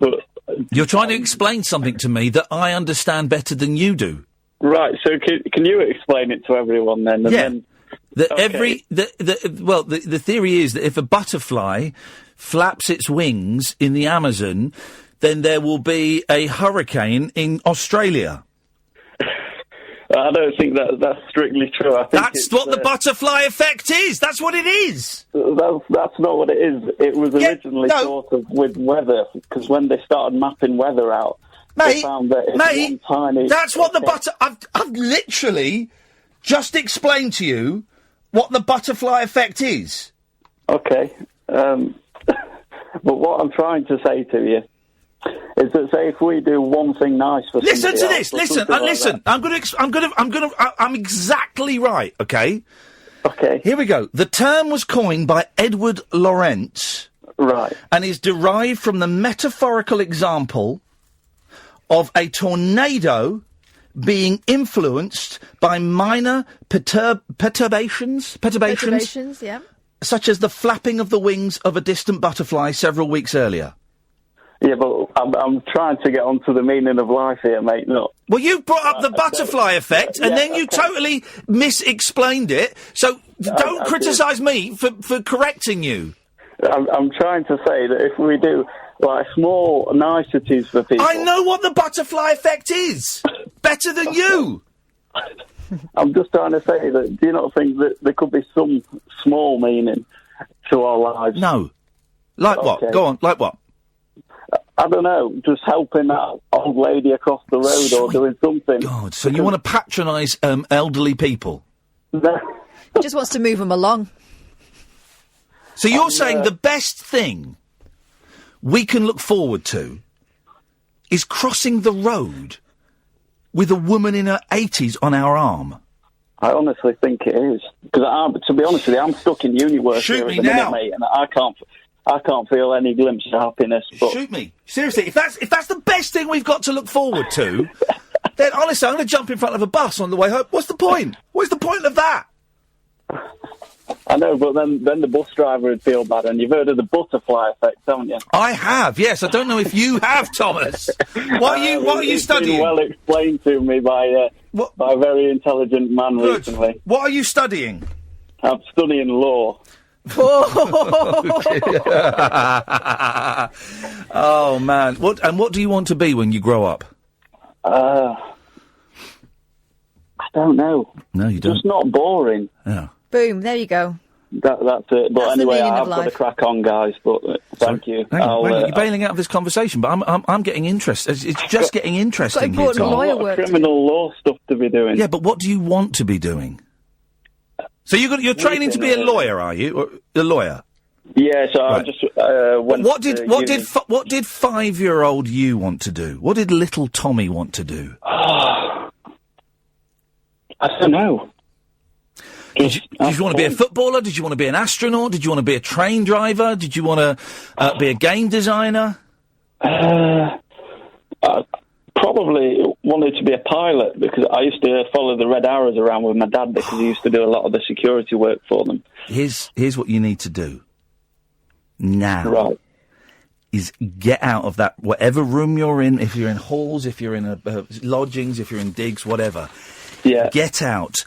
But you're trying to explain something to me that I understand better than you do. Right. So can you explain it to everyone then? And the theory is that if a butterfly flaps its wings in the Amazon, then there will be a hurricane in Australia. I don't think that's strictly true. I think that's what the butterfly effect is. That's what it is. That's not what it is. It was originally thought of with weather, because when they started mapping weather out, they found that it's one tiny... That's what the I've literally just explained to you what the butterfly effect is. Okay. But what I'm trying to say to you is that, say, if we do one thing nice for listen to else, this. Listen. I'm exactly right. Okay. Okay. Here we go. The term was coined by Edward Lorenz. Right. And is derived from the metaphorical example of a tornado being influenced by minor perturbations, yeah. Such as the flapping of the wings of a distant butterfly several weeks earlier. Yeah, but I'm trying to get onto the meaning of life here, mate. No. Well, you brought up the butterfly effect, and then you totally mis-explained it. So don't criticise me for correcting you. I'm trying to say that if we do like small niceties for people, I know what the butterfly effect is better than you. I'm just trying to say that, do you not think that there could be some small meaning to our lives? No. Like what? Go on, like what? I don't know, just helping that old lady across the road or doing something. God, so you want to patronise elderly people? No. He just wants to move them along. So you're saying the best thing we can look forward to is crossing the road with a woman in her 80s on our arm? I honestly think it is. Because, to be honest with you, I'm stuck in uni work Shoot here me at the now. minute, mate, and I can't feel any glimpse of happiness. But Shoot me. Seriously, if that's the best thing we've got to look forward to, then honestly, I'm going to jump in front of a bus on the way home. What's the point? What's the point of that? I know, but then the bus driver would feel bad, and you've heard of the butterfly effect, haven't you? I have, yes. I don't know if you have, Thomas. What are you studying? It's been well explained to me by a very intelligent man recently. What are you studying? I'm studying law. Oh, man. What do you want to be when you grow up? I don't know. No, you don't. Just not boring. Yeah. Boom, there you go. That's it. But That's the anyway, meaning I've of got to life. crack on, guys. But thank you. Hang on, you're bailing out of this conversation, but I'm getting interested. It's just getting interesting here, Tom. I've got criminal law stuff to be doing. Yeah, but what do you want to be doing? So you're training to be a lawyer, are you? Or a lawyer? Yeah. So I Right. just went. What to did uni. 5-year-old you want to do? What did little Tommy want to do? I don't know. Did you want to be a footballer? Did you want to be an astronaut? Did you want to be a train driver? Did you want to be a game designer? I probably wanted to be a pilot because I used to follow the Red Arrows around with my dad because he used to do a lot of the security work for them. Here's what you need to do now. Right. Is get out of that, whatever room you're in, if you're in halls, if you're in lodgings, if you're in digs, whatever. Yeah. Get out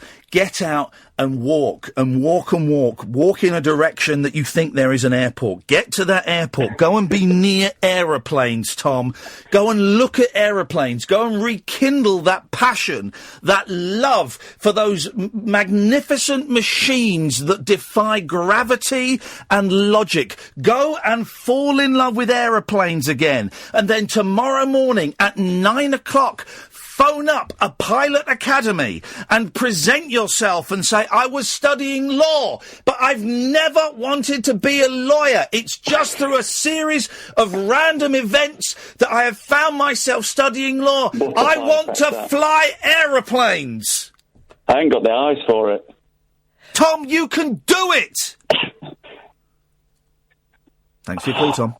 and walk and walk and walk. Walk in a direction that you think there is an airport. Get to that airport. Go and be near aeroplanes, Tom. Go and look at aeroplanes. Go and rekindle that passion, that love for those magnificent machines that defy gravity and logic. Go and fall in love with aeroplanes again. And then tomorrow morning at 9 o'clock, phone up a pilot academy and present yourself and say, I was studying law, but I've never wanted to be a lawyer. It's just through a series of random events that I have found myself studying law. I want to fly aeroplanes. I ain't got the eyes for it. Tom, you can do it. Thanks for your call, Tom.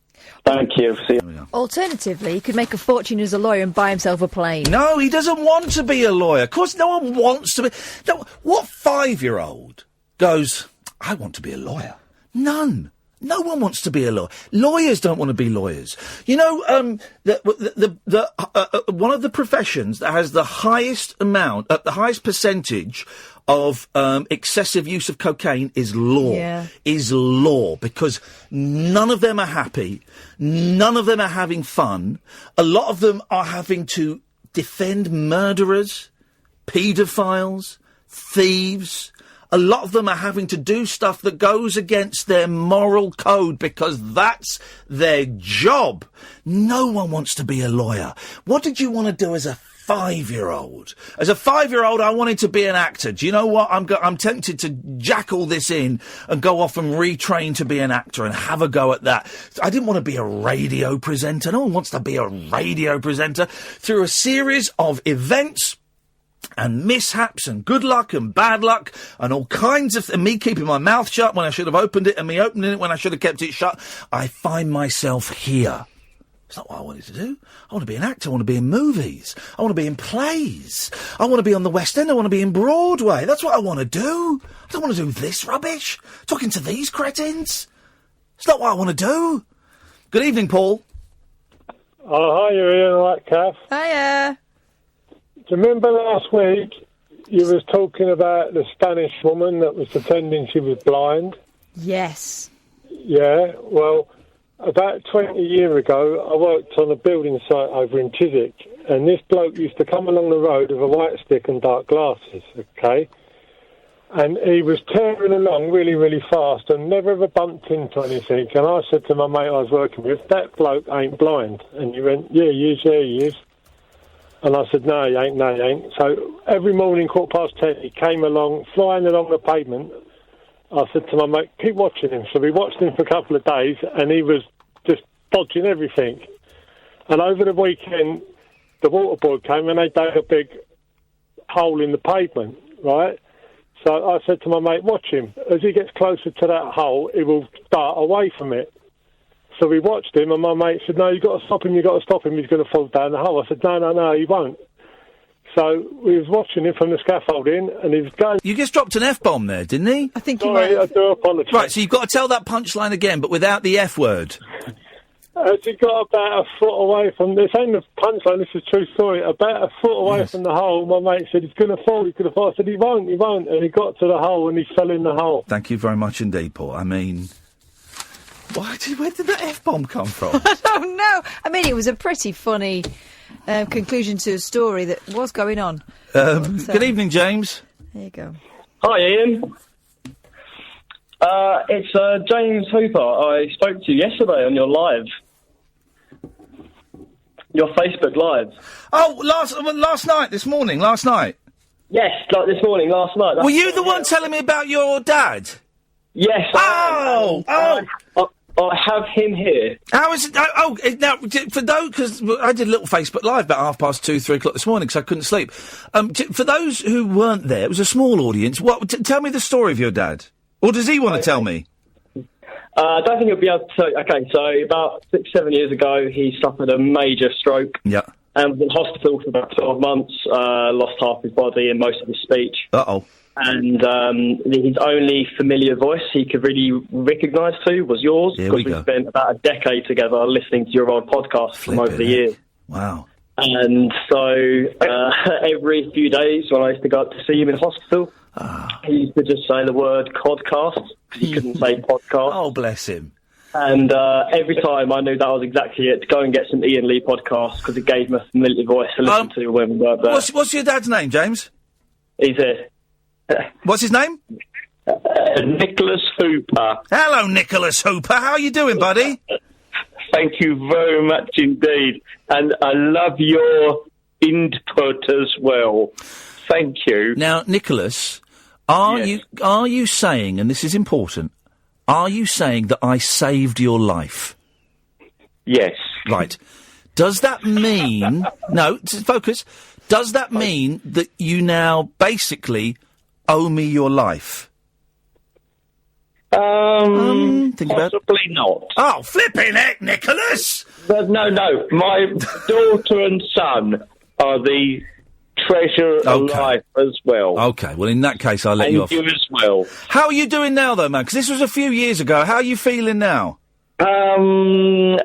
Thank you. See you. Alternatively, he could make a fortune as a lawyer and buy himself a plane. No, he doesn't want to be a lawyer. Of course, no one wants to be. No, what 5-year-old goes, I want to be a lawyer? None. No one wants to be a lawyer. Lawyers don't want to be lawyers. You know, one of the professions that has the highest amount, the highest percentage of excessive use of cocaine is law. Yeah. Is law, because none of them are happy. None of them are having fun. A lot of them are having to defend murderers, paedophiles, thieves. A lot of them are having to do stuff that goes against their moral code because that's their job. No one wants to be a lawyer. What did you want to do as a 5-year-old? As a 5-year-old, I wanted to be an actor. Do you know what? I'm tempted to jack all this in and go off and retrain to be an actor and have a go at that. I didn't want to be a radio presenter. No one wants to be a radio presenter. Through a series of events and mishaps and good luck and bad luck and all kinds of... and me keeping my mouth shut when I should have opened it and me opening it when I should have kept it shut, I find myself here. It's not what I wanted to do. I want to be an actor. I want to be in movies. I want to be in plays. I want to be on the West End. I want to be in Broadway. That's what I want to do. I don't want to do this rubbish. Talking to these cretins. It's not what I want to do. Good evening, Paul. Oh, hi, you're Ian, right, Kath. Hiya. Do you remember last week you was talking about the Spanish woman that was pretending she was blind? Yes. Yeah, well, about 20 years ago, I worked on a building site over in Chiswick, and this bloke used to come along the road with a white stick and dark glasses, okay? And he was tearing along really, really fast and never ever bumped into anything. And I said to my mate I was working with, that bloke ain't blind. And he went, yeah, he is. And I said, no, he ain't. So every morning, 10:15, he came along, flying along the pavement. I said to my mate, keep watching him. So we watched him for a couple of days, and he was just dodging everything. And over the weekend, the water board came, and they dug a big hole in the pavement, right? So I said to my mate, watch him. As he gets closer to that hole, he will dart away from it. So we watched him, and my mate said, no, you've got to stop him, he's going to fall down the hole. I said, no, he won't. So we was watching him from the scaffolding, and he was going... You just dropped an F-bomb there, didn't he? I think Sorry, I do apologise. Right, so you've got to tell that punchline again, but without the F word. As he got about a foot away from... This ain't a punchline, this is a true story. About a foot away from the hole, my mate said, he's going to fall. I said, he won't. And he got to the hole, and he fell in the hole. Thank you very much indeed, Paul. I mean... where did that F-bomb come from? I don't know. I mean, it was a pretty funny conclusion to a story that was going on. Good evening, James. There you go. Hi, Ian. It's James Hooper. I spoke to you yesterday on your live. Your Facebook Live. Oh, last night, this morning, last night? Yes, like this morning, last night. Were you the one telling me about your dad? Yes. I have him here. How is it? Now, for those, because I did a little Facebook Live about 2:30, 3 o'clock this morning because I couldn't sleep. For those who weren't there, it was a small audience. Tell me the story of your dad. Or does he want to tell me? I don't think he'll be able to tell you. Okay, so about 6-7 years ago, he suffered a major stroke. Yeah. And was in hospital for about 12 months, lost half his body and most of his speech. Uh-oh. And his only familiar voice he could really recognise was yours. Here we because go. we spent about a decade together listening to your old podcast from over the years. Wow. And so every few days when I used to go up to see him in hospital, he used to just say the word codcast. He couldn't say podcast. Oh, bless him. And every time I knew that was exactly it, to go and get some Ian Lee podcast because it gave me a familiar voice to listen to when we weren't there. What's your dad's name, James? He's here. What's his name? Nicholas Hooper. Hello, Nicholas Hooper. How are you doing, buddy? Thank you very much indeed. And I love your input as well. Thank you. Now, Nicholas, are you saying, and this is important, are you saying that I saved your life? Yes. Right. Does that mean... No, focus. Does that mean that you now basically owe me your life? Think possibly not. Oh, flipping heck, Nicholas! No. My daughter and son are the treasure of life as well. Okay, well, in that case, I'll let you off. And you as well. How are you doing now, though, man? Because this was a few years ago. How are you feeling now? Lovely.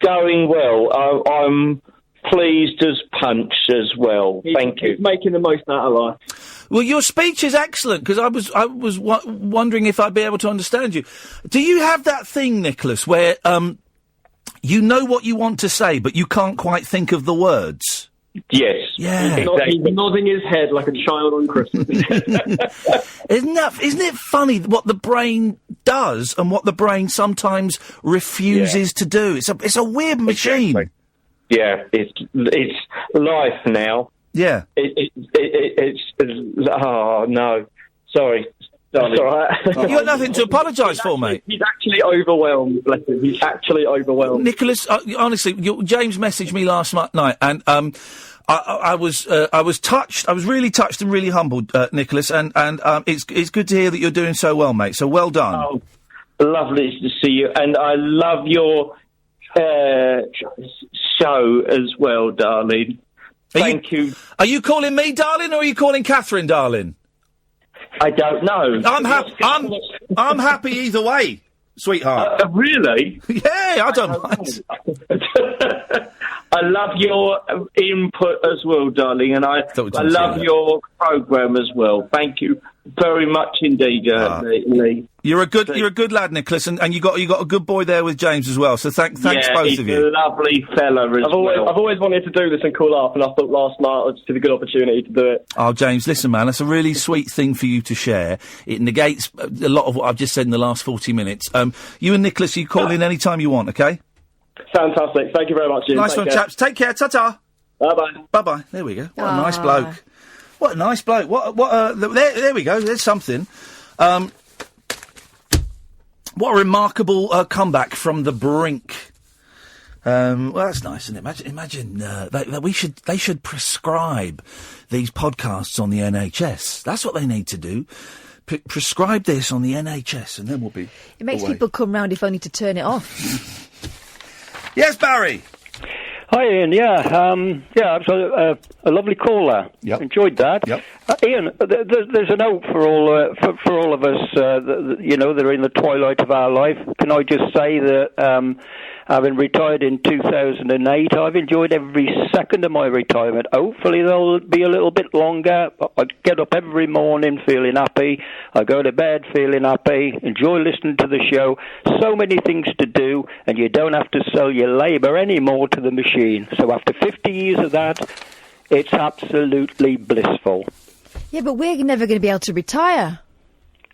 Going well. I'm pleased as punch as well. Thank you. He's making the most out of life. Well, your speech is excellent, because I was wondering if I'd be able to understand you. Do you have that thing, Nicholas, where you know what you want to say, but you can't quite think of the words? Yes. Yeah. He's nodding his head like a child on Christmas. Isn't it funny what the brain does and what the brain sometimes refuses to do? It's a weird machine. Exactly. Yeah, it's life now. Yeah. It's oh no, sorry. That's all right. You've got nothing to apologise for, mate. He's actually overwhelmed, bless him. He's actually overwhelmed. Nicholas, honestly, James messaged me last night, and I was touched. I was really touched and really humbled, Nicholas, and it's good to hear that you're doing so well, mate. So well done. Oh, lovely to see you, and I love your show as well, darling. Thank you. Are you calling me darling, or are you calling Catherine darling? I don't know. I'm happy either way, sweetheart. Really? Yeah, I don't mind. I love your input as well, darling, and I love your programme as well. Thank you very much indeed, Lee. You're a good lad, Nicholas, and you got a good boy there with James as well. So thanks both of you. He's a lovely fella as well. I've always wanted to do this and call up, and I thought last night I just had a good opportunity to do it. Oh, James, listen, man, that's a really sweet thing for you to share. It negates a lot of what I've just said in the last 40 minutes. You and Nicholas, you call in any time you want, okay? Fantastic. Thank you very much, Ian. Nice one, chaps. Take care. Ta-ta. Bye-bye. Bye-bye. There we go. What a nice bloke. What a nice bloke. There we go. There's something. What a remarkable comeback from the brink. Well, that's nice, isn't it? Imagine they should prescribe these podcasts on the NHS. That's what they need to do. Prescribe this on the NHS, and then we'll be. It makes people come round if only to turn it off. Yes, Barry. Hi, Ian. Yeah, absolutely. A lovely caller. Yep. Enjoyed that. Yep. Ian, there's an hope for all of us. That are in the twilight of our life. Can I just say that having retired in 2008, I've enjoyed every second of my retirement. Hopefully, they'll be a little bit longer. I get up every morning feeling happy. I go to bed feeling happy. Enjoy listening to the show. So many things to do, and you don't have to sell your labour anymore to the machine. So after 50 years of that, it's absolutely blissful. Yeah, but we're never going to be able to retire.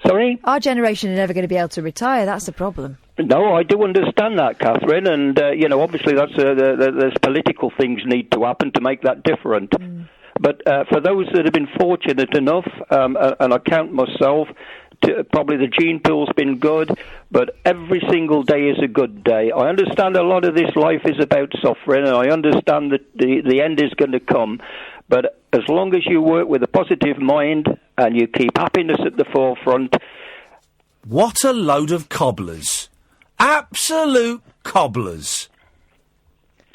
Sorry? Our generation are never going to be able to retire. That's the problem. No, I do understand that, Catherine, and obviously that's there's political things need to happen to make that different. But for those that have been fortunate enough, and I count myself, probably the gene pool's been good, but every single day is a good day. I understand a lot of this life is about suffering, and I understand that the end is going to come. But as long as you work with a positive mind and you keep happiness at the forefront. What a load of cobblers. Absolute cobblers.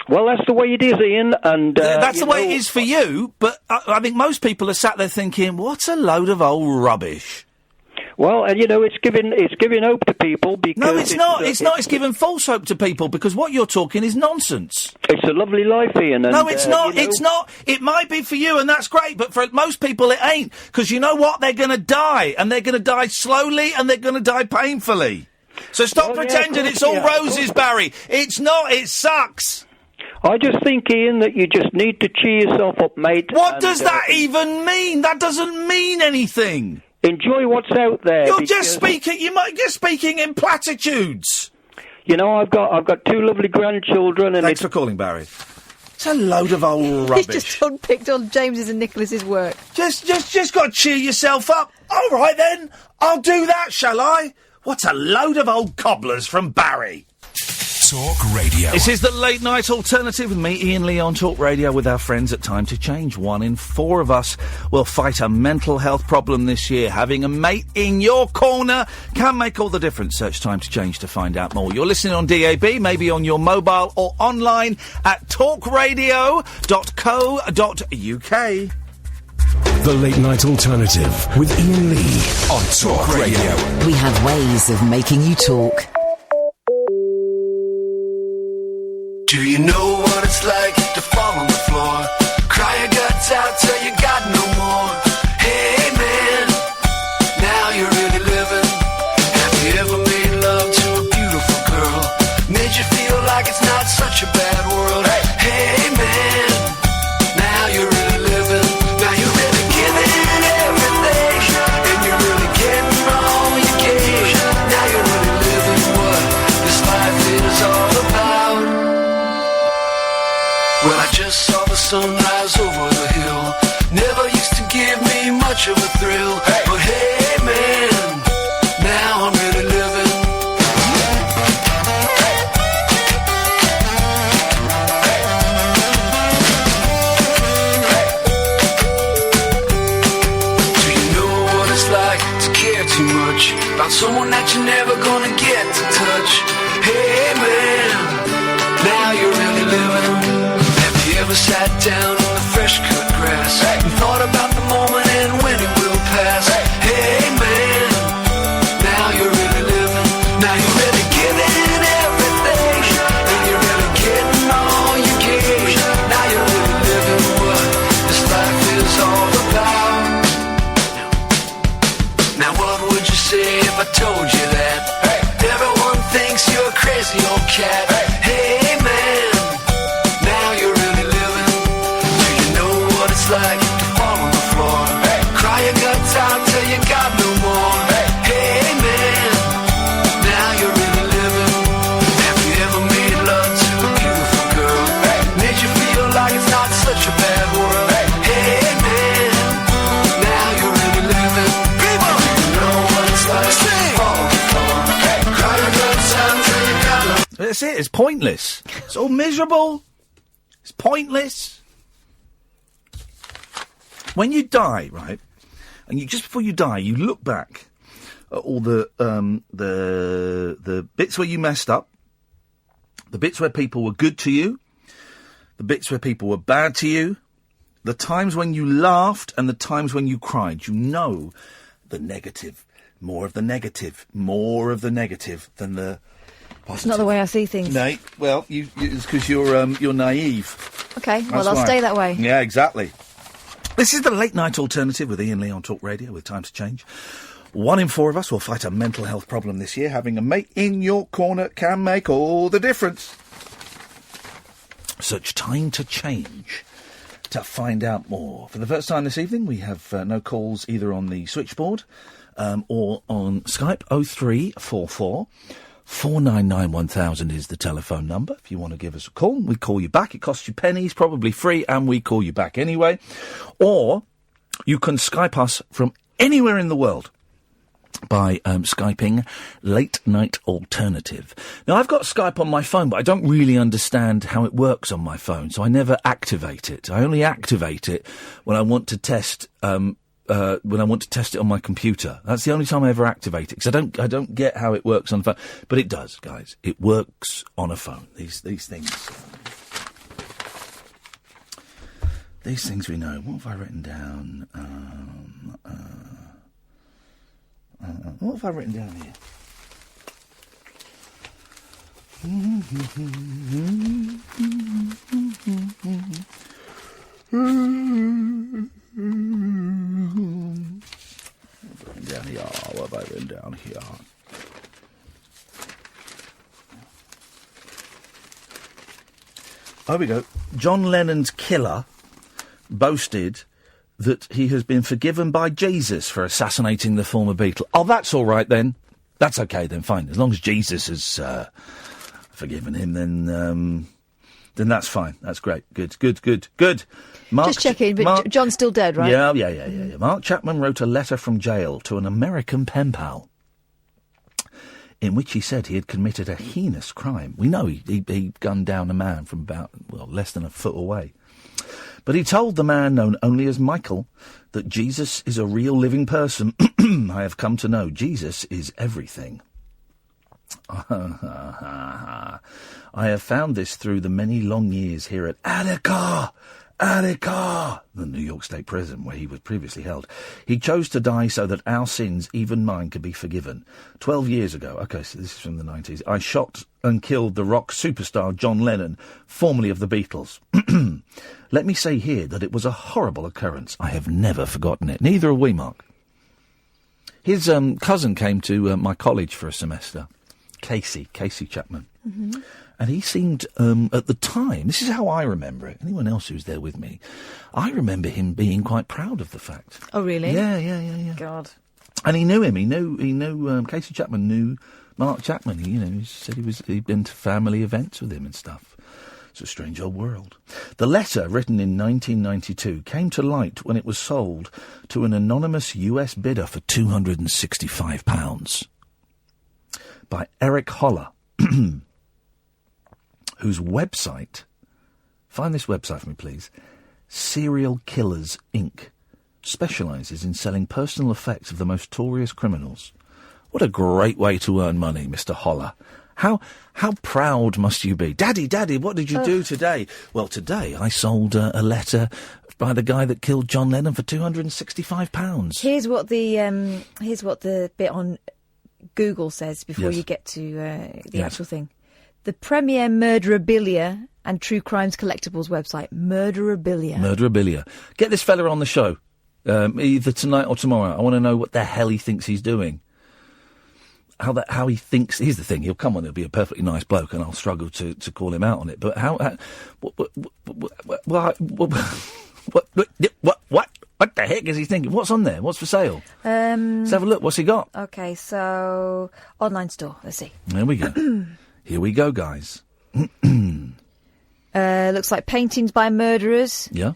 Well, that's the way it is, Ian, and... that's the way it is for you, but I think most people are sat there thinking, what a load of old rubbish. Well, and it's giving hope to people because... No, it's not. It's giving false hope to people because what you're talking is nonsense. It's a lovely life, Ian. And, no, it's not. It's not. It might be for you, and that's great, but for most people, it ain't. Because you know what? They're going to die, and they're going to die slowly, and they're going to die painfully. So stop pretending it's all roses, Barry. It's not. It sucks. I just think, Ian, that you just need to cheer yourself up, mate. What does that even mean? That doesn't mean anything. Enjoy what's out there. You're just speaking. You're speaking in platitudes. I've got two lovely grandchildren, and thanks for calling, Barry. It's a load of old rubbish. He's just unpicked on James's and Nicholas's work. Just got to cheer yourself up. All right then, I'll do that, shall I? What a load of old cobblers from Barry. Talk Radio. This is the Late Night Alternative with me, Iain Lee, on Talk Radio with our friends at Time to Change. 1 in 4 of us will fight a mental health problem this year. Having a mate in your corner can make all the difference. Search Time to Change to find out more. You're listening on DAB, maybe on your mobile or online at talkradio.co.uk. The Late Night Alternative with Iain Lee on Talk Radio. We have ways of making you talk. Do you know what it's like to fall on the floor? Cry your guts out till you got no more. Hey man, now you're really living. Have you ever made love to a beautiful girl? Made you feel like it's not such a bad world. Hey man, now you're really living. Now you're really giving everything, and you're really getting all you gave. Now you're really living what this life is all about. Well, I just saw the sunrise over the hill. Never used to give me much of a thrill. But hey, man, now I'm really living. Do you know what it's like to care too much about someone that you're never gonna get to touch? Hey, man, now you're really living. Ever sat down in the fresh cut grass and thought about the moment and when it will pass? Hey man, now you're really living. Now you're really giving everything, and you're really getting all you gave. Now what would you say if I told you that? Everyone thinks you're a crazy old cat. Hey man, now you're really living. Do you know what it's like to fall on the floor? Cry your guts out till you got no more. Hey man, now you're really living. Have you ever made love to a beautiful girl? Made you feel like it's not such a bad world. Hey man, now you're really living. People, you know what it's like to fall on the floor. Cry your guts out till you got no more. That's it. It's pointless. It's all miserable. It's pointless. When you die, right, and just before you die, you look back at all the bits where you messed up, the bits where people were good to you, the bits where people were bad to you, the times when you laughed and the times when you cried. You know the negative, more of the negative than the positive. It's not the way I see things. No, well, it's because you're naive. Okay, well, That's I'll why. stay that way. Yeah, exactly. This is the Late Night Alternative with Iain Lee on Talk Radio with Time to Change. 1 in 4 of us will fight a mental health problem this year. Having a mate in your corner can make all the difference. Such time to change. To find out more. For the first time this evening, we have no calls either on the switchboard or on Skype. 0344 499 1000 is the telephone number. If you want to give us a call, we call you back. It costs you pennies, probably free, and we call you back anyway. Or you can Skype us from anywhere in the world by Skyping Late Night Alternative. Now, I've got Skype on my phone, but I don't really understand how it works on my phone, so I never activate it. I only activate it when I want to test it on my computer. That's the only time I ever activate it, because I don't get how it works on the phone. But it does, guys. It works on a phone. These things. These things we know. What have I written down? What have I written down here? What have I written down here? Here we go. John Lennon's killer boasted that he has been forgiven by Jesus for assassinating the former Beatle. Oh, that's all right then. That's okay then, fine. As long as Jesus has forgiven him, then that's fine. That's great. Good. Mark, just checking, but John's still dead, right? Yeah. Mark Chapman wrote a letter from jail to an American pen pal in which he said he had committed a heinous crime. We know he gunned down a man from about, less than a foot away. But he told the man known only as Michael that Jesus is a real living person. I have come to know Jesus is everything. I have found this through the many long years here at Attica, the New York State Prison, where he was previously held. He chose to die so that our sins, even mine, could be forgiven. 12 years ago, okay, so this is from the 90s, I shot and killed the rock superstar John Lennon, formerly of the Beatles. Let me say here that it was a horrible occurrence. I have never forgotten it. Neither have we, Mark. His cousin came to my college for a semester. Casey Chapman. Mm-hmm. And he seemed, at the time, this is how I remember it, anyone else who's there with me, I remember him being quite proud of the fact. Oh, really? Yeah. God. And he knew him. He knew Casey Chapman knew Mark Chapman. He said he'd been to family events with him and stuff. It's a strange old world. The letter, written in 1992, came to light when it was sold to an anonymous US bidder for £265 by Eric Holler, whose website, find this website for me, please, Serial Killers, Inc., specialises in selling personal effects of the most notorious criminals. What a great way to earn money, Mr. Holler. How proud must you be? Daddy, what did you do today? Well, today I sold a letter by the guy that killed John Lennon for £265. Here's what the bit on Google says before you get to the actual thing. The premier murderabilia and true crimes collectibles website, Murderabilia. Get this fella on the show. either tonight or tomorrow. I want to know what the hell he thinks he's doing. How he thinks. Here's the thing: he'll come on, he'll be a perfectly nice bloke, and I'll struggle to call him out on it. But what the heck is he thinking? What's on there? What's for sale? Let's have a look. What's he got? Okay, so online store. Let's see. There we go. Here we go, guys. Looks like paintings by murderers. Yeah.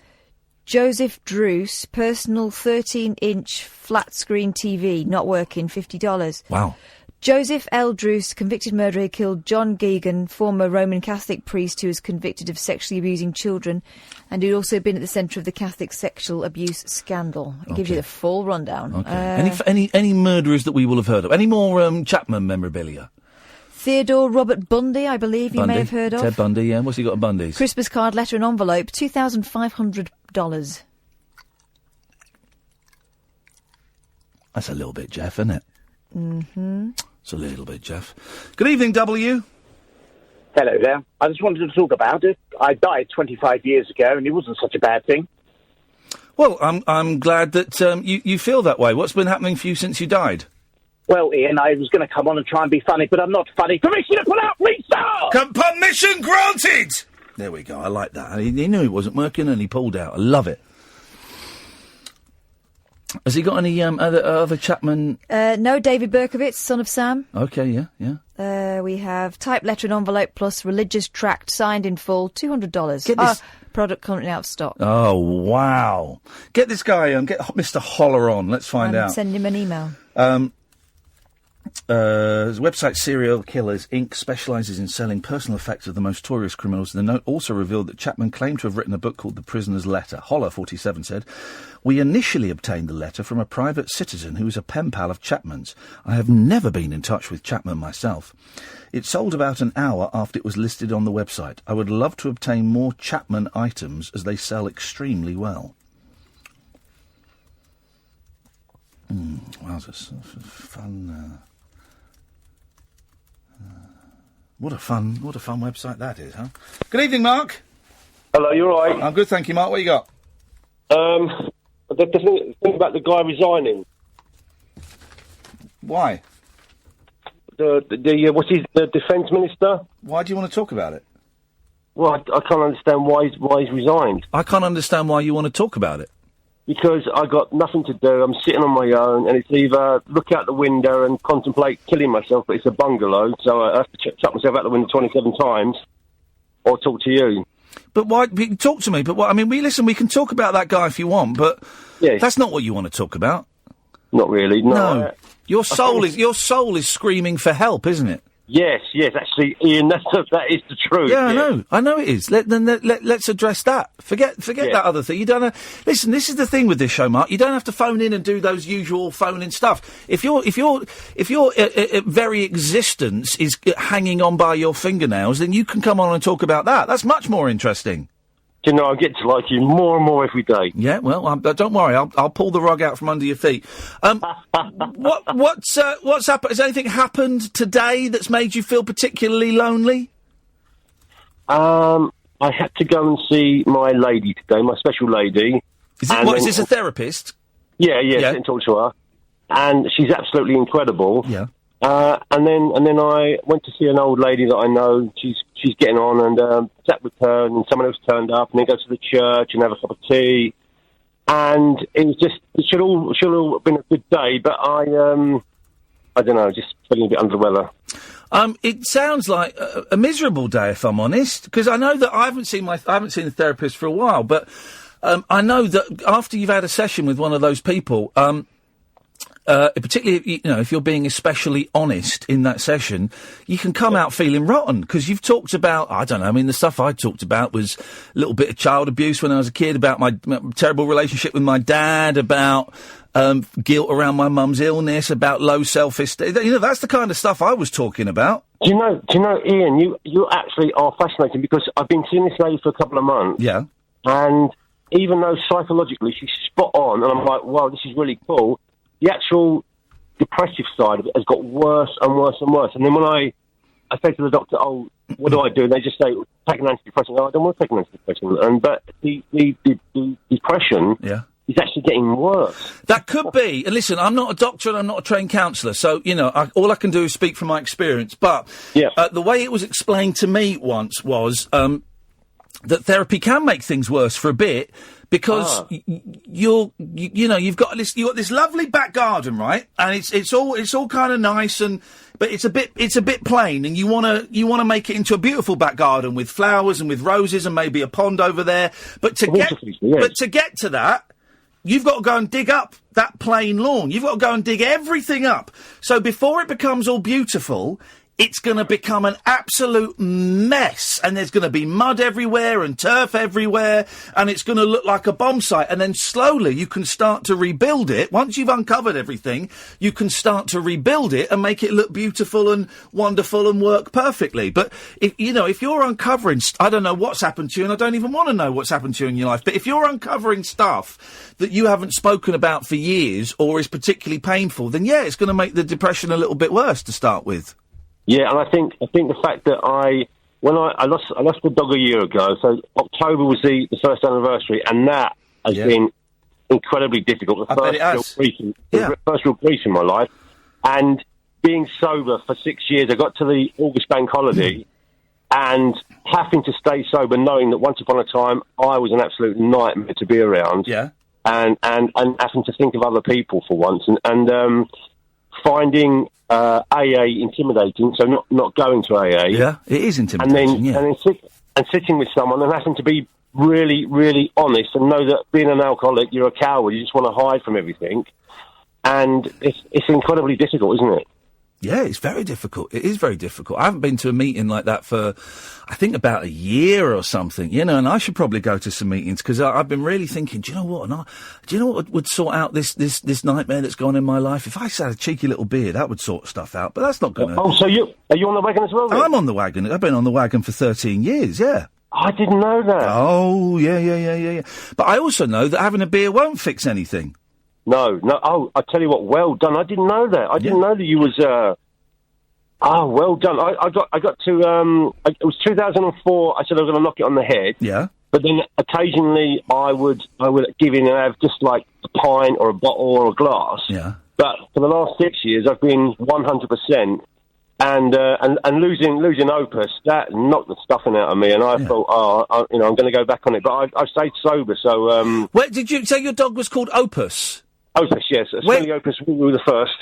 Joseph Druce, personal 13-inch flat-screen TV, not working, $50. Wow. Joseph L. Druce, convicted murderer, who killed John Geoghegan, former Roman Catholic priest who was convicted of sexually abusing children, and who'd also been at the centre of the Catholic sexual abuse scandal. It gives you the full rundown. Okay. Any murderers that we will have heard of? Any more Chapman memorabilia? Theodore Robert Bundy, I believe you may have heard of. Ted Bundy, yeah. What's he got at Bundy's? Christmas card, letter and envelope, $2,500. That's a little bit, Jeff, isn't it? Mm-hmm. It's a little bit, Jeff. Good evening, W. Hello there. I just wanted to talk about it. I died 25 years ago, and it wasn't such a bad thing. Well, I'm glad that you feel that way. What's been happening for you since you died? Well, Ian, I was going to come on and try and be funny, but I'm not funny. Permission to pull out, please, sir! Permission granted! There we go. I like that. He knew it wasn't working, and he pulled out. I love it. Has he got any other Chapman? No, David Berkowitz, son of Sam. Okay, yeah. We have type, letter and envelope plus religious tract signed in full, $200. Get this... product currently out of stock. Oh, wow. Get this guy on. Get Mr. Holler on. Let's find out. Send him an email. His website Serial Killers Inc. specialises in selling personal effects of the most notorious criminals. The note also revealed that Chapman claimed to have written a book called The Prisoner's Letter. Holler, 47, said, "We initially obtained the letter from a private citizen who was a pen pal of Chapman's. I have never been in touch with Chapman myself. It sold about an hour after it was listed on the website. I would love to obtain more Chapman items as they sell extremely well." Wow, that's fun. What a fun website that is, huh? Good evening, Mark. Hello, you all right? I'm good, thank you, Mark. What you got? The thing about the guy resigning. Why? What's his defence minister? Why do you want to talk about it? Well, I can't understand why he's resigned. I can't understand why you want to talk about it. Because I got nothing to do. I'm sitting on my own, and it's either look out the window and contemplate killing myself, but it's a bungalow, so I have to chuck myself out the window 27 times, or talk to you. But why? Talk to me. But what? I mean, we can talk about that guy if you want, but that's not what you want to talk about. Not really. No. Your soul is screaming for help, isn't it? Yes, actually, Ian, that is the truth. Yeah, I know it is. Let's address that. Forget that other thing. You don't listen. This is the thing with this show, Mark. You don't have to phone in and do those usual phone-in stuff. If your very existence is hanging on by your fingernails, then you can come on and talk about that. That's much more interesting. You know, I get to like you more and more every day. Yeah, well, don't worry. I'll pull the rug out from under your feet. What's happened? Has anything happened today that's made you feel particularly lonely? I had to go and see my lady today, my special lady. Is this a therapist? Yeah. Didn't talk to her, and she's absolutely incredible. Yeah. And then I went to see an old lady that I know. She's getting on, and sat with her, and someone else turned up, and then go to the church and have a cup of tea. And it should all have been a good day, but I don't know, just feeling a bit under the weather. It sounds like a miserable day, if I'm honest, because I know that I haven't seen the therapist for a while, but I know that after you've had a session with one of those people, particularly, if you're being especially honest in that session, you can come out feeling rotten, because you've talked about, I don't know, I mean, the stuff I talked about was a little bit of child abuse when I was a kid, about my terrible relationship with my dad, about guilt around my mum's illness, about low self-esteem. That's the kind of stuff I was talking about. Do you know, Ian, you actually are fascinating, because I've been seeing this lady for a couple of months. Yeah. And even though psychologically she's spot on, and I'm like, wow, this is really cool, the actual depressive side of it has got worse and worse and worse. And then when I say to the doctor, oh, what do I do? And they just say, take an antidepressant. Oh, I don't want to take an antidepressant. But the depression is actually getting worse. That could be. And listen, I'm not a doctor and I'm not a trained counsellor, so, you know, all I can do is speak from my experience. But the way it was explained to me once was that therapy can make things worse for a bit because you've got this lovely back garden, right? And it's all kind of nice but it's a bit plain, and you want to make it into a beautiful back garden with flowers and with roses and maybe a pond over there. But to get to that, you've got to go and dig up that plain lawn. You've got to go and dig everything up. So before it becomes all beautiful, it's going to become an absolute mess, and there's going to be mud everywhere and turf everywhere, and it's going to look like a bomb site. And then slowly you can start to rebuild it. Once you've uncovered everything, you can start to rebuild it and make it look beautiful and wonderful and work perfectly. But if you're uncovering, I don't know what's happened to you, and I don't even want to know what's happened to you in your life, but if you're uncovering stuff that you haven't spoken about for years or is particularly painful, then it's going to make the depression a little bit worse to start with. Yeah, and I think the fact that I lost the dog a year ago, so October was the first anniversary, and that has been incredibly difficult. The first real grief in my life, and being sober for 6 years, I got to the August bank holiday, and having to stay sober, knowing that once upon a time I was an absolute nightmare to be around. Yeah, and having to think of other people for once, and finding AA intimidating, so not going to AA. Yeah, it is intimidating. And then sitting with someone and having to be really, really honest and know that being an alcoholic, you're a coward. You just want to hide from everything, and it's incredibly difficult, isn't it? Yeah, it's very difficult. It is very difficult. I haven't been to a meeting like that for, I think, about a year or something, and I should probably go to some meetings because I've been really thinking, do you know what would sort out this nightmare that's gone in my life? If I just had a cheeky little beer, that would sort stuff out, but that's not going to... Oh, so are you on the wagon as well, then? I'm on the wagon. I've been on the wagon for 13 years, yeah. I didn't know that. Oh, yeah. But I also know that having a beer won't fix anything. No. Oh, I tell you what, well done. I didn't know that. I didn't know that you was... well done. I got to... it was 2004. I said I was going to knock it on the head. Yeah. But then occasionally I would give in and have just like a pint or a bottle or a glass. Yeah. But for the last 6 years, I've been 100%. And losing Opus, that knocked the stuffing out of me, and I thought, I'm going to go back on it. But I stayed sober, so... Where did you say your dog was called Opus? Opus, yes. Smelly Opus, we were the first.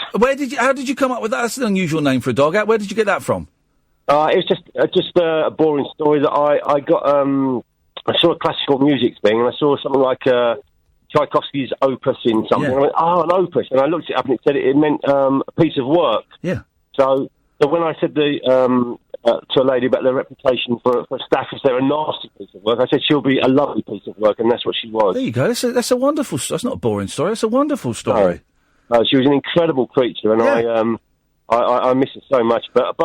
How did you come up with that? That's an unusual name for a dog. Where did you get that from? It was just a boring story that I got... I saw a classical music thing, and I saw something like Tchaikovsky's Opus in something. Yeah. I went, an Opus, and I looked it up, and it said it meant a piece of work. Yeah. So when I said to a lady about their reputation for staff as they're a nasty piece of work, I said she'll be a lovely piece of work, and that's what she was. There you go. That's a wonderful... That's not a boring story. It's a wonderful story. She was an incredible creature, and I miss her so much. But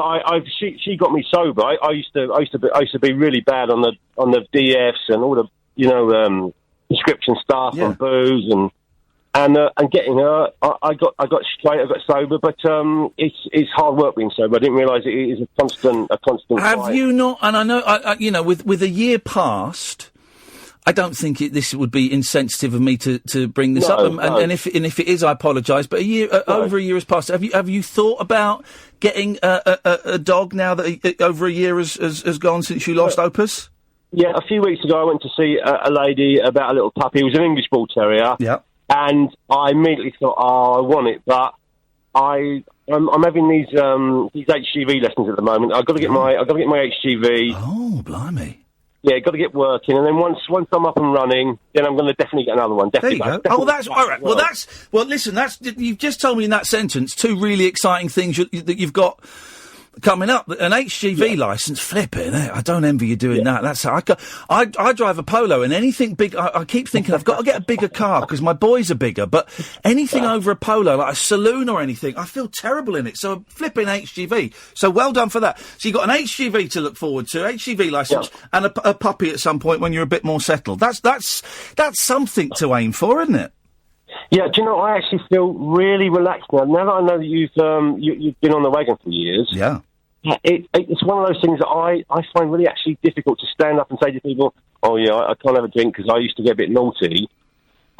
she got me sober. I used to be really bad on the DFs and all the prescription stuff and booze and getting her. I got straight. I got sober, but it's hard work being sober. I didn't realise it is a constant. Have fight. you not? And I know, with a year past, I don't think this would be insensitive of me to bring this up. And if it is, I apologise. But over a year has passed. Have you thought about getting a dog now that over a year has gone since you lost Opus? Yeah, a few weeks ago I went to see a lady about a little puppy. It was an English Bull Terrier. Yeah. And I immediately thought, I want it, but I'm having these HGV lessons at the moment. I've got to get my HGV. Oh, blimey! Yeah, got to get working, and then once I'm up and running, then I'm going to definitely get another one. Definitely. There you go. That's all right. Well, listen. You've just told me in that sentence two really exciting things that you've got coming up. An HGV licence, flipping it. I don't envy you doing that. That's how I drive a Polo, and anything big, I keep thinking I've got to get a bigger car because my boys are bigger, but anything over a Polo, like a saloon or anything, I feel terrible in it. So flipping HGV. So well done for that. So you've got an HGV to look forward to, HGV licence, and a puppy at some point when you're a bit more settled. That's something to aim for, isn't it? Yeah, do you know, I actually feel really relaxed now. Now that I know that you've been on the wagon for years. Yeah. It's one of those things that I find really actually difficult to stand up and say to people, oh yeah, I can't have a drink because I used to get a bit naughty.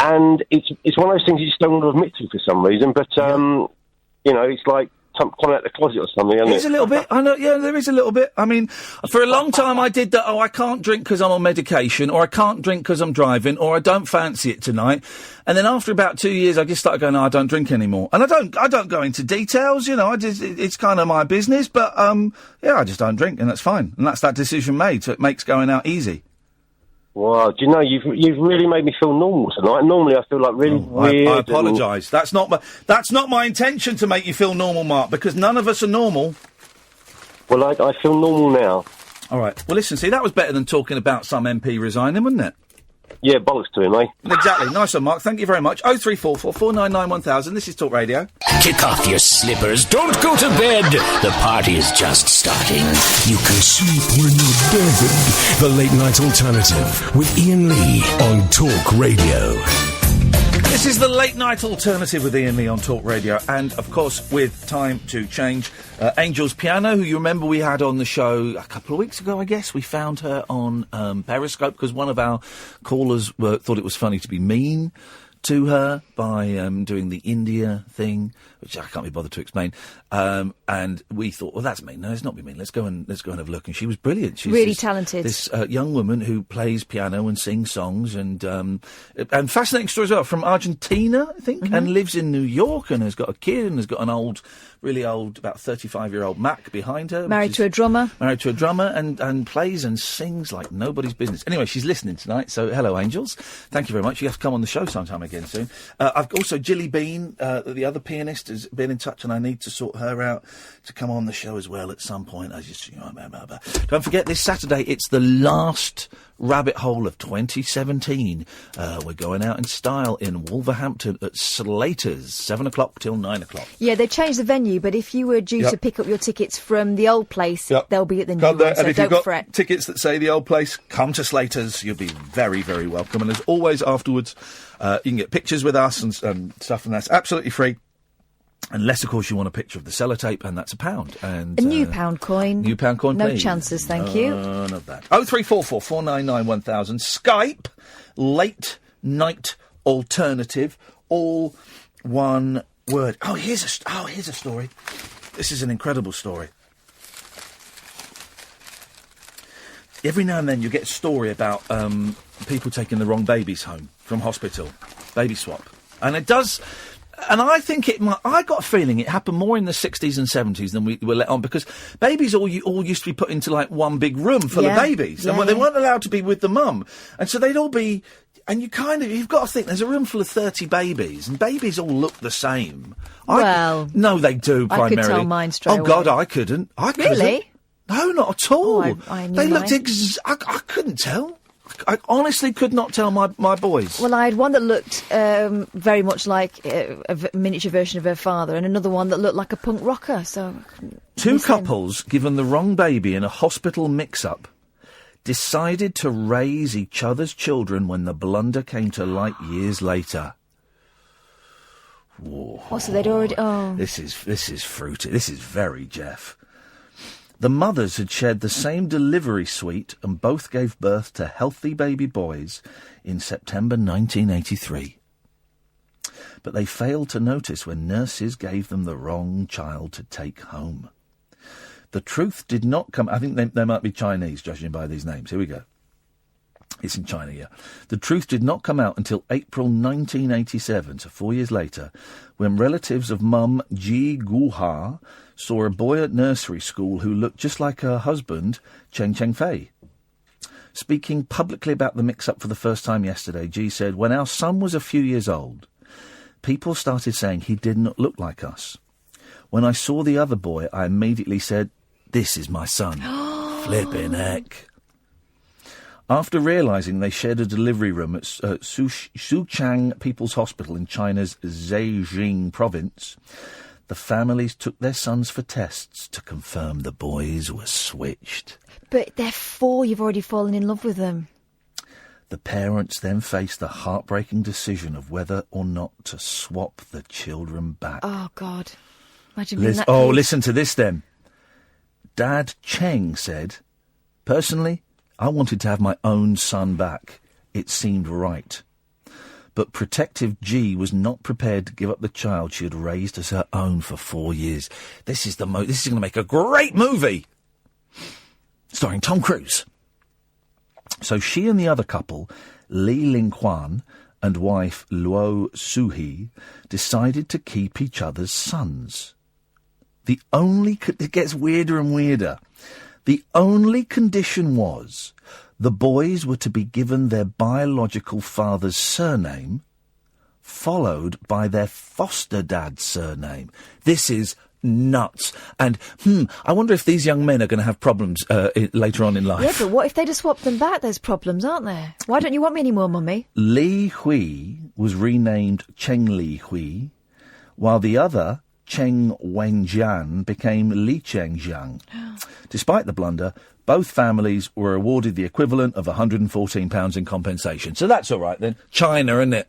And it's one of those things you just don't want to admit to for some reason. But you know, it's like coming out the closet or something. There's a little bit. I know. Yeah, there is a little bit. I mean, for a long time I did that. Oh, I can't drink because I'm on medication, or I can't drink because I'm driving, or I don't fancy it tonight. And then after about 2 years, I just started going, no, I don't drink anymore. And I don't go into details. You know, it's kind of my business. But yeah, I just don't drink, and that's fine. And that's that decision made. So it makes going out easy. Well, do you know, you've really made me feel normal tonight. Normally I feel like really weird. I apologise. That's not my intention to make you feel normal, Mark, because none of us are normal. Well, I feel normal now. All right. Well, listen, see, that was better than talking about some MP resigning, wasn't it? Yeah, bollocks to him, eh? Exactly. Nice one, Mark. Thank you very much. 0344 499 1000. This is Talk Radio. Kick off your slippers. Don't go to bed. The party is just starting. You can sleep when you're dead. The Late Night Alternative with Iain Lee on Talk Radio. This is the Late Night Alternative with Iain Lee on Talk Radio. And, of course, with Time to Change, Angel's Piano, who you remember we had on the show a couple of weeks ago, I guess. We found her on Periscope because one of our callers thought it was funny to be mean to her by doing the India thing, which I can't be bothered to explain. And we thought, well, that's mean. No, it's not be mean. Let's go and have a look. And she was brilliant. She's really talented. This young woman who plays piano and sings songs, and fascinating story as well, from Argentina, I think, and lives in New York, and has got a kid, and has got an really old, about 35-year-old Mac behind her. Married to a drummer, and plays and sings like nobody's business. Anyway, she's listening tonight, so hello, Angels. Thank you very much. You have to come on the show sometime again soon. I've also, Gilly Bean, the other pianist, has been in touch, and I need to sort her out to come on the show as well at some point. Don't forget, this Saturday, it's the last rabbit hole of 2017. We're going out in style in Wolverhampton at Slater's, 7 o'clock till 9 o'clock. Yeah, they changed the venue, but if you were due to pick up your tickets from the old place, they'll be at the new one, so and if don't you've got fret. Tickets that say the old place, come to Slater's. You'll be very, very welcome. And as always, afterwards, you can get pictures with us and stuff, and that's absolutely free. Unless, of course, you want a picture of the sellotape, and that's £1. And a new pound coin. New pound coin, no please. chances, thank you. None of that. 0344 499 1000. Skype, Late Night Alternative, all one word. Here's a story. This is an incredible story. Every now and then you get a story about people taking the wrong babies home from hospital. Baby swap. And it does... And I think I got a feeling it happened more in the 60s and 70s than we were let on, because babies all used to be put into like one big room full of babies, and they weren't allowed to be with the mum, and so they'd all be. And you've got to think there's a room full of 30 babies, and babies all look the same. No, they do primarily. I could tell mine straight away. Oh God, I couldn't. Really? No, not at all. I knew they looked mine. I couldn't tell. I honestly could not tell my boys. Well, I had one that looked very much like a miniature version of her father, and another one that looked like a punk rocker. So, two couples given the wrong baby in a hospital mix-up decided to raise each other's children when the blunder came to light years later. Whoa. Oh, so they'd already... Oh. This is fruity. This is very Jeff. The mothers had shared the same delivery suite and both gave birth to healthy baby boys in September 1983. But they failed to notice when nurses gave them the wrong child to take home. The truth did not come... I think they might be Chinese, judging by these names. Here we go. It's in China, yeah. The truth did not come out until April 1987, so 4 years later, when relatives of mum Ji Guha saw a boy at nursery school who looked just like her husband, Cheng Cheng-fei. Speaking publicly about the mix-up for the first time yesterday, Ji said, "When our son was a few years old, people started saying he didn't look like us. When I saw the other boy, I immediately said, 'This is my son.' Flippin' heck." After realising they shared a delivery room at Suchang People's Hospital in China's Zhejiang province, the families took their sons for tests to confirm the boys were switched. But they're 4, you've already fallen in love with them. The parents then faced the heartbreaking decision of whether or not to swap the children back. Oh, God. Imagine being that listen to this then. Dad Cheng said, "Personally, I wanted to have my own son back. It seemed right. but protective G was not prepared to give up the child she had raised as her own for 4 years. This is going to make a great movie, starring Tom Cruise. So she and the other couple, Li Lingquan and wife Luo Suhi, decided to keep each other's sons. It gets weirder and weirder. The only condition was the boys were to be given their biological father's surname, followed by their foster dad's surname. This is nuts. And, I wonder if these young men are going to have problems later on in life. Yeah, but what if they just swap them back? There's problems, aren't there? Why don't you want me anymore, Mummy? Li Hui was renamed Cheng Li Hui, while the other, Cheng Wenjian, became Li Cheng Jiang. Despite the blunder, both families were awarded the equivalent of £114 in compensation. So that's all right then. China, isn't it?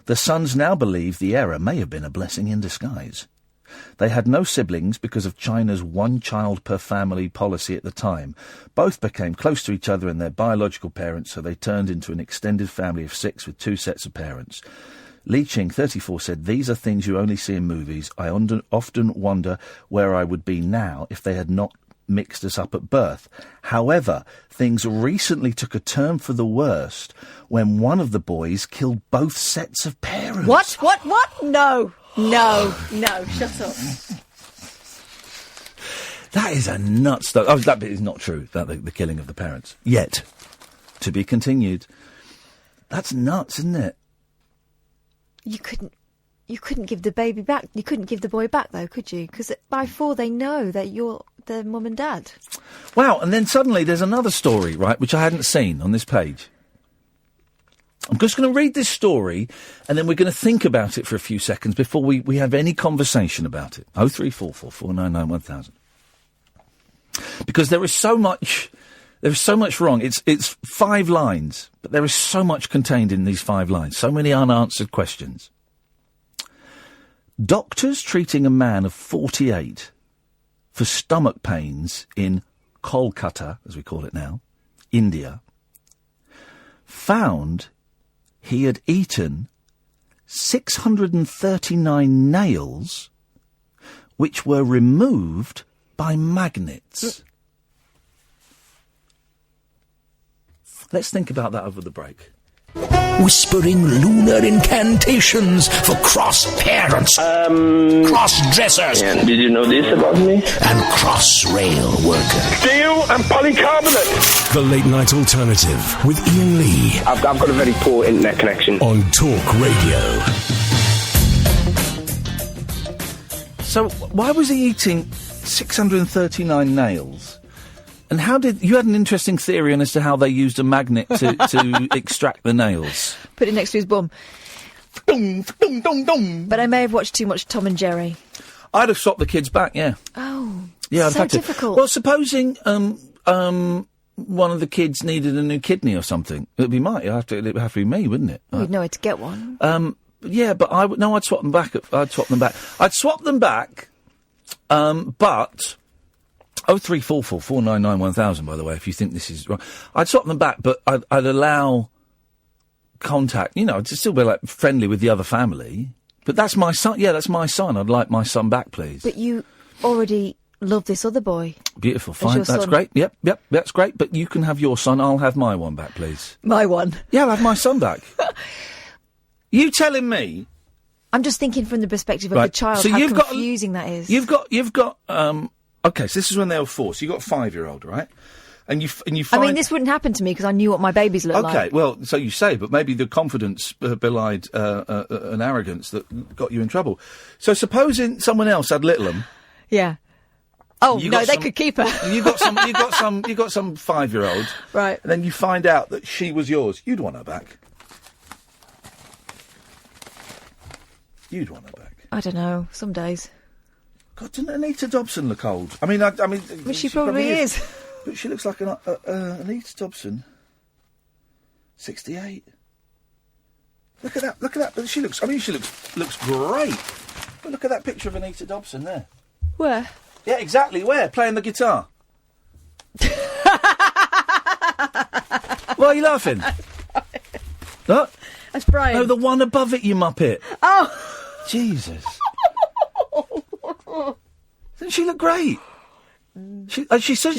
The sons now believe the error may have been a blessing in disguise. They had no siblings because of China's one-child-per-family policy at the time. Both became close to each other and their biological parents, so they turned into an extended family of 6 with 2 sets of parents. Li Ching, 34, said, "These are things you only see in movies. I often wonder where I would be now if they had not mixed us up at birth. However, things recently took a turn for the worst when one of the boys killed both sets of parents." What? No, shut up. That is a nuts stuff. Oh, that bit is not true, the killing of the parents. Yet. To be continued. That's nuts, isn't it? You couldn't give the baby back. You couldn't give the boy back, though, could you? Because by 4 they know that you're their mum and dad. Wow, and then suddenly there's another story, right, which I hadn't seen on this page. I'm just going to read this story, and then we're going to think about it for a few seconds before we have any conversation about it. 0344 499 1000. Because there is so much wrong. It's 5 lines, but there is so much contained in these 5 lines. So many unanswered questions. Doctors treating a man of 48 for stomach pains in Kolkata, as we call it now, India, found he had eaten 639 nails which were removed by magnets. Let's think about that over the break. Whispering lunar incantations for cross-parents, cross-dressers. Did you know this about me? And cross-rail workers. Steel and polycarbonate. The Late Night Alternative with Iain Lee. I've got a very poor internet connection. On Talk Radio. So, why was he eating 639 nails? And how did... You had an interesting theory on as to how they used a magnet to extract the nails. Put it next to his bum. But I may have watched too much Tom and Jerry. I'd have swapped the kids back, yeah. Oh, yeah, I'd so have had difficult. To. Well, supposing one of the kids needed a new kidney or something, it would have to be me, wouldn't it? We'd know where to get one. Yeah, but I'd swap them back. I'd swap them back, but... 0344 499 1000, by the way, if you think this is wrong. I'd swap them back, but I'd allow contact. You know, I'd still be, like, friendly with the other family. But that's my son. Yeah, that's my son. I'd like my son back, please. But you already love this other boy. Beautiful, fine. That's son. Great. Yep, that's great. But you can have your son. I'll have my one back, please. My one? Yeah, I'll have my son back. You telling me... I'm just thinking from the perspective of the child, so how confusing that is. You've got, okay, so this is when they were 4. So you got a 5-year-old, right? And you find... I mean, this wouldn't happen to me because I knew what my babies looked like. Okay, well, so you say, but maybe the confidence belied an arrogance that got you in trouble. So supposing someone else had Littleham... Yeah. Oh, no, they could keep her. You got some 5-year-old. Right. And then you find out that she was yours. You'd want her back. You'd want her back. I don't know, some days. God, doesn't Anita Dobson look old? I mean, well, she probably is. But she looks like an Anita Dobson. 68. Look at that. But she looks great. But look at that picture of Anita Dobson there. Where? Yeah, exactly. Where? Playing the guitar. Why are you laughing? What? That's Brian. No, the one above it, you muppet. Oh! Jesus. Doesn't she look great? She's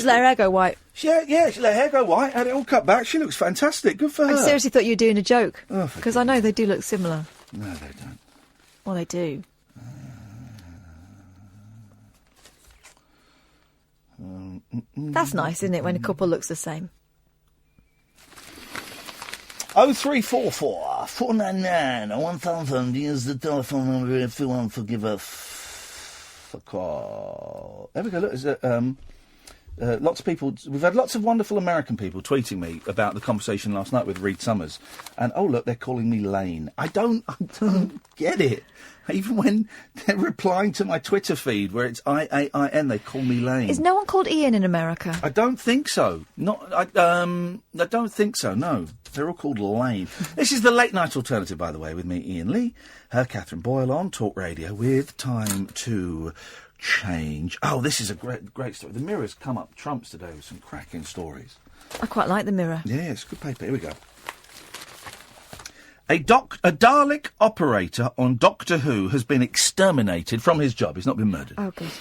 let her hair go white. She let her hair go white, had it all cut back. She looks fantastic. Good for her. I seriously thought you were doing a joke. Oh, because I know they do look similar. No, they don't. Well, they do. That's nice, isn't it, when a couple looks the same? 0344 499 1000 is the telephone number if you want to give a call. There we go. Look, lots of people. We've had lots of wonderful American people tweeting me about the conversation last night with Reed Summers. And oh look, they're calling me Lane. I don't get it. Even when they're replying to my Twitter feed where it's IAIN, they call me Lane. Is no one called Iain in America? I don't think so. I don't think so, no. They're all called Lane. This is the Late Night Alternative, by the way, with me, Iain Lee, Catherine Boyle on Talk Radio with Time to Change. Oh, this is a great story. The Mirror's come up trumps today with some cracking stories. I quite like the Mirror. Yeah, it's good paper. Here we go. A Dalek operator on Doctor Who has been exterminated from his job. He's not been murdered. Oh, good.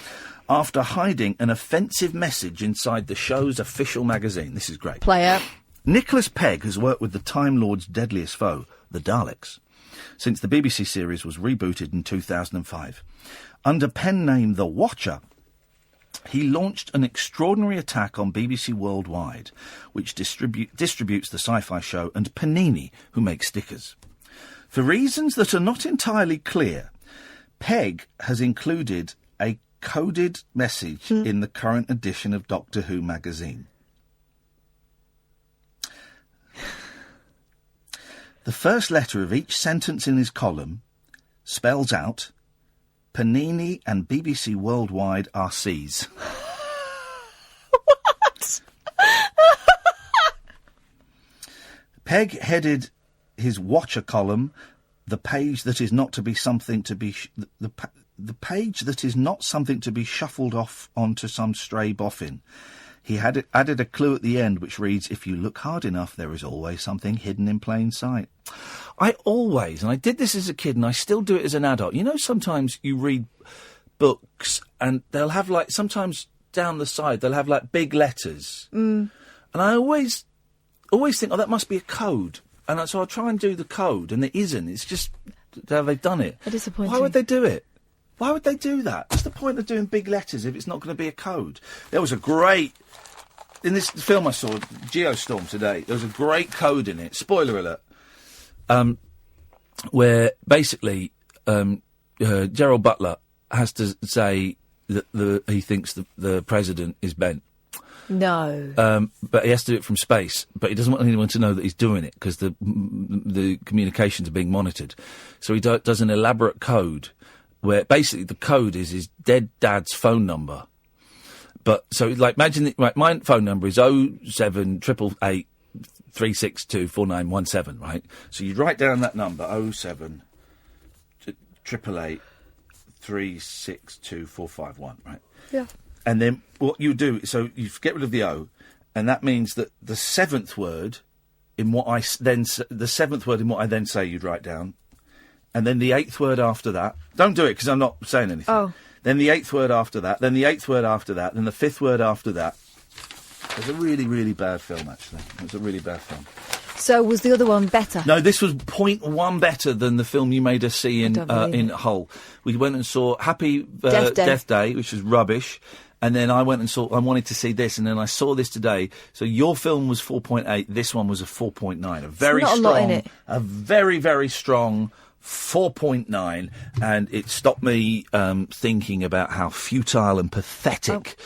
After hiding an offensive message inside the show's official magazine. This is great. Player. Nicholas Pegg has worked with the Time Lord's deadliest foe, the Daleks, since the BBC series was rebooted in 2005. Under pen name The Watcher, he launched an extraordinary attack on BBC Worldwide, which distributes the sci-fi show, and Panini, who makes stickers. For reasons that are not entirely clear, Pegg has included a coded message in the current edition of Doctor Who magazine. The first letter of each sentence in his column spells out Panini and BBC Worldwide are C's. What? Pegg headed his Watcher column, the page that is not to be something to be... the page that is not something to be shuffled off onto some stray boffin. He had added a clue at the end which reads, if you look hard enough, there is always something hidden in plain sight. I always, and I did this as a kid and I still do it as an adult, you know, sometimes you read books and they'll have like, sometimes down the side, they'll have like big letters. And I always think, oh, that must be a code. And so I'll try and do the code and it isn't. It's just how they've done it. Disappointing. Why would they do it? Why would they do that? What's the point of doing big letters if it's not going to be a code? There was a great... In this film I saw, Geostorm today, there was a great code in it, spoiler alert, where basically Gerald Butler has to say that he thinks the president is bent. No. But he has to do it from space, but he doesn't want anyone to know that he's doing it because the communications are being monitored. So he does an elaborate code where basically the code is his dead dad's phone number. But, so, like, imagine, my phone number is 07888 362 4917, right? So you write down that number, 07 888 362 451, right? Yeah. And then what you do, so you get rid of the O, and that means that the seventh word in what I then say you'd write down, and then the eighth word after that. Don't do it, because I'm not saying anything. Oh. Then the eighth word after that, then the eighth word after that, then the fifth word after that. It was a really, really bad film, actually. It was a really bad film. So was the other one better? No, this was 0.1 better than the film you made us see in Hull. We went and saw Happy Death Day, which was rubbish. And then I went and I wanted to see this, and then I saw this today. So your film was 4.8, this one was a 4.9. A very strong, a lot in it. A very, very strong 4.9, and it stopped me thinking about how futile and pathetic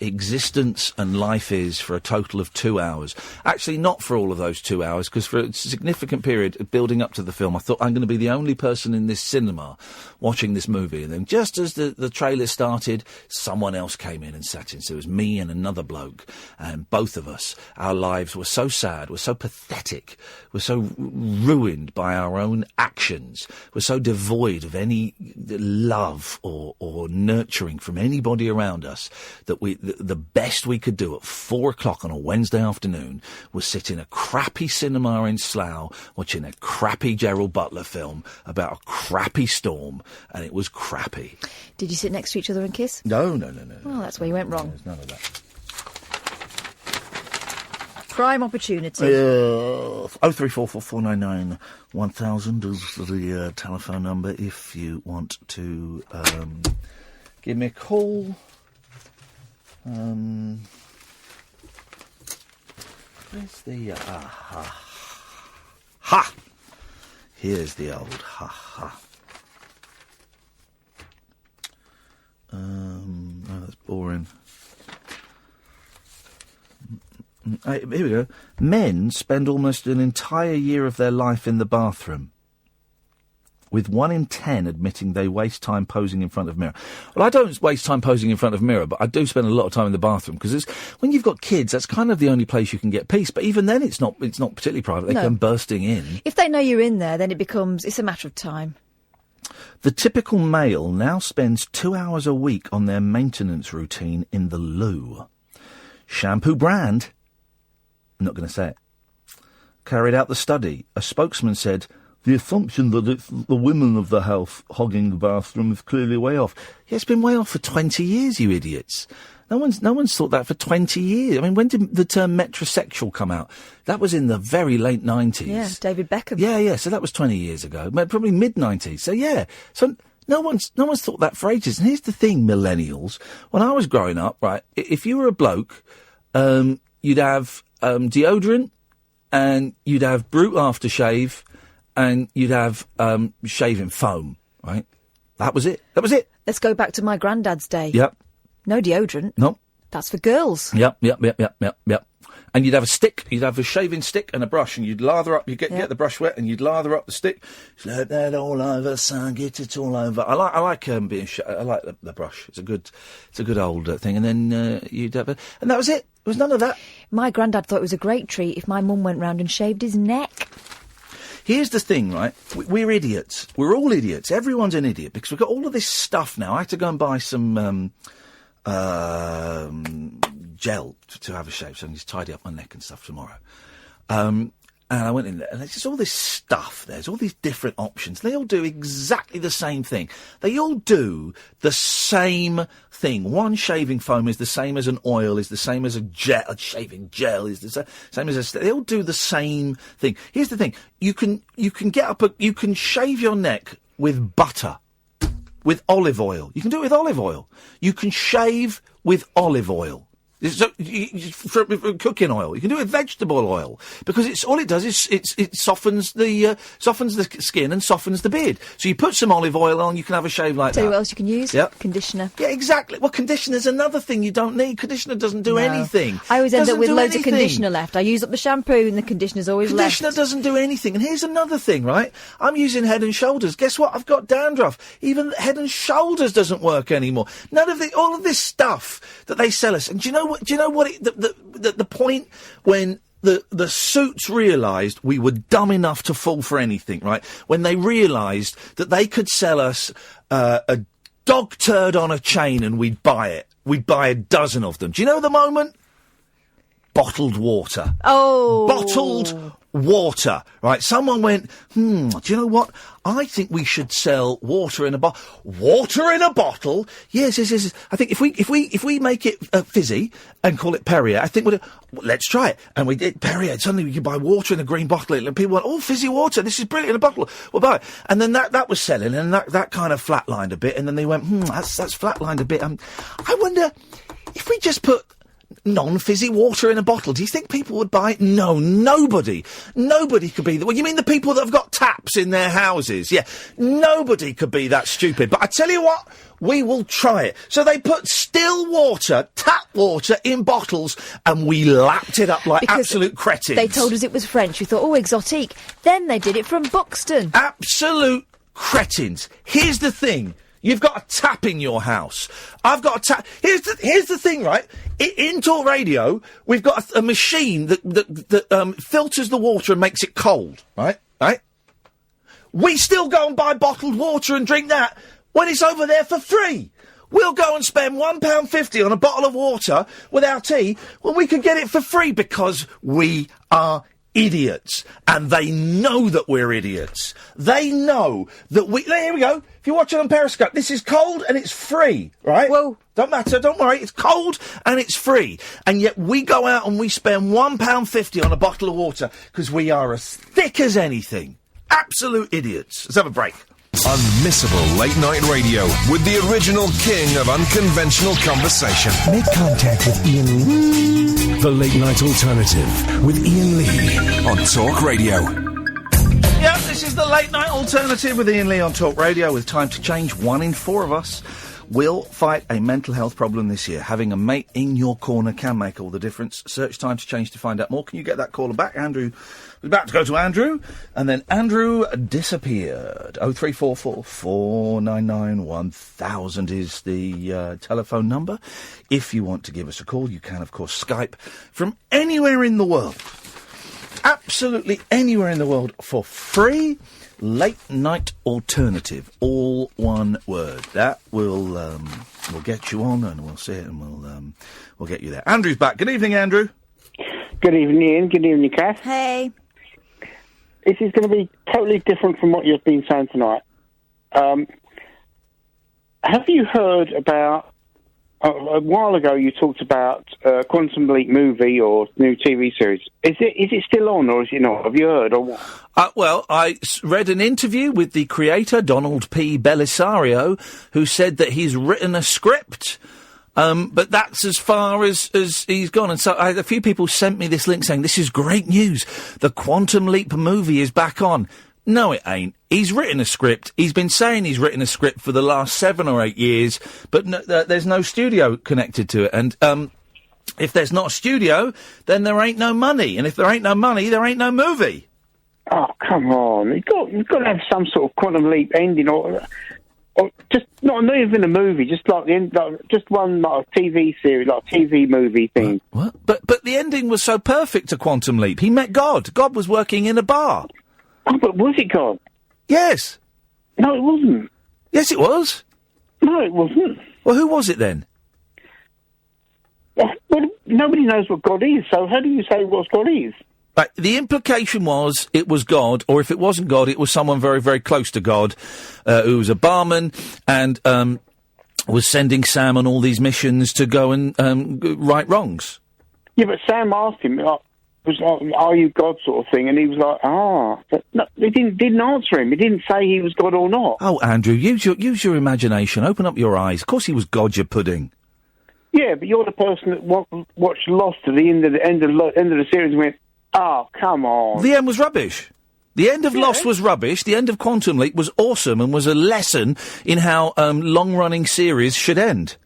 existence and life is for a total of 2 hours. Actually, not for all of those 2 hours, because for a significant period building up to the film, I thought I'm going to be the only person in this cinema watching this movie. And then just as the trailer started, someone else came in and sat in. So it was me and another bloke, and both of us, our lives were so sad, were so pathetic, were so ruined by our own actions emissions were so devoid of any love or nurturing from anybody around us that the best we could do at 4:00 on a Wednesday afternoon was sit in a crappy cinema in Slough watching a crappy Gerald Butler film about a crappy storm, and it was crappy. Did you sit next to each other and kiss? No. Well, that's where you went wrong. There's none of that. Prime opportunity. 0344499 1000 is the telephone number if you want to give me a call. Where's the ha? Here's the old ha. No, that's boring. Here we go. Men spend almost an entire year of their life in the bathroom, with 1 in 10 admitting they waste time posing in front of a mirror. Well, I don't waste time posing in front of a mirror, but I do spend a lot of time in the bathroom, because when you've got kids, that's kind of the only place you can get peace. But even then, it's not particularly private. They come bursting in. If they know you're in there, then it's a matter of time. The typical male now spends 2 hours a week on their maintenance routine in the loo. Shampoo brand, I'm not going to say it, carried out the study. A spokesman said, the assumption that it's the women of the house hogging the bathroom is clearly way off. Yeah, it's been way off for 20 years, you idiots. No one's thought that for 20 years. I mean, when did the term metrosexual come out? That was in the very late 90s. Yeah, David Beckham. Yeah, so that was 20 years ago, probably mid-90s. So, yeah, so no one's thought that for ages. And here's the thing, millennials. When I was growing up, right, if you were a bloke, you'd have deodorant, and you'd have Brute aftershave, and you'd have shaving foam, right? That was it. Let's go back to my granddad's day. Yep. No deodorant. No. That's for girls. Yep. And you'd have a stick, you'd have a shaving stick and a brush, and you'd lather up, get the brush wet, and you'd lather up the stick. Slap that all over, son, get it all over. I like I like the brush. It's a good old thing. And then you'd have and that was it. There was none of that. My granddad thought it was a great treat if my mum went round and shaved his neck. Here's the thing, right? We're idiots. We're all idiots. Everyone's an idiot because we've got all of this stuff now. I had to go and buy some gel to have a shave, so I need to tidy up my neck and stuff tomorrow. And I went in there, and there's just all this stuff. There's all these different options. They all do exactly the same thing. They all do the same thing. One shaving foam is the same as an oil, is the same as a gel. A shaving gel is the same as they all do the same thing. Here's the thing: you can you can shave your neck with butter, with olive oil. You can do it with olive oil. You can shave with olive oil. So, for cooking oil, you can do it with vegetable oil because it's all it does is it softens the skin and softens the beard. So you put some olive oil on, you can have a shave like that. Tell you what else you can use? Yep. Conditioner. Yeah, exactly. Well, conditioner's another thing you don't need. Conditioner doesn't do anything. I always end up with loads of conditioner left. I use up the shampoo and the conditioner's always left. Conditioner doesn't do anything. And here's another thing, right? I'm using Head and Shoulders. Guess what? I've got dandruff. Even Head and Shoulders doesn't work anymore. All of this stuff that they sell us. And do you know what? The point when the Suits realised we were dumb enough to fall for anything, right? When they realised that they could sell us a dog turd on a chain and we'd buy it. We'd buy a dozen of them. Do you know the moment? Bottled water. Oh. Bottled water. Right, someone went, do you know what? I think we should sell water in a bottle. Water in a bottle? Yes. I think if we make it fizzy and call it Perrier, I think let's try it. And we did Perrier. Suddenly we could buy water in a green bottle. And people went, fizzy water. This is brilliant in a bottle. We'll buy it. And then that was selling, and that kind of flatlined a bit. And then they went, that's flatlined a bit. I wonder if we just put non-fizzy water in a bottle, do you think people would buy it? No, nobody could be well, you mean the people that have got taps in their houses? Yeah, nobody could be that stupid. But I tell you what, we will try it. So they put still water, tap water in bottles, and we lapped it up like absolute cretins. They told us it was French. We thought, exotique. Then they did it from Buxton. Absolute cretins. Here's the thing. You've got a tap in your house. I've got a tap. Here's the thing, right? In Talk Radio, we've got a machine that filters the water and makes it cold, right? We still go and buy bottled water and drink that when it's over there for free. We'll go and spend £1.50 on a bottle of water with our tea when we could get it for free because we are idiots. And they know that we're idiots. They know that here we go. If you're watching on Periscope, this is cold and it's free, right? Well, don't matter, don't worry. It's cold and it's free. And yet we go out and we spend £1.50 on a bottle of water because we are as thick as anything. Absolute idiots. Let's have a break. Unmissable late night radio with the original king of unconventional conversation. Make contact with Iain Lee. The Late Night Alternative with Iain Lee on Talk Radio. Yeah, this is the Late Night Alternative with Iain Lee on Talk Radio. With time to change, 1 in 4 of us will fight a mental health problem this year. Having a mate in your corner can make all the difference. Search Time to Change to find out more. Can you get that caller back? Andrew was about to go to Andrew, and then Andrew disappeared. 0344 499 1000 is the telephone number. If you want to give us a call, you can, of course, Skype from anywhere in the world. Absolutely anywhere in the world for free. Late Night Alternative, all one word. That will get you on, and we'll see it, and we'll get you there. Andrew's back. Good evening, Andrew. Good evening, Ian. Good evening, Kath. Hey. This is going to be totally different from what you've been saying tonight. Have you heard about... a while ago you talked about Quantum Leap movie or new TV series. Is it still on or is it not? Have you heard or what? Well, I read an interview with the creator, Donald P. Belisario, who said that he's written a script. But that's as far as he's gone. And so a few people sent me this link saying, this is great news. The Quantum Leap movie is back on. No, it ain't. He's written a script. He's been saying he's written a script for the last 7 or 8 years, but there's no studio connected to it. And if there's not a studio, then there ain't no money. And if there ain't no money, there ain't no movie. Oh, come on. You've got to have some sort of Quantum Leap ending or just not even a movie, just like the end, just one like a TV series, like a TV movie thing. What? But the ending was so perfect to Quantum Leap. He met God. God was working in a bar. Oh, but was it God? Yes. No, it wasn't. Yes, it was. No, it wasn't. Well, who was it then? Well, nobody knows what God is, so how do you say what God is? Right, the implication was it was God, or if it wasn't God, it was someone very, very close to God, who was a barman and was sending Sam on all these missions to go and right wrongs. Yeah, but Sam asked him, are you God sort of thing? And he was like, But no, he didn't answer him. He didn't say he was God or not. Oh, Andrew, use your imagination. Open up your eyes. Of course he was God, you pudding. Yeah, but you're the person that watched Lost to the end of the series and went, oh, come on. The end was rubbish. The end of Lost was rubbish. The end of Quantum Leap was awesome and was a lesson in how long-running series should end.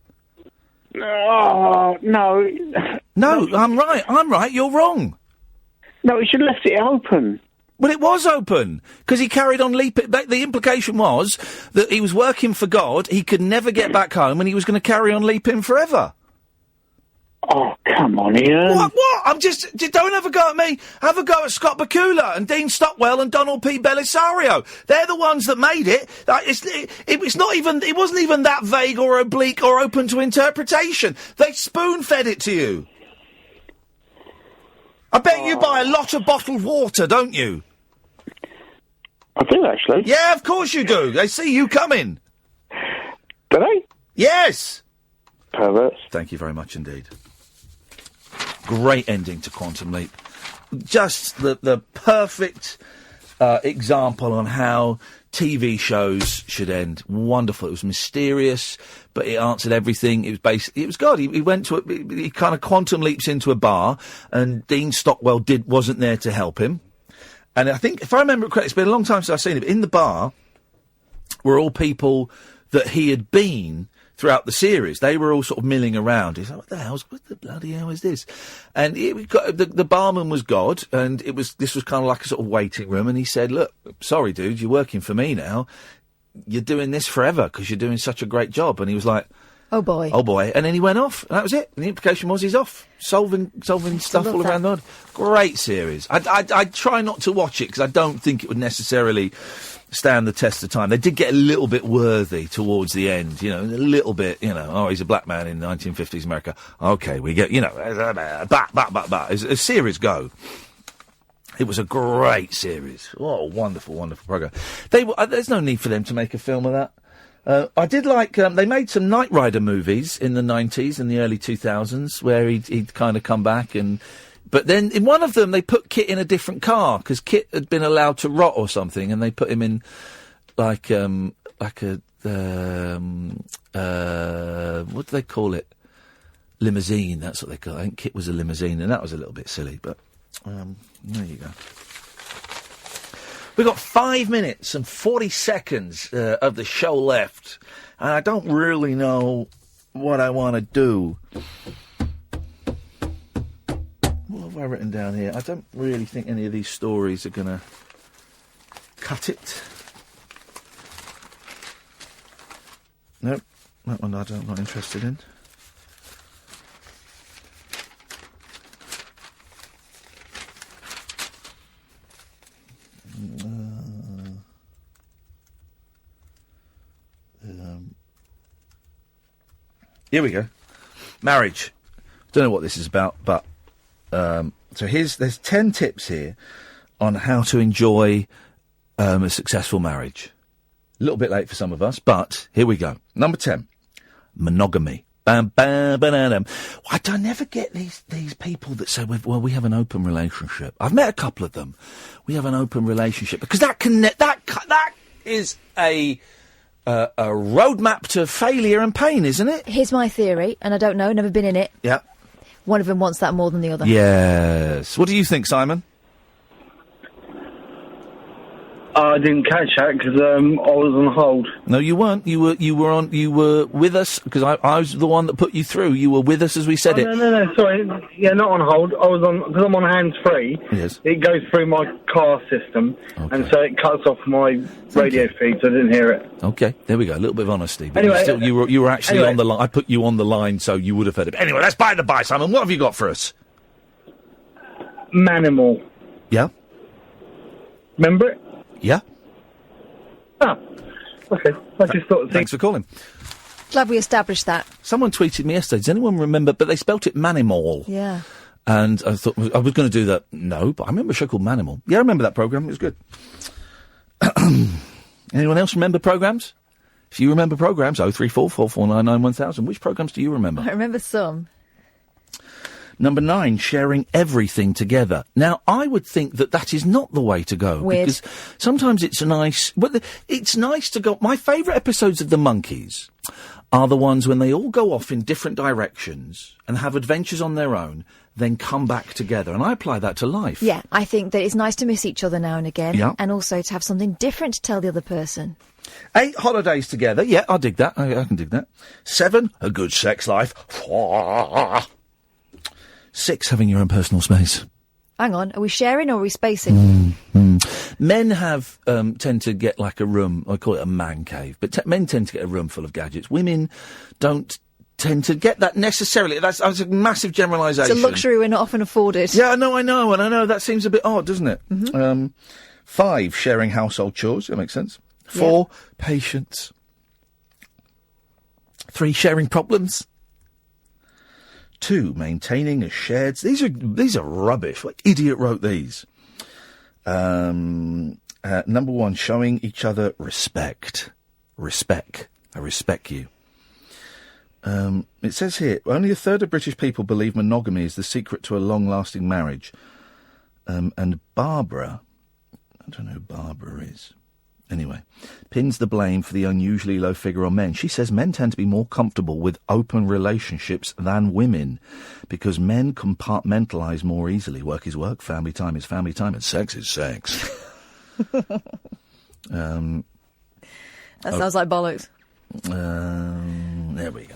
Oh, no. No, I'm right. You're wrong. No, he should have left it open. Well, it was open, because he carried on leaping. The implication was that he was working for God, he could never get back home, and he was going to carry on leaping forever. Oh, come on, Ian. What? Don't have a go at me. Have a go at Scott Bakula and Dean Stockwell and Donald P. Belisario. They're the ones that made it. It wasn't even that vague or oblique or open to interpretation. They spoon-fed it to you. I bet you buy a lot of bottled water, don't you? I do, actually. Yeah, of course you do. They see you coming. Do they? Yes. Perverts. Thank you very much indeed. Great ending to Quantum Leap. Just the perfect example on how TV shows should end. Wonderful. It was mysterious, but it answered everything. It was God. He went to he kind of quantum leaps into a bar, and Dean Stockwell wasn't there to help him. And I think, if I remember it correctly, it's been a long time since I've seen it, but in the bar were all people that he had been throughout the series. They were all sort of milling around. He's like, what the bloody hell is this? And the barman was God, and this was kind of like a sort of waiting room, and he said, look, sorry, dude, you're working for me now. You're doing this forever because you're doing such a great job. And he was like, oh boy. And then he went off, and that was it. And the implication was he's off, solving stuff all around the world. Great series. I try not to watch it because I don't think it would necessarily stand the test of time. They did get a little bit worthy towards the end, a little bit, he's a black man in 1950s America. Okay, we get, as series go. It was a great series. Oh, wonderful, wonderful programme. There's no need for them to make a film of that. I did like, they made some Knight Rider movies in the 90s and the early 2000s where he'd kind of come back but then in one of them they put Kit in a different car because Kit had been allowed to rot or something, and they put him in what do they call it? Limousine, that's what they call it. I think Kit was a limousine, and that was a little bit silly, but there you go. We've got 5 minutes and 40 seconds of the show left, and I don't really know what I want to do. What have I written down here? I don't really think any of these stories are going to cut it. Nope, that one I'm not interested in. Here we go. Marriage. Don't know what this is about, but so there's 10 tips here on how to enjoy a successful marriage. A little bit late for some of us, but here we go. Number 10, monogamy. Bam, bam, ba-da-dum. I never get these people that say, well, we have an open relationship. I've met a couple of them. We have an open relationship because that is a roadmap to failure and pain, isn't it? Here's my theory, and I don't know, never been in it. Yeah. One of them wants that more than the other. Yes. What do you think, Simon? I didn't catch that because I was on hold. No, you weren't. You were with us because I was the one that put you through. You were with us as we said it. No, sorry. Yeah, not on hold. I was on because I'm on hands-free. Yes. It goes through my car system, and so it cuts off my radio feed, so I didn't hear it. Okay, there we go. A little bit of honesty. But Anyway, you were actually on the line. I put you on the line, so you would have heard it. Anyway, that's by the by, Simon. What have you got for us? Manimal. Yeah. Remember it? Yeah. Ah, okay. I just thought... Thanks for calling. Glad we established that. Someone tweeted me yesterday. Does anyone remember? But they spelt it Manimal. Yeah. And I thought, I was going to do that. No, but I remember a show called Manimal. Yeah, I remember that programme. It was good. Anyone else remember programmes? If you remember programmes, 034 4499 1000. Which programmes do you remember? I remember some. Number 9, sharing everything together. Now, I would think that is not the way to go. Weird. Because sometimes it's nice... Well, it's nice to go... My favourite episodes of The Monkees are the ones when they all go off in different directions and have adventures on their own, then come back together. And I apply that to life. Yeah, I think that it's nice to miss each other now and again. Yeah. And also to have something different to tell the other person. 8, holidays together. Yeah, I'll dig that. I can dig that. 7, a good sex life. 6, having your own personal space. Hang on, are we sharing or are we spacing? Men have tend to get like a room, I call it a man cave, but men tend to get a room full of gadgets. Women don't tend to get that necessarily. That's a massive generalisation. It's a luxury we're not often afforded. Yeah, I know, that seems a bit odd, doesn't it? Mm-hmm. 5, sharing household chores, that makes sense. 4, patience. 3, sharing problems. 2, maintaining a shared... These are rubbish. What idiot wrote these? Number 1, showing each other respect. Respect. I respect you. It says here, only 1/3 of British people believe monogamy is the secret to a long-lasting marriage. And Barbara... I don't know who Barbara is. Anyway, pins the blame for the unusually low figure on men. She says men tend to be more comfortable with open relationships than women because men compartmentalise more easily. Work is work, family time is family time, and sex is sex. That sounds like bollocks. There we go.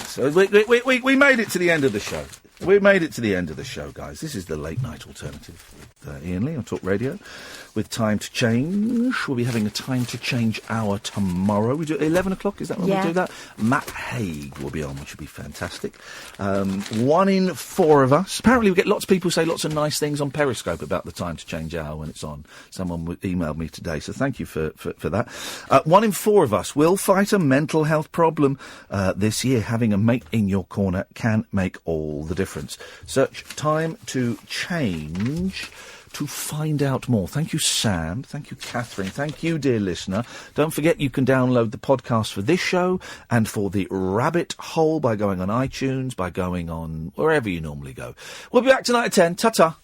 So we made it to the end of the show. We've made it to the end of the show, guys. This is the Late Night Alternative with Iain Lee on Talk Radio. With Time to Change. We'll be having a Time to Change hour tomorrow. We do it at 11 o'clock, is that when we do that? Matt Haig will be on, which will be fantastic. 1 in 4 of us. Apparently we get lots of people say lots of nice things on Periscope about the Time to Change hour when it's on. Someone emailed me today, so thank you for that. 1 in 4 of us will fight a mental health problem this year. Having a mate in your corner can make all the difference. Search Time to Change to find out more. Thank you, Sam. Thank you, Catherine. Thank you, dear listener. Don't forget you can download the podcast for this show and for the Rabbit Hole by going on iTunes, by going on wherever you normally go. We'll be back tonight at 10. Ta-ta.